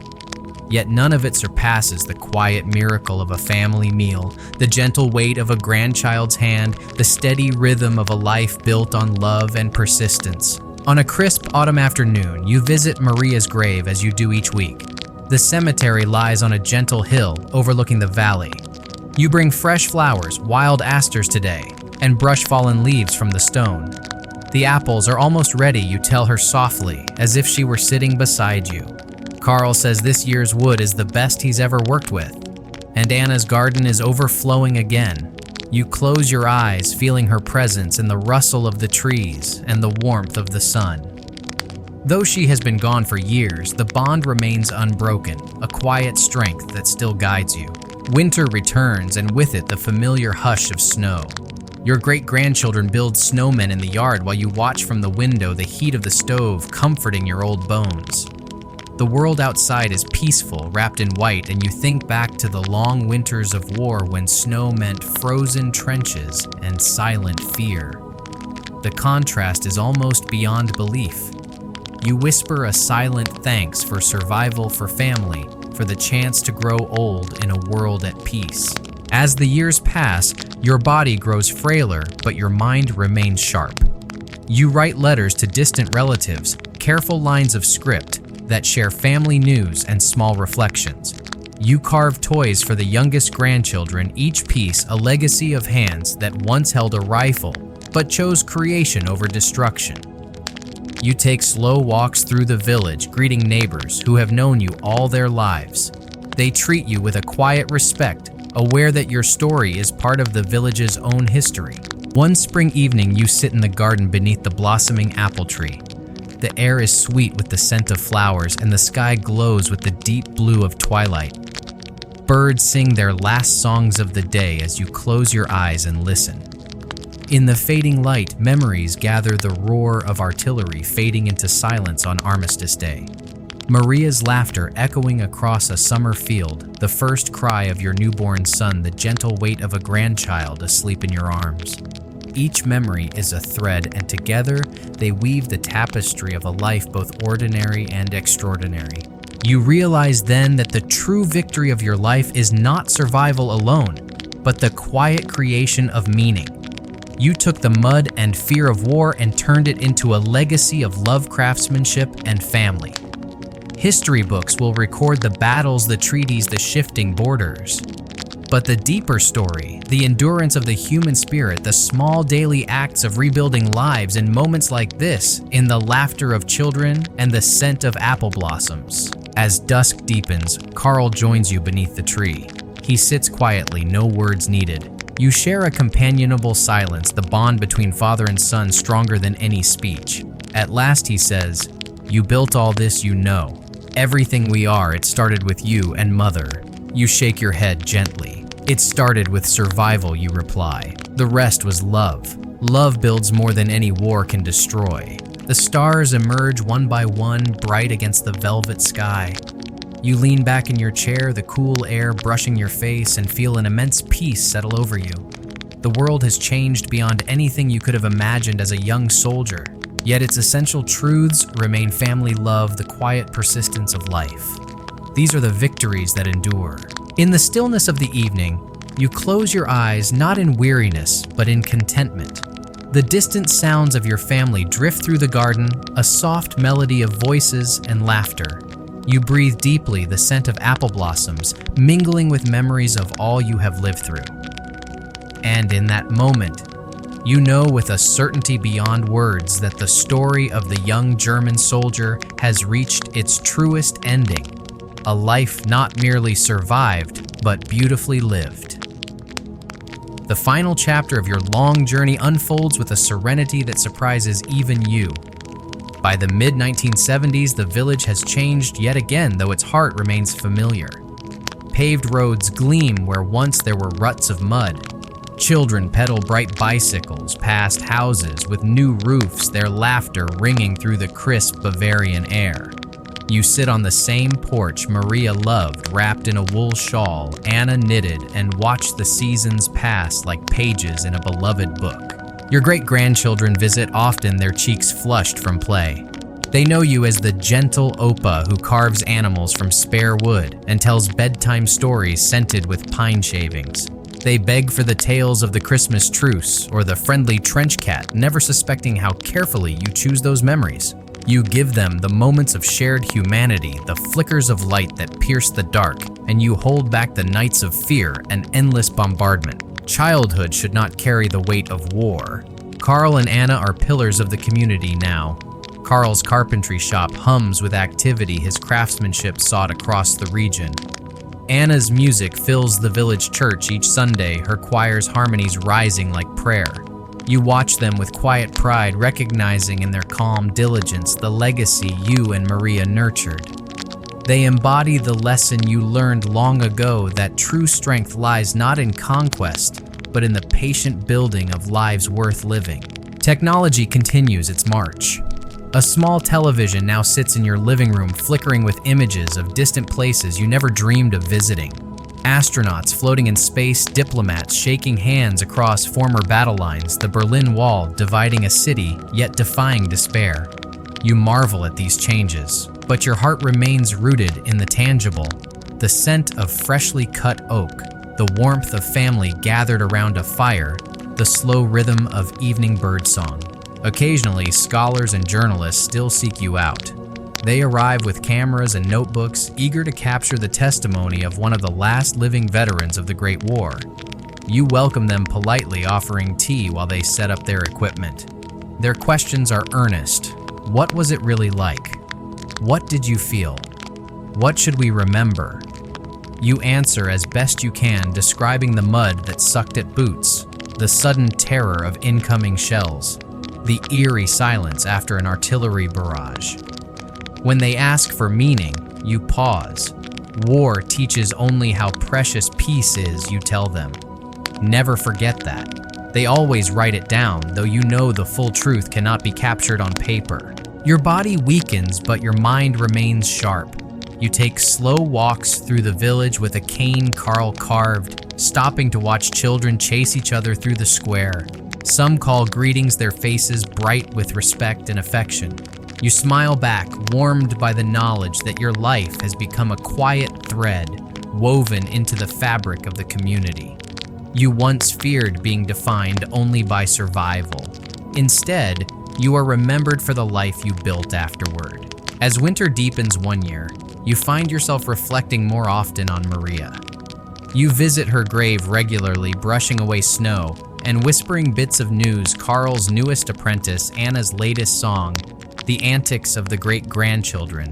Yet none of it surpasses the quiet miracle of a family meal, the gentle weight of a grandchild's hand, the steady rhythm of a life built on love and persistence. On a crisp autumn afternoon, you visit Maria's grave as you do each week. The cemetery lies on a gentle hill overlooking the valley. You bring fresh flowers, wild asters today, and brush fallen leaves from the stone. The apples are almost ready, you tell her softly, as if she were sitting beside you. Carl says this year's wood is the best he's ever worked with, and Anna's garden is overflowing again. You close your eyes, feeling her presence in the rustle of the trees and the warmth of the sun. Though she has been gone for years, the bond remains unbroken, a quiet strength that still guides you. Winter returns, and with it the familiar hush of snow. Your great-grandchildren build snowmen in the yard while you watch from the window the heat of the stove comforting your old bones. The world outside is peaceful, wrapped in white, and you think back to the long winters of war when snow meant frozen trenches and silent fear. The contrast is almost beyond belief. You whisper a silent thanks for survival, for family, for the chance to grow old in a world at peace. As the years pass, your body grows frailer, but your mind remains sharp. You write letters to distant relatives, careful lines of script that share family news and small reflections. You carve toys for the youngest grandchildren, each piece a legacy of hands that once held a rifle, but chose creation over destruction. You take slow walks through the village, greeting neighbors who have known you all their lives. They treat you with a quiet respect, aware that your story is part of the village's own history. One spring evening, you sit in the garden beneath the blossoming apple tree. The air is sweet with the scent of flowers, and the sky glows with the deep blue of twilight. Birds sing their last songs of the day as you close your eyes and listen. In the fading light, memories gather, the roar of artillery fading into silence on Armistice Day. Maria's laughter echoing across a summer field, the first cry of your newborn son, the gentle weight of a grandchild asleep in your arms. Each memory is a thread, and together they weave the tapestry of a life both ordinary and extraordinary. You realize then that the true victory of your life is not survival alone, but the quiet creation of meaning. You took the mud and fear of war and turned it into a legacy of love, craftsmanship, and family. History books will record the battles, the treaties, the shifting borders. But the deeper story, the endurance of the human spirit, the small daily acts of rebuilding lives in moments like this, in the laughter of children and the scent of apple blossoms. As dusk deepens, Carl joins you beneath the tree. He sits quietly, no words needed. You share a companionable silence, the bond between father and son stronger than any speech. At last he says, "You built all this, you know. Everything we are, it started with you and mother." You shake your head gently. "It started with survival," you reply. "The rest was love. Love builds more than any war can destroy." The stars emerge one by one, bright against the velvet sky. You lean back in your chair, the cool air brushing your face, and feel an immense peace settle over you. The world has changed beyond anything you could have imagined as a young soldier. Yet its essential truths remain: family love, the quiet persistence of life. These are the victories that endure. In the stillness of the evening, you close your eyes not in weariness, but in contentment. The distant sounds of your family drift through the garden, a soft melody of voices and laughter. You breathe deeply the scent of apple blossoms, mingling with memories of all you have lived through. And in that moment, you know with a certainty beyond words that the story of the young German soldier has reached its truest ending, a life not merely survived, but beautifully lived. The final chapter of your long journey unfolds with a serenity that surprises even you. By the mid-1970s, the village has changed yet again, though its heart remains familiar. Paved roads gleam where once there were ruts of mud. Children pedal bright bicycles past houses with new roofs, their laughter ringing through the crisp Bavarian air. You sit on the same porch Maria loved, wrapped in a wool shawl Anna knitted, and watch the seasons pass like pages in a beloved book. Your great-grandchildren visit often, their cheeks flushed from play. They know you as the gentle Opa who carves animals from spare wood and tells bedtime stories scented with pine shavings. They beg for the tales of the Christmas truce or the friendly trench cat, never suspecting how carefully you choose those memories. You give them the moments of shared humanity, the flickers of light that pierce the dark, and you hold back the nights of fear and endless bombardment. Childhood should not carry the weight of war. Carl and Anna are pillars of the community now. Carl's carpentry shop hums with activity, his craftsmanship sought across the region. Anna's music fills the village church each Sunday, her choir's harmonies rising like prayer. You watch them with quiet pride, recognizing in their calm diligence the legacy you and Maria nurtured. They embody the lesson you learned long ago that true strength lies not in conquest, but in the patient building of lives worth living. Technology continues its march. A small television now sits in your living room, flickering with images of distant places you never dreamed of visiting. Astronauts floating in space, diplomats shaking hands across former battle lines, the Berlin Wall dividing a city, yet defying despair. You marvel at these changes, but your heart remains rooted in the tangible, the scent of freshly cut oak, the warmth of family gathered around a fire, the slow rhythm of evening birdsong. Occasionally, scholars and journalists still seek you out. They arrive with cameras and notebooks, eager to capture the testimony of one of the last living veterans of the Great War. You welcome them politely, offering tea while they set up their equipment. Their questions are earnest. What was it really like? What did you feel? What should we remember? You answer as best you can, describing the mud that sucked at boots, the sudden terror of incoming shells, the eerie silence after an artillery barrage. When they ask for meaning, you pause. War teaches only how precious peace is, you tell them. Never forget that. They always write it down, though you know the full truth cannot be captured on paper. Your body weakens, but your mind remains sharp. You take slow walks through the village with a cane Carl carved, stopping to watch children chase each other through the square. Some call greetings, their faces bright with respect and affection. You smile back, warmed by the knowledge that your life has become a quiet thread woven into the fabric of the community. You once feared being defined only by survival. Instead, you are remembered for the life you built afterward. As winter deepens one year, you find yourself reflecting more often on Maria. You visit her grave regularly, brushing away snow and whispering bits of news, Carl's newest apprentice, Anna's latest song, the antics of the great-grandchildren.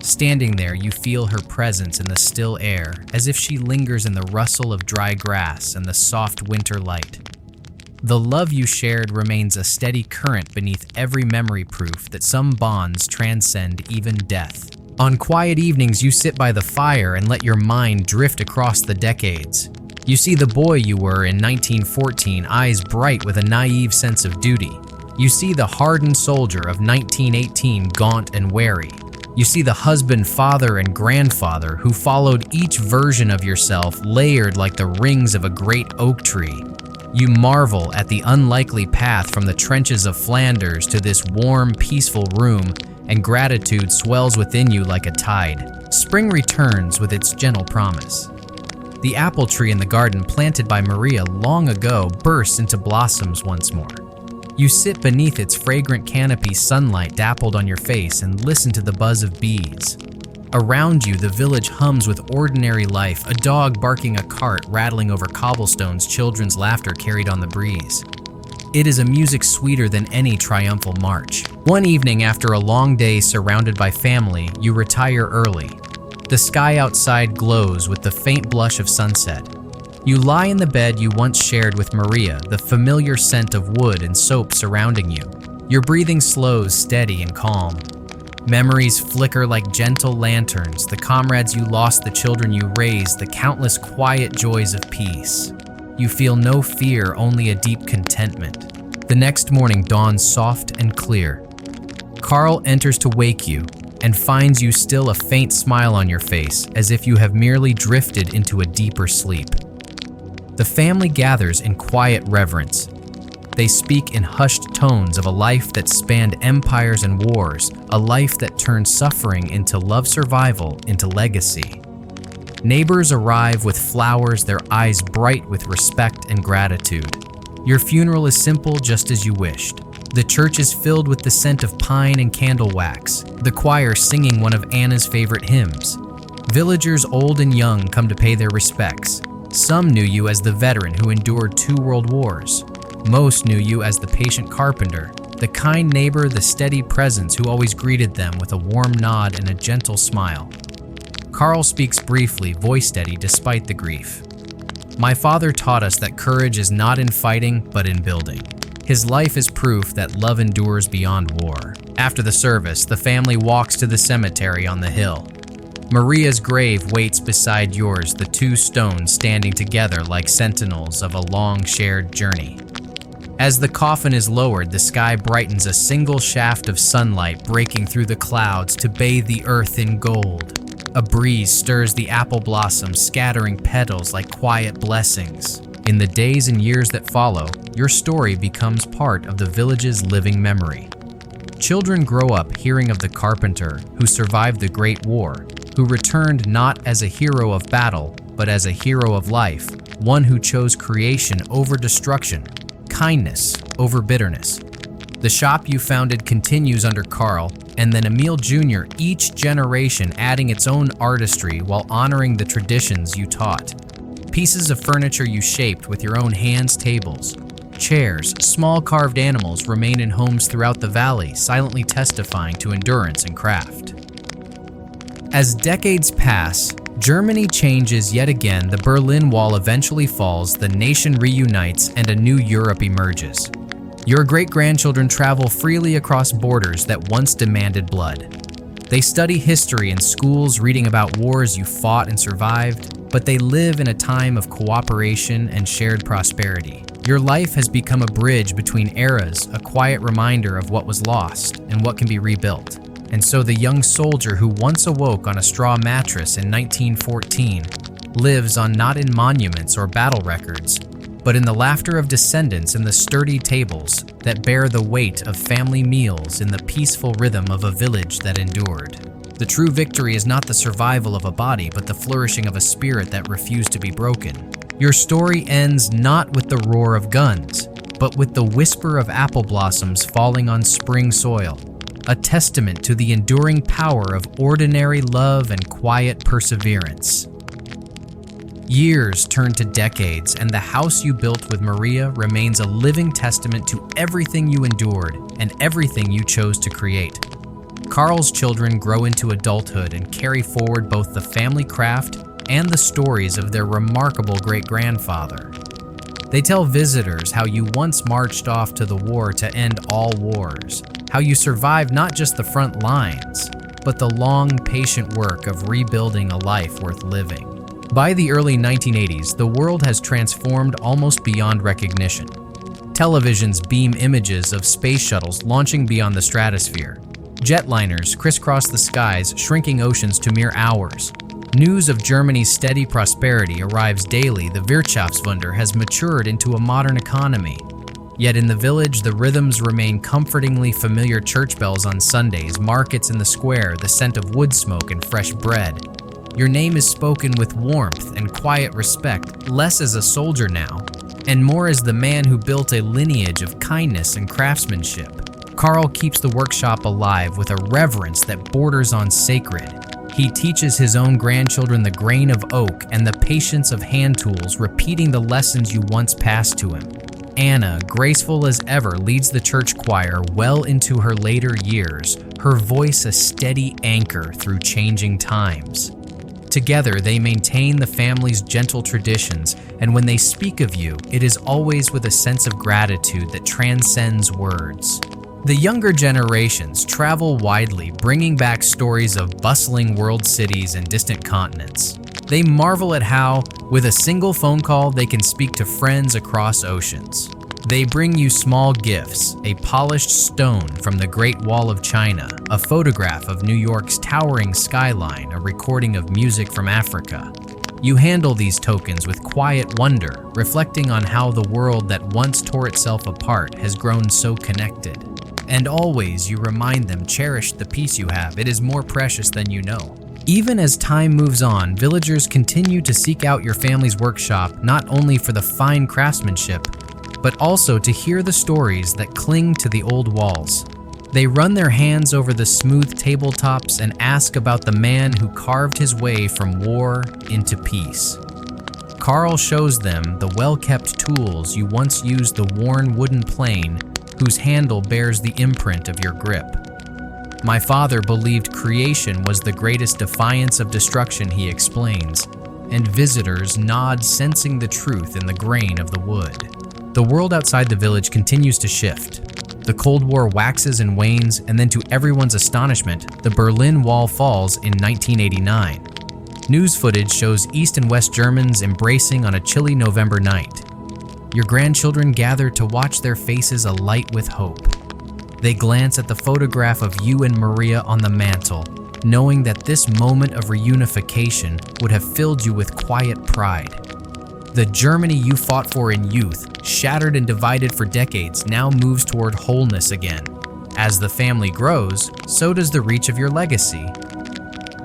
Standing there, you feel her presence in the still air, as if she lingers in the rustle of dry grass and the soft winter light. The love you shared remains a steady current beneath every memory, proof that some bonds transcend even death. On quiet evenings, you sit by the fire and let your mind drift across the decades. You see the boy you were in 1914, eyes bright with a naive sense of duty. You see the hardened soldier of 1918, gaunt and wary. You see the husband, father, and grandfather who followed each version of yourself, layered like the rings of a great oak tree. You marvel at the unlikely path from the trenches of Flanders to this warm, peaceful room, and gratitude swells within you like a tide. Spring returns with its gentle promise. The apple tree in the garden planted by Maria long ago bursts into blossoms once more. You sit beneath its fragrant canopy, sunlight dappled on your face, and listen to the buzz of bees. Around you, the village hums with ordinary life, a dog barking, a cart rattling over cobblestones, children's laughter carried on the breeze. It is a music sweeter than any triumphal march. One evening, after a long day surrounded by family, you retire early. The sky outside glows with the faint blush of sunset. You lie in the bed you once shared with Maria, the familiar scent of wood and soap surrounding you. Your breathing slows, steady and calm. Memories flicker like gentle lanterns, the comrades you lost, the children you raised, the countless quiet joys of peace. You feel no fear, only a deep contentment. The next morning dawns soft and clear. Carl enters to wake you and finds you still, a faint smile on your face, as if you have merely drifted into a deeper sleep. The family gathers in quiet reverence. They speak in hushed tones of a life that spanned empires and wars, a life that turned suffering into love, survival into legacy. Neighbors arrive with flowers, their eyes bright with respect and gratitude. Your funeral is simple, just as you wished. The church is filled with the scent of pine and candle wax, the choir singing one of Anna's favorite hymns. Villagers old and young come to pay their respects. Some knew you as the veteran who endured 2 world wars. Most knew you as the patient carpenter, the kind neighbor, the steady presence who always greeted them with a warm nod and a gentle smile. Carl speaks briefly, voice steady despite the grief. My father taught us that courage is not in fighting, but in building. His life is proof that love endures beyond war. After the service, the family walks to the cemetery on the hill. Maria's grave waits beside yours, the 2 stones standing together like sentinels of a long shared journey. As the coffin is lowered, the sky brightens, a single shaft of sunlight breaking through the clouds to bathe the earth in gold. A breeze stirs the apple blossoms, scattering petals like quiet blessings. In the days and years that follow, your story becomes part of the village's living memory. Children grow up hearing of the carpenter who survived the Great War, who returned not as a hero of battle, but as a hero of life, one who chose creation over destruction, kindness over bitterness. The shop you founded continues under Carl, and then Emil Jr., each generation adding its own artistry while honoring the traditions you taught. Pieces of furniture you shaped with your own hands, tables, chairs, small carved animals remain in homes throughout the valley, silently testifying to endurance and craft. As decades pass, Germany changes yet again, the Berlin Wall eventually falls, the nation reunites, and a new Europe emerges. Your great-grandchildren travel freely across borders that once demanded blood. They study history in schools, reading about wars you fought and survived, but they live in a time of cooperation and shared prosperity. Your life has become a bridge between eras, a quiet reminder of what was lost and what can be rebuilt. And so the young soldier who once awoke on a straw mattress in 1914 lives on not in monuments or battle records, but in the laughter of descendants and the sturdy tables that bear the weight of family meals in the peaceful rhythm of a village that endured. The true victory is not the survival of a body, but the flourishing of a spirit that refused to be broken. Your story ends not with the roar of guns, but with the whisper of apple blossoms falling on spring soil, a testament to the enduring power of ordinary love and quiet perseverance. Years turn to decades, and the house you built with Maria remains a living testament to everything you endured and everything you chose to create. Carl's children grow into adulthood and carry forward both the family craft and the stories of their remarkable great-grandfather. They tell visitors how you once marched off to the war to end all wars, how you survived not just the front lines, but the long, patient work of rebuilding a life worth living. By the early 1980s, the world has transformed almost beyond recognition. Televisions beam images of space shuttles launching beyond the stratosphere. Jetliners crisscross the skies, shrinking oceans to mere hours. News of Germany's steady prosperity arrives daily. The Wirtschaftswunder has matured into a modern economy. Yet in the village, the rhythms remain comfortingly familiar: church bells on Sundays, markets in the square, the scent of wood smoke and fresh bread. Your name is spoken with warmth and quiet respect, less as a soldier now, and more as the man who built a lineage of kindness and craftsmanship. Karl keeps the workshop alive with a reverence that borders on sacred. He teaches his own grandchildren the grain of oak and the patience of hand tools, repeating the lessons you once passed to him. Anna, graceful as ever, leads the church choir well into her later years, her voice a steady anchor through changing times. Together, they maintain the family's gentle traditions, and when they speak of you, it is always with a sense of gratitude that transcends words. The younger generations travel widely, bringing back stories of bustling world cities and distant continents. They marvel at how, with a single phone call, they can speak to friends across oceans. They bring you small gifts: a polished stone from the Great Wall of China, a photograph of New York's towering skyline, a recording of music from Africa. You handle these tokens with quiet wonder, reflecting on how the world that once tore itself apart has grown so connected. And always you remind them, cherish the peace you have, it is more precious than you know. Even as time moves on, villagers continue to seek out your family's workshop, not only for the fine craftsmanship, but also to hear the stories that cling to the old walls. They run their hands over the smooth tabletops and ask about the man who carved his way from war into peace. Karl shows them the well-kept tools you once used, the worn wooden plane whose handle bears the imprint of your grip. My father believed creation was the greatest defiance of destruction, he explains, and visitors nod, sensing the truth in the grain of the wood. The world outside the village continues to shift. The Cold War waxes and wanes, and then to everyone's astonishment, the Berlin Wall falls in 1989. News footage shows East and West Germans embracing on a chilly November night. Your grandchildren gather to watch, their faces alight with hope. They glance at the photograph of you and Maria on the mantle, knowing that this moment of reunification would have filled you with quiet pride. The Germany you fought for in youth, shattered and divided for decades, now moves toward wholeness again. As the family grows, so does the reach of your legacy.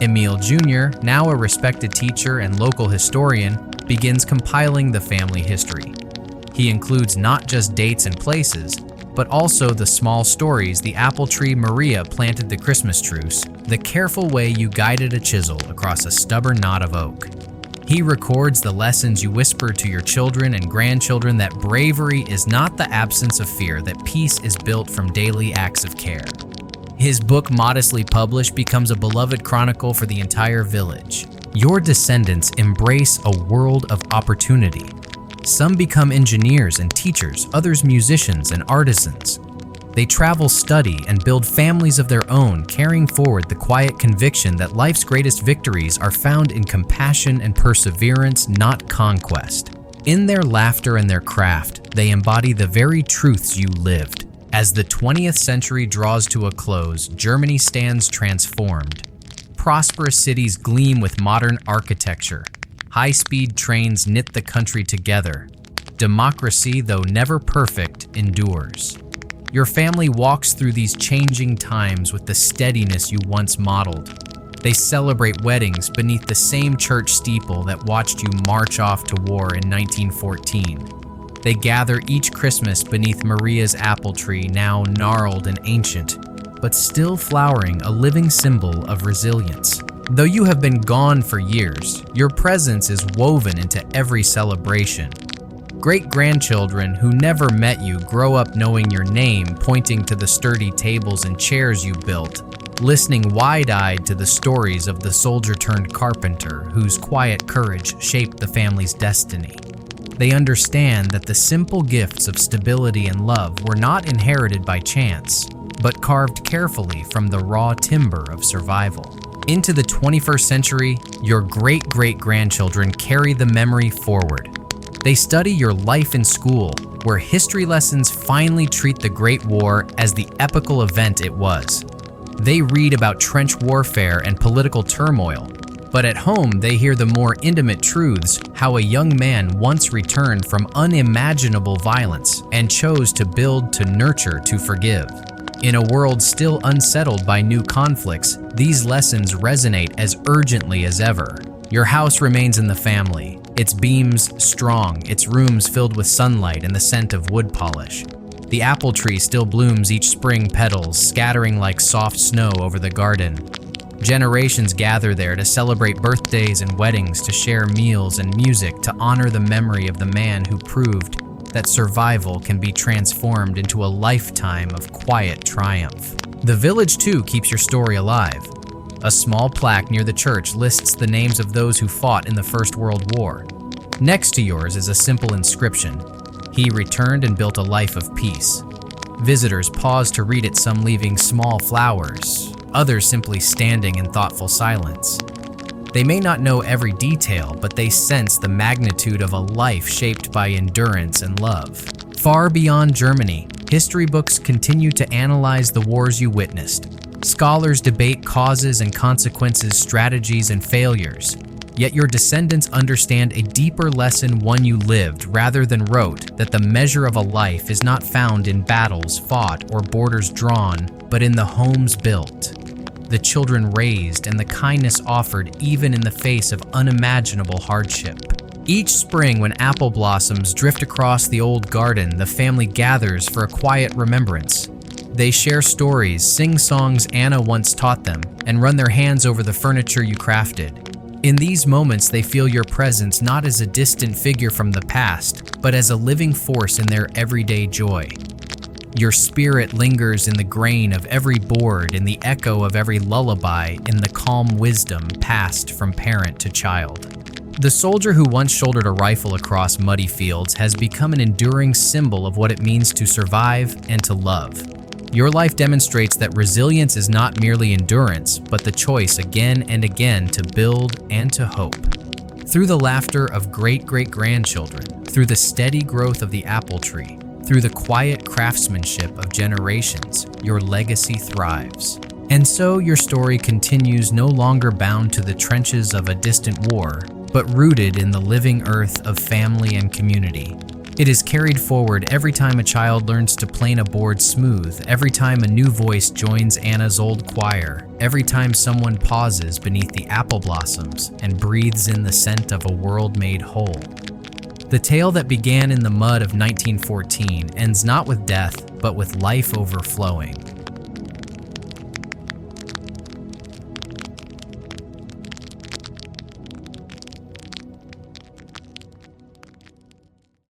Emil Jr., now a respected teacher and local historian, begins compiling the family history. He includes not just dates and places, but also the small stories: the apple tree Maria planted, the Christmas truce, the careful way you guided a chisel across a stubborn knot of oak. He records the lessons you whisper to your children and grandchildren, that bravery is not the absence of fear, that peace is built from daily acts of care. His book, modestly published, becomes a beloved chronicle for the entire village. Your descendants embrace a world of opportunity. Some become engineers and teachers, others musicians and artisans. They travel, study, and build families of their own, carrying forward the quiet conviction that life's greatest victories are found in compassion and perseverance, not conquest. In their laughter and their craft, they embody the very truths you lived. As the 20th century draws to a close, Germany stands transformed. Prosperous cities gleam with modern architecture. High-speed trains knit the country together. Democracy, though never perfect, endures. Your family walks through these changing times with the steadiness you once modeled. They celebrate weddings beneath the same church steeple that watched you march off to war in 1914. They gather each Christmas beneath Maria's apple tree, now gnarled and ancient, but still flowering, a living symbol of resilience. Though you have been gone for years, your presence is woven into every celebration. Great-grandchildren who never met you grow up knowing your name, pointing to the sturdy tables and chairs you built, listening wide-eyed to the stories of the soldier-turned-carpenter whose quiet courage shaped the family's destiny. They understand that the simple gifts of stability and love were not inherited by chance, but carved carefully from the raw timber of survival. Into the 21st century, your great-great-grandchildren carry the memory forward. They study your life in school, where history lessons finally treat the Great War as the epical event it was. They read about trench warfare and political turmoil, But at home, they hear the more intimate truths, how a young man once returned from unimaginable violence and chose to build, to nurture, to forgive. In a world still unsettled by new conflicts, these lessons resonate as urgently as ever. Your house remains in the family, its beams strong, its rooms filled with sunlight and the scent of wood polish. The apple tree still blooms each spring, petals scattering like soft snow over the garden. Generations gather there to celebrate birthdays and weddings, to share meals and music, to honor the memory of the man who proved that survival can be transformed into a lifetime of quiet triumph. The village, too, keeps your story alive. A small plaque near the church lists the names of those who fought in the First World War. Next to yours is a simple inscription: "He returned and built a life of peace." Visitors pause to read it, some leaving small flowers, others simply standing in thoughtful silence. They may not know every detail, but they sense the magnitude of a life shaped by endurance and love. Far beyond Germany, history books continue to analyze the wars you witnessed. Scholars debate causes and consequences, strategies and failures. Yet your descendants understand a deeper lesson, one you lived rather than wrote, that the measure of a life is not found in battles fought or borders drawn, but in the homes built, the children raised, and the kindness offered even in the face of unimaginable hardship. Each spring, when apple blossoms drift across the old garden, the family gathers for a quiet remembrance. They share stories, sing songs Anna once taught them, and run their hands over the furniture you crafted. In these moments, they feel your presence not as a distant figure from the past, but as a living force in their everyday joy. Your spirit lingers in the grain of every board, in the echo of every lullaby, in the calm wisdom passed from parent to child. The soldier who once shouldered a rifle across muddy fields has become an enduring symbol of what it means to survive and to love. Your life demonstrates that resilience is not merely endurance, but the choice again and again to build and to hope. Through the laughter of great-great-grandchildren, through the steady growth of the apple tree, through the quiet craftsmanship of generations, your legacy thrives. And so your story continues, no longer bound to the trenches of a distant war, but rooted in the living earth of family and community. It is carried forward every time a child learns to plane a board smooth, every time a new voice joins Anna's old choir, every time someone pauses beneath the apple blossoms and breathes in the scent of a world made whole. The tale that began in the mud of 1914 ends not with death, but with life overflowing.